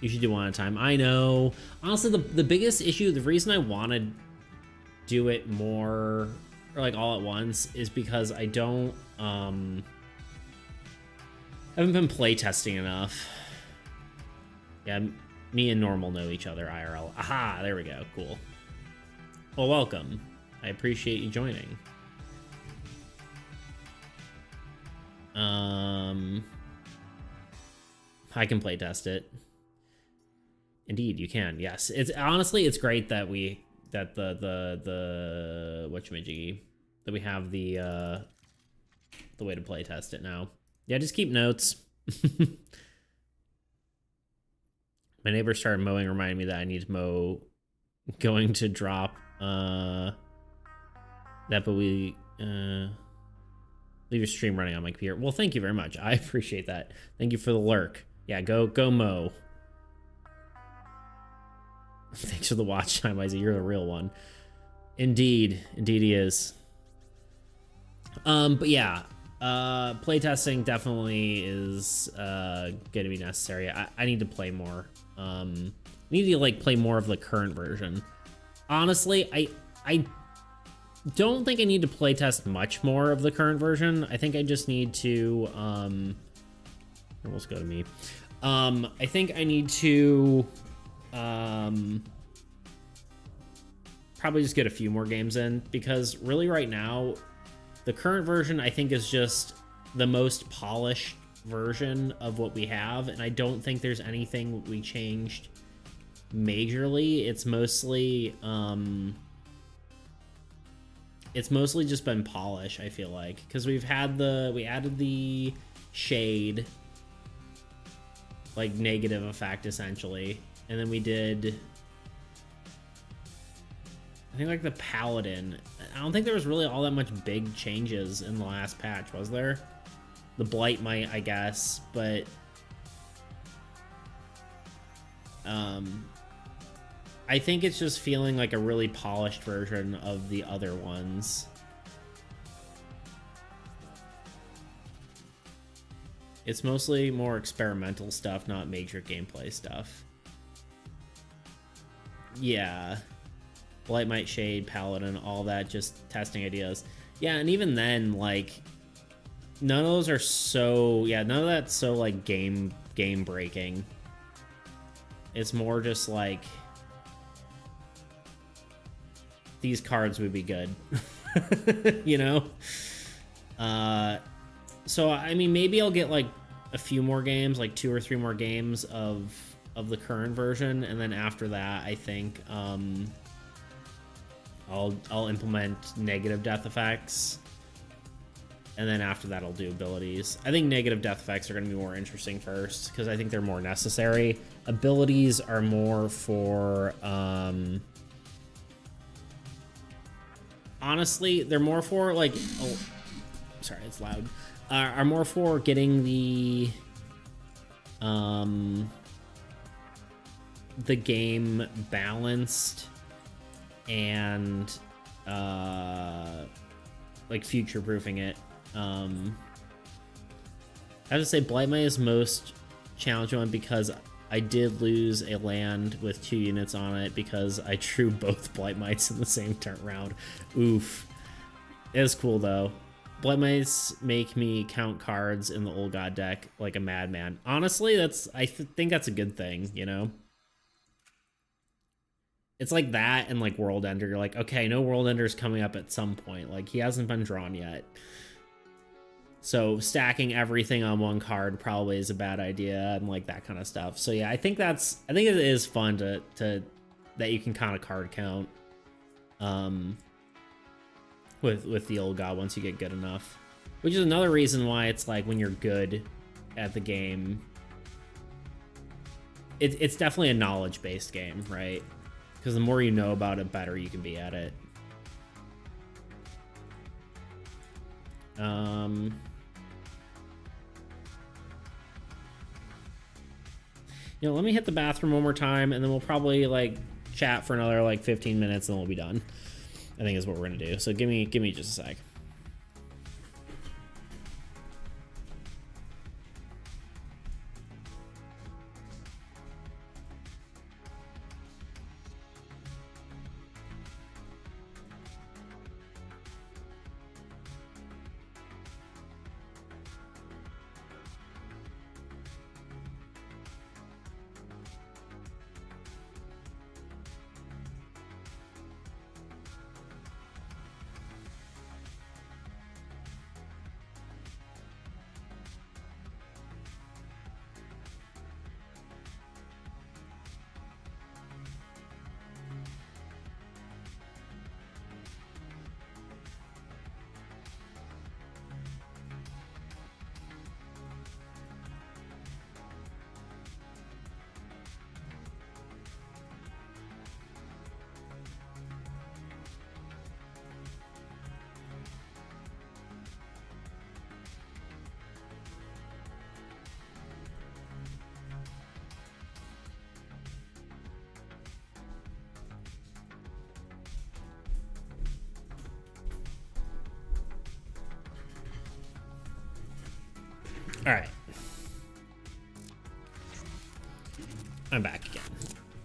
You should do one at a time. I know. Honestly, the biggest issue, the reason I want to do it more, or like all at once, is because I don't, haven't been playtesting enough. Yeah, me and Normal know each other IRL. Aha, there we go. Cool. Well, welcome. I appreciate you joining. I can playtest it. Indeed, you can. Yes, it's honestly it's great that the whatchamajiggy that we have the way to playtest it now. Yeah, just keep notes. My neighbor started mowing, reminding me that I need to mow. Going to drop that, but we leave your stream running on my computer. Well, thank you very much. I appreciate that. Thank you for the lurk. Yeah, go mow. Thanks for the watch time, Isaac. You're the real one. Indeed he is. But yeah, playtesting definitely is going to be necessary. I need to play more. I need to like play more of the current version. Honestly, I don't think I need to playtest much more of the current version. I think I just need to almost go to me. I think I need to probably just get a few more games in, because really right now the current version I think is just the most polished version of what we have, and I don't think there's anything we changed majorly. It's mostly just been polish, I feel like, because we added the shade, like negative effect essentially, and then we did, I think, like the paladin. I don't think there was really all that much big changes in the last patch, was there? The blight might, I guess, but I think it's just feeling like a really polished version of the other ones. It's mostly more experimental stuff, not major gameplay stuff. Yeah. Blight, Might, Shade, Paladin, all that, just testing ideas. Yeah, and even then, like, none of those are so, yeah, none of that's so, like, game breaking. It's more just like, these cards would be good. You know? So, I mean, maybe I'll get, like, a few more games, like 2 or 3 more games of the current version, and then after that, I think, I'll implement negative death effects, and then after that I'll do abilities. I think negative death effects are going to be more interesting first, because I think they're more necessary. Abilities are more for, honestly, they're more for, like, oh, sorry, it's loud. Are more for getting the game balanced and like future-proofing it. I have to say Blight Might is most challenging one, because I did lose a land with 2 units on it because I drew both Blight Mites in the same turn round. Oof. It was cool though. Blight Mites make me count cards in the Old God deck like a madman. Honestly, I think that's a good thing, you know? It's like that and like World Ender. You're like, okay, no World Ender's coming up at some point. Like, he hasn't been drawn yet. So stacking everything on one card probably is a bad idea, and like that kind of stuff. So yeah, I think it is fun to that you can kind of card count with the Old God once you get good enough. Which is another reason why it's like, when you're good at the game, it's definitely a knowledge-based game, right? Because the more you know about it, better you can be at it. You know, let me hit the bathroom one more time, and then we'll probably like chat for another like 15 minutes, and then we'll be done. I think is what we're gonna do. So give me just a sec. All right. I'm back again.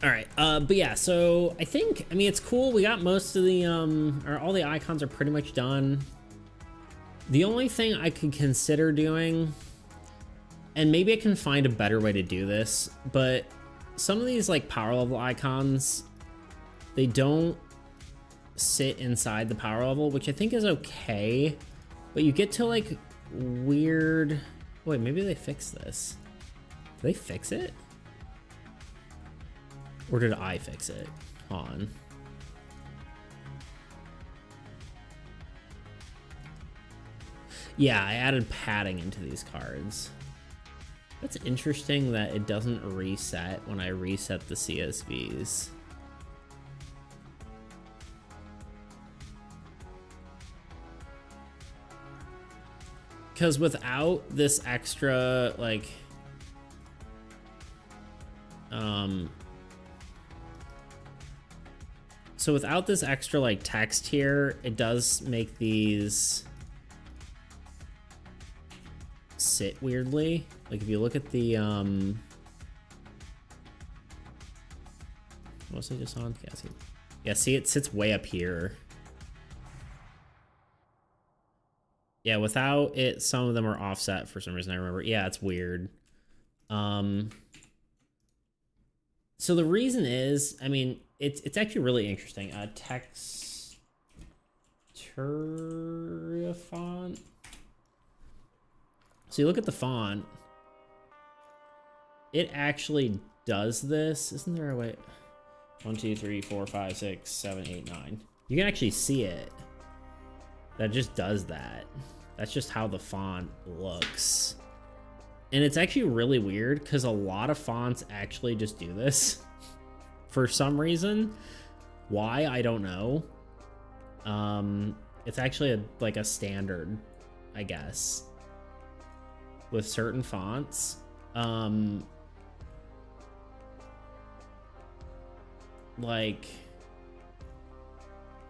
All right, but yeah, so I think, I mean, it's cool. We got most of the, or all the icons are pretty much done. The only thing I could consider doing, and maybe I can find a better way to do this, but some of these like power level icons, they don't sit inside the power level, which I think is okay, but you get to like weird, wait, maybe they fixed this. Did they fix it? Or did I fix it? Hold on. Yeah, I added padding into these cards. That's interesting that it doesn't reset when I reset the CSVs. Because without this extra, like, so without this extra like text here, it does make these sit weirdly. Like if you look at the what was I just on? Yeah, see it sits way up here. Yeah, without it, some of them are offset for some reason. I remember. Yeah, it's weird. So the reason is, I mean, it's actually really interesting. Texturia font. So you look at the font. It actually does this. Isn't there a way? 1, 2, 3, 4, 5, 6, 7, 8, 9. You can actually see it. That just does that. That's just how the font looks. And it's actually really weird because a lot of fonts actually just do this for some reason. Why, I don't know. It's actually like a standard, I guess, with certain fonts. Like,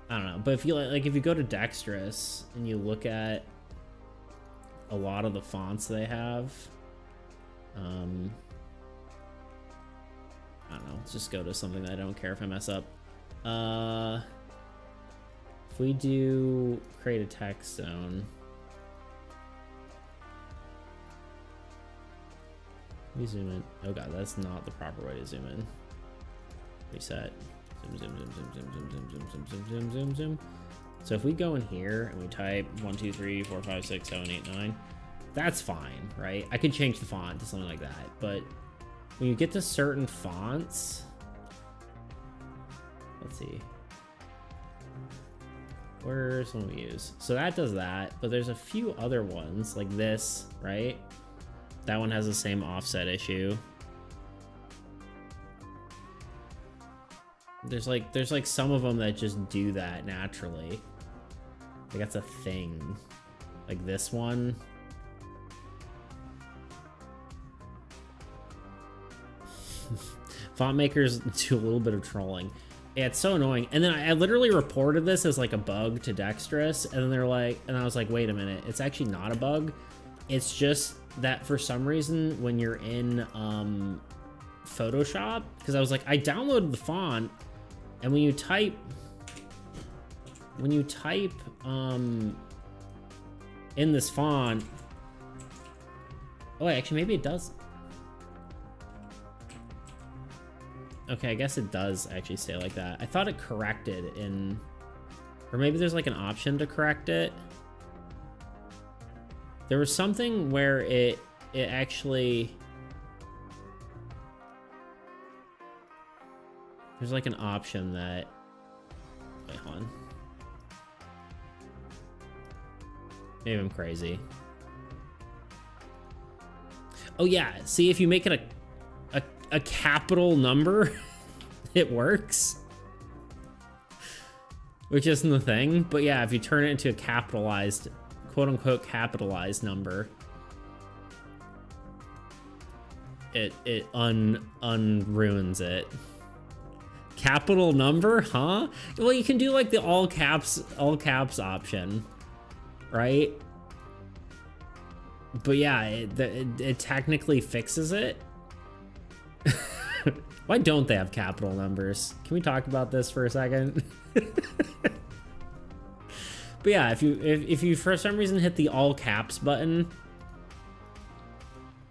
I don't know, but if you like if you go to Dexterous and you look at a lot of the fonts they have, I don't know, let's just go to something that I don't care if I mess up. If we do create a text zone, let me zoom in. Oh god, that's not the proper way to zoom in. Reset. Zoom, zoom, zoom, zoom, zoom, zoom, zoom, zoom, zoom, zoom, zoom, zoom, zoom. So if we go in here and we type 1, 2, 3, 4, 5, 6, 7, 8, 9, that's fine, right? I could change the font to something like that, but when you get to certain fonts, let's see, where's one we use? So that does that, but there's a few other ones like this, right? That one has the same offset issue. There's like some of them that just do that naturally. Like that's a thing. Like this one. Font makers do a little bit of trolling. Yeah, it's so annoying. And then I literally reported this as like a bug to Dexterous, and then they're like, and I was like, wait a minute, it's actually not a bug. It's just that for some reason when you're in Photoshop, because I was like, I downloaded the font, and when you type in this font, oh wait, actually maybe it does. Okay, I guess it does actually stay like that. I thought it corrected in, or maybe there's like an option to correct it. There was something where it actually, there's like an option that, wait, hold on. Maybe I'm crazy. Oh yeah, see, if you make it a capital number, it works. Which isn't the thing, but yeah, if you turn it into a capitalized, quote unquote capitalized number, it unruins it. Capital number, huh? Well, you can do like the all caps option, right? But yeah, it technically fixes it. Why don't they have capital numbers? Can we talk about this for a second? But yeah, if you for some reason hit the all caps button,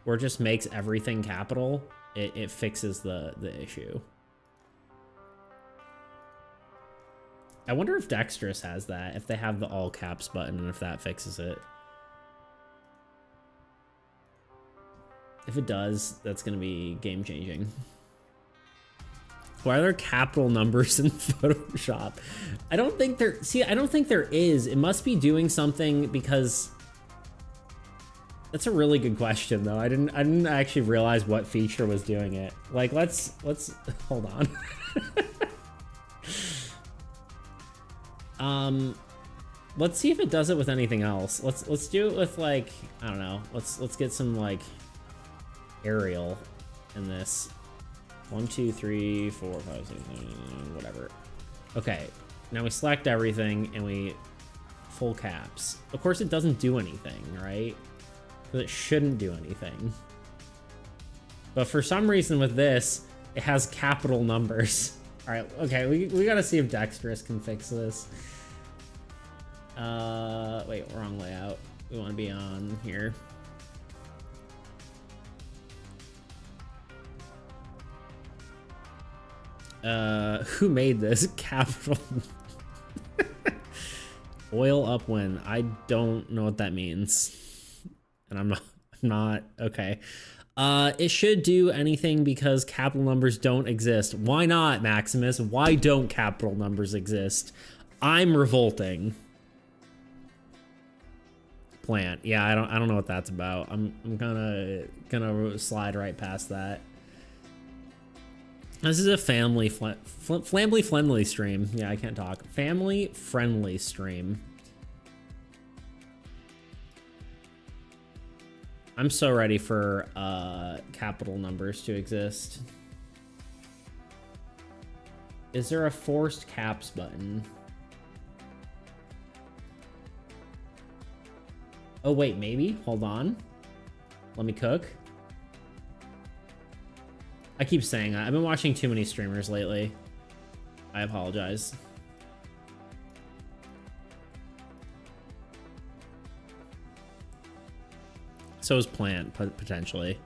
or just makes everything capital, it fixes the issue. I wonder if Dexterous has that, if they have the all caps button and if that fixes it. If it does, that's gonna be game changing. Why are there capital numbers in Photoshop? I don't think there, see, I don't think there is. It must be doing something because that's a really good question though. I didn't actually realize what feature was doing it. Like let's hold on. Let's see if it does it with anything else. Let's do it with like, I don't know. Let's get some like aerial in this. 1, 2, 3, 4, 5, 6, 7, whatever. Okay, now we select everything and we full caps. Of course, it doesn't do anything, right? Because it shouldn't do anything. But for some reason with this, it has capital numbers. All right, okay, we gotta see if Dexterous can fix this. Wait, wrong layout. We want to be on here. Who made this? Capital. Oil upwind. I don't know what that means. And I'm not okay. It should do anything because capital numbers don't exist. Why not, Maximus? Why don't capital numbers exist? I'm revolting. Plant. Yeah, I don't know what that's about. I'm gonna slide right past that. This is a family friendly stream. Yeah, I can't talk. Family friendly stream. I'm so ready for capital numbers to exist. Is there a forced caps button? Oh wait, maybe. Hold on. Let me cook. I keep saying that. I've been watching too many streamers lately. I apologize. So is Plant, potentially.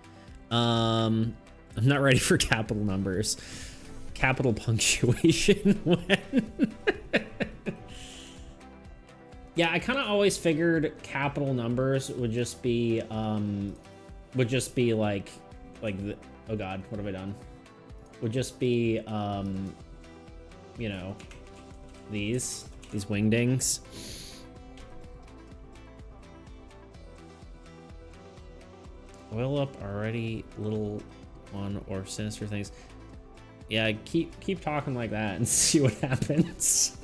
I'm not ready for capital numbers. Capital punctuation when? Yeah, I kind of always figured capital numbers would just be like the, oh god, what have I done? Would just be, you know, these wingdings. Oil up already, little one or sinister things. Yeah, keep talking like that and see what happens.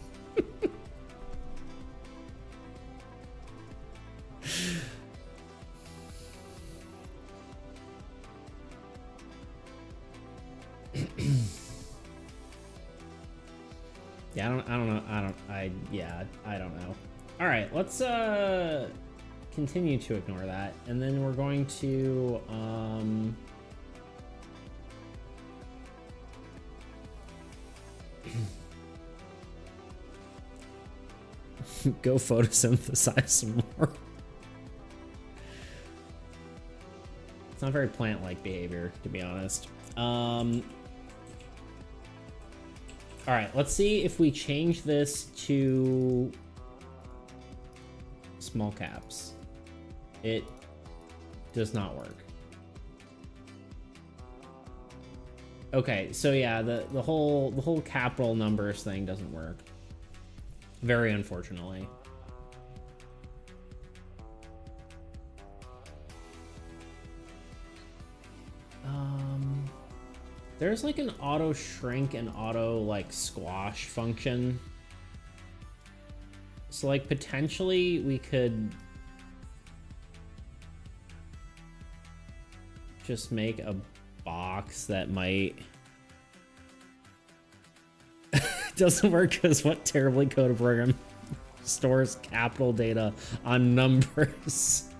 Yeah, I don't know. All right, let's continue to ignore that, and then we're going to go photosynthesize some more. It's not very plant-like behavior, to be honest. All right, let's see if we change this to small caps. It does not work. Okay, so yeah, the whole capital numbers thing doesn't work. Very unfortunately. There's like an auto shrink and auto like squash function. So like potentially we could just make a box that might doesn't work because what terribly coded program stores capital data on numbers?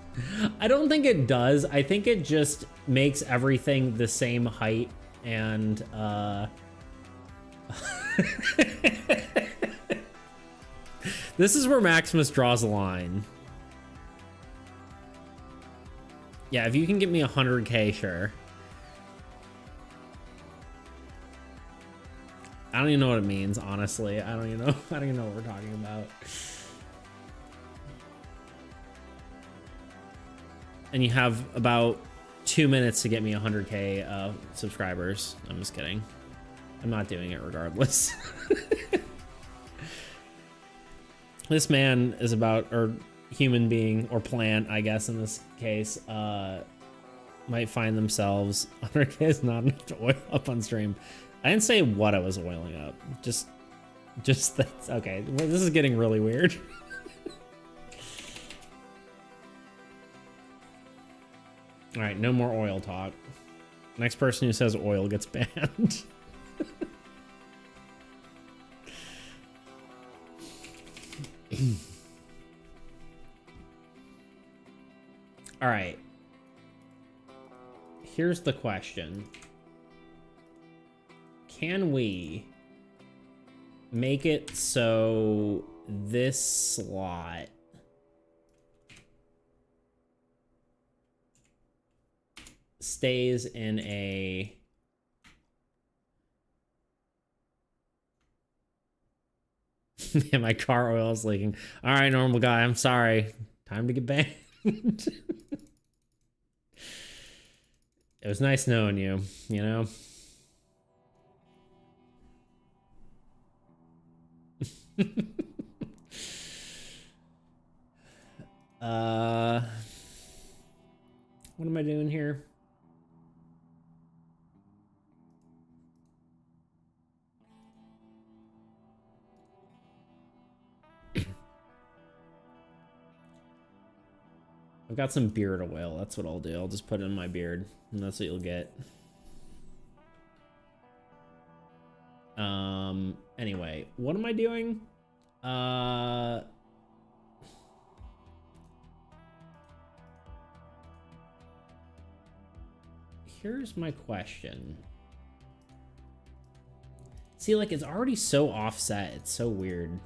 I don't think it does. I think it just makes everything the same height and this is where Maximus draws a line. Yeah, if you can get me 100K, sure. I don't even know what it means, honestly. I don't even know what we're talking about. And you have about 2 minutes to get me 100K subscribers. I'm just kidding. I'm not doing it regardless. This man is about, or human being, or plant, I guess in this case, might find themselves 100K is not enough to oil up on stream. I didn't say what I was oiling up. Just that's okay. Well, this is getting really weird. All right, no more oil talk. Next person who says oil gets banned. All right. Here's the question. Can we make it so this slot stays in a yeah, my car oil is leaking. All right, normal guy, I'm sorry. Time to get banned. It was nice knowing you, you know? What am I doing here? I've got some beard oil. That's what I'll do. I'll just put it in my beard, and that's what you'll get. Anyway, what am I doing? Here's my question. See, like, it's already so offset. It's so weird.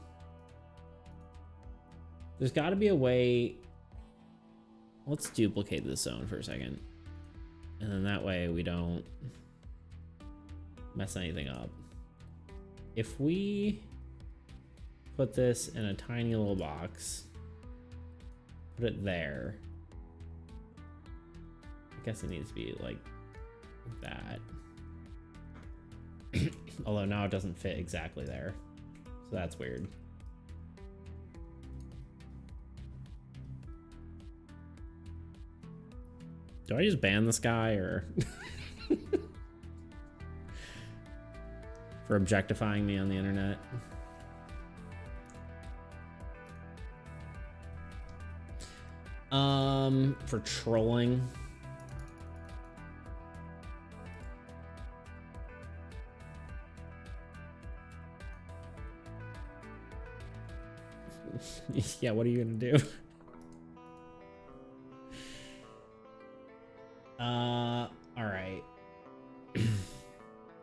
There's got to be a way. Let's duplicate this zone for a second. And then that way we don't mess anything up. If we put this in a tiny little box, put it there. I guess it needs to be like that. Although now it doesn't fit exactly there. So that's weird. Do I just ban this guy or for objectifying me on the internet? For trolling. Yeah, what are you gonna do? All right.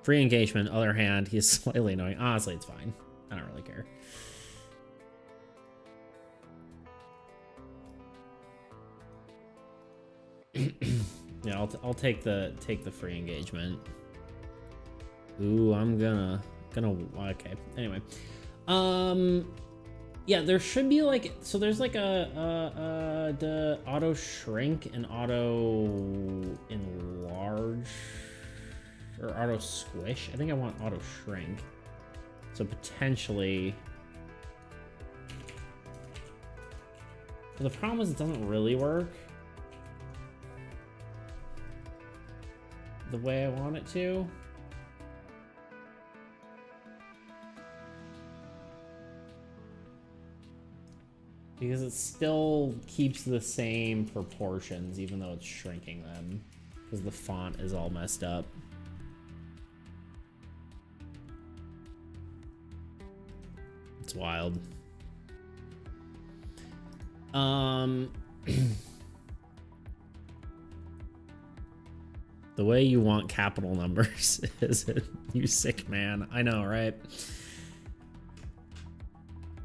Free engagement, other hand, he's slightly annoying. Honestly, it's fine. I don't really care. Yeah, I'll take the free engagement. Ooh, I'm gonna okay. Anyway. Yeah, there should be like, so there's like the auto shrink and auto enlarge or auto squish. I think I want auto shrink. So potentially, but the problem is it doesn't really work the way I want it to. Because it still keeps the same proportions, even though it's shrinking them. Because the font is all messed up. It's wild. The way you want capital numbers, is it? You sick man. I know, right?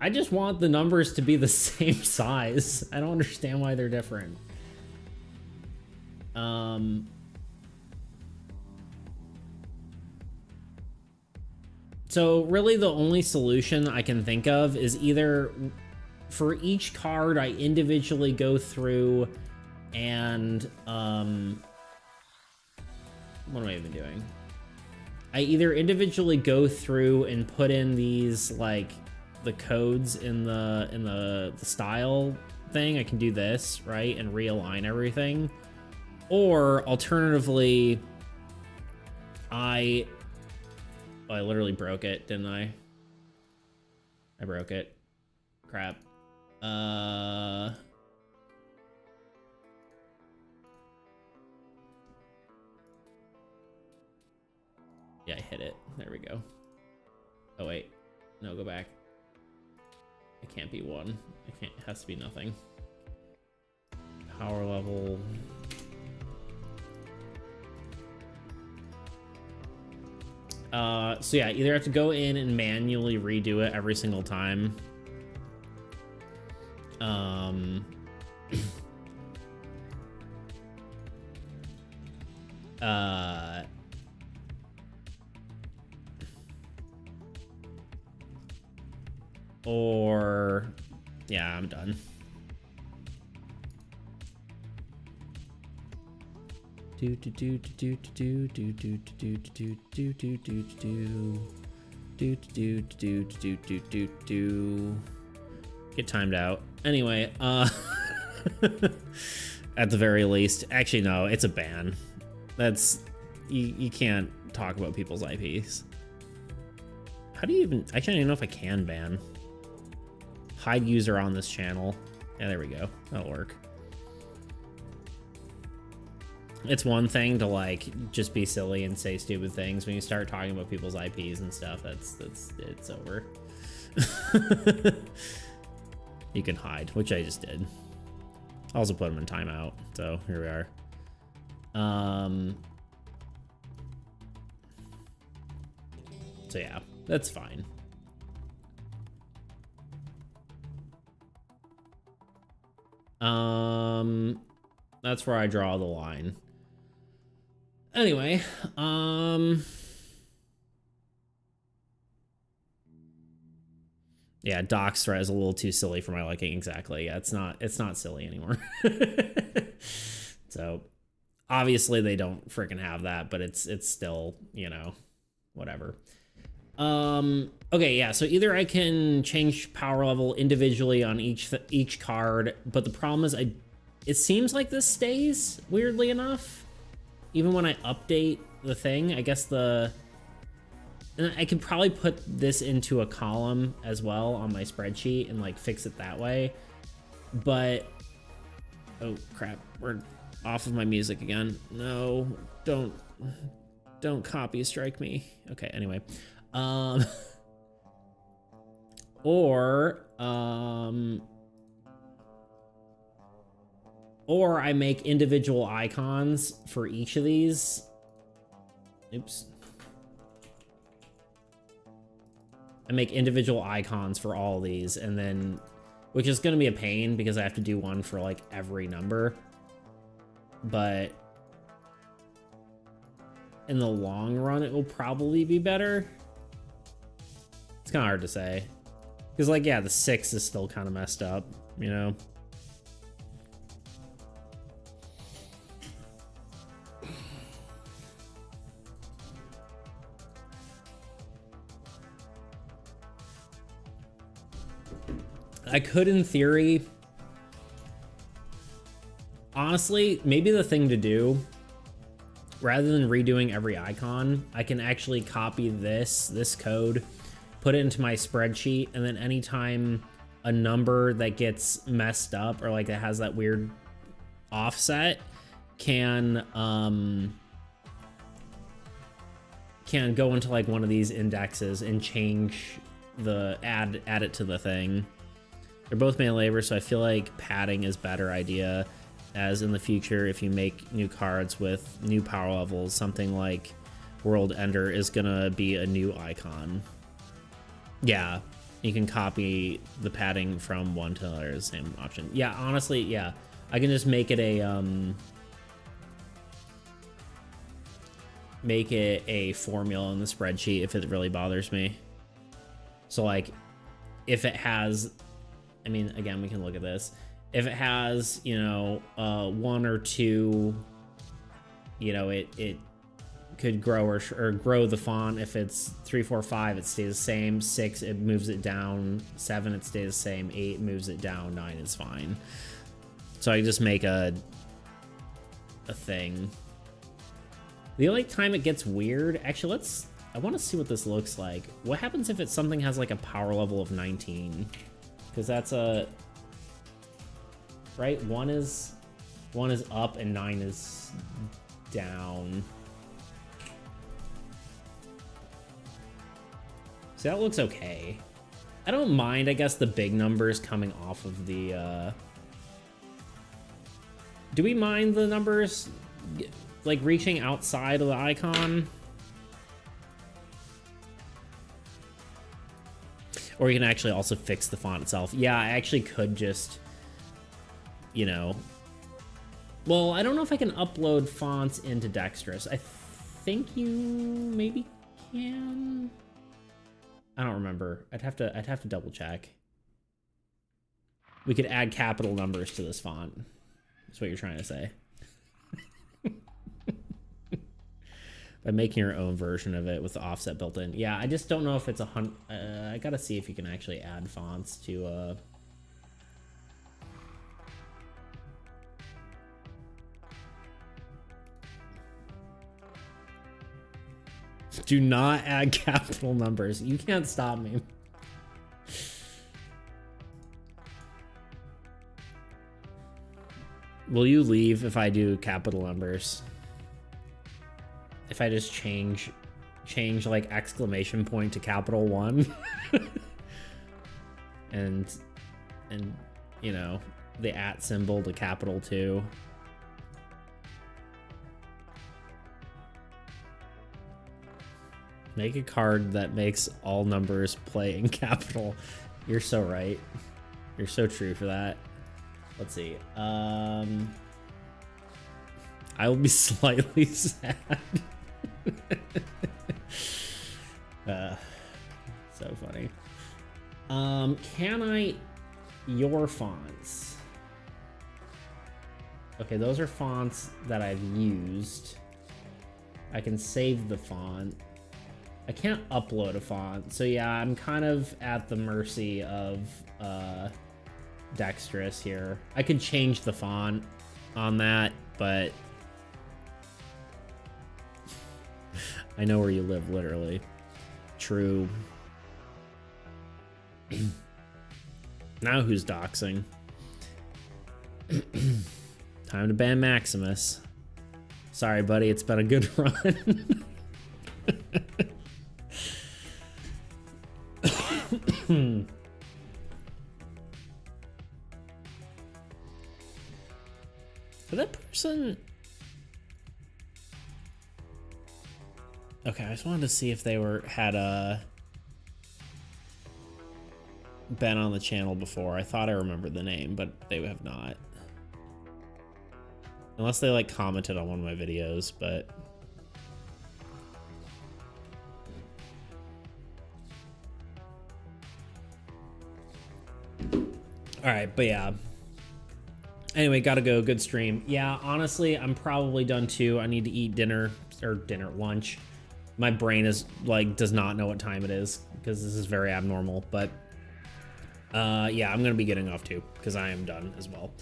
I just want the numbers to be the same size. I don't understand why they're different. So really the only solution I can think of is either for each card I individually go through and what am I even doing? I either individually go through and put in these like the codes in the style thing. I can do this, right? And realign everything. Or alternatively, I literally broke it, didn't I? I broke it. Crap. Yeah, I hit it. There we go. Oh, wait. No, go back. It can't be 1. It has to be nothing. Power level. So yeah, either have to go in and manually redo it every single time. Or yeah, I'm done. Do do do do do do do do do do do do do do do do do do. Get timed out. Anyway, at the very least, actually no, it's a ban. That's you can't talk about people's IPs. How do you even? Actually, I don't even know if I can ban. Hide user on this channel. Yeah, there we go. That'll work. It's one thing to like just be silly and say stupid things. When you start talking about people's IPs and stuff, it's over. You can hide, which I just did. I also put them in timeout, so here we are. So yeah, that's fine. That's where I draw the line. Anyway, yeah, Doc's threat is a little too silly for my liking. Exactly. Yeah, it's not silly anymore. So obviously they don't freaking have that, but it's still, you know, whatever. Okay, yeah, so either I can change power level individually on each card, but the problem is it seems like this stays, weirdly enough. Even when I update the thing, I guess and I could probably put this into a column as well on my spreadsheet and like fix it that way. But, oh crap, we're off of my music again. No, don't copy strike me. Okay, anyway. Or I make individual icons for each of these. Oops. I make individual icons for all these, and then, which is gonna be a pain because I have to do one for like every number. But in the long run, it will probably be better. It's kind of hard to say. Because like, yeah, the 6 is still kind of messed up, you know? I could, in theory, honestly, maybe the thing to do, rather than redoing every icon, I can actually copy this code, put it into my spreadsheet, and then anytime a number that gets messed up or like that has that weird offset can go into like one of these indexes and change add it to the thing. They're both manual labor, so I feel like padding is better idea. as in the future, if you make new cards with new power levels, something like World Ender is gonna be a new icon. Yeah, you can copy the padding from one to another, same option. Yeah, honestly, yeah. I can just make it a formula in the spreadsheet if it really bothers me. So like, if it has, I mean, again, we can look at this. If it has, you know, 1 or 2, you know, it could grow or grow the font. If it's 3, 4, 5, it stays the same. 6, it moves it down. 7, it stays the same. 8 moves it down. 9 is fine. So I just make a thing. The only time it gets weird, actually, I want to see what this looks like. What happens if something has like a power level of 19? Because that's right. 1 is up and 9 is down. So that looks okay. I don't mind, I guess, the big numbers coming off of the, do we mind the numbers, like, reaching outside of the icon? Or you can actually also fix the font itself. Yeah, I actually could just, you know... Well, I don't know if I can upload fonts into Dexterous. I think you maybe can... I don't remember. I'd have to double check. We could add capital numbers to this font. That's what you're trying to say. By making your own version of it with the offset built in. Yeah, I just don't know if it's I gotta see if you can actually add fonts to Do not add capital numbers. You can't stop me. Will you leave if I do capital numbers? If I just change like exclamation point to capital 1 and you know, the @ symbol to capital 2. Make a card that makes all numbers play in capital. You're so right. You're so true for that. Let's see. I will be slightly sad. So funny. Can I your fonts? Okay, those are fonts that I've used. I can save the font. I can't upload a font, so yeah, I'm kind of at the mercy of Dexterous here. I could change the font on that, but I know where you live, literally. True. Now who's doxing? Time to ban Maximus. Sorry, buddy, it's been a good run. For that person... Okay, I just wanted to see if they had been on the channel before. I thought I remembered the name, but they have not. Unless they like commented on one of my videos, but... Alright, but yeah. Anyway, gotta go. Good stream. Yeah, honestly, I'm probably done too. I need to eat dinner, or lunch. My brain is like does not know what time it is because this is very abnormal, but yeah, I'm gonna be getting off too because I am done as well.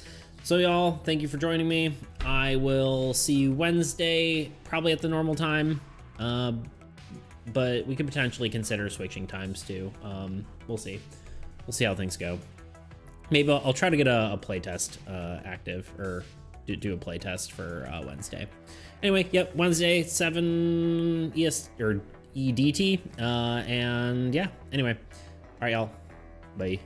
So y'all, thank you for joining me. I will see you Wednesday, probably at the normal time, but we could potentially consider switching times too. We'll see how things go. Maybe I'll try to get a playtest active, or do a playtest for Wednesday. Anyway, yep, Wednesday, 7 ES or EDT, and yeah. Anyway, all right, y'all, bye.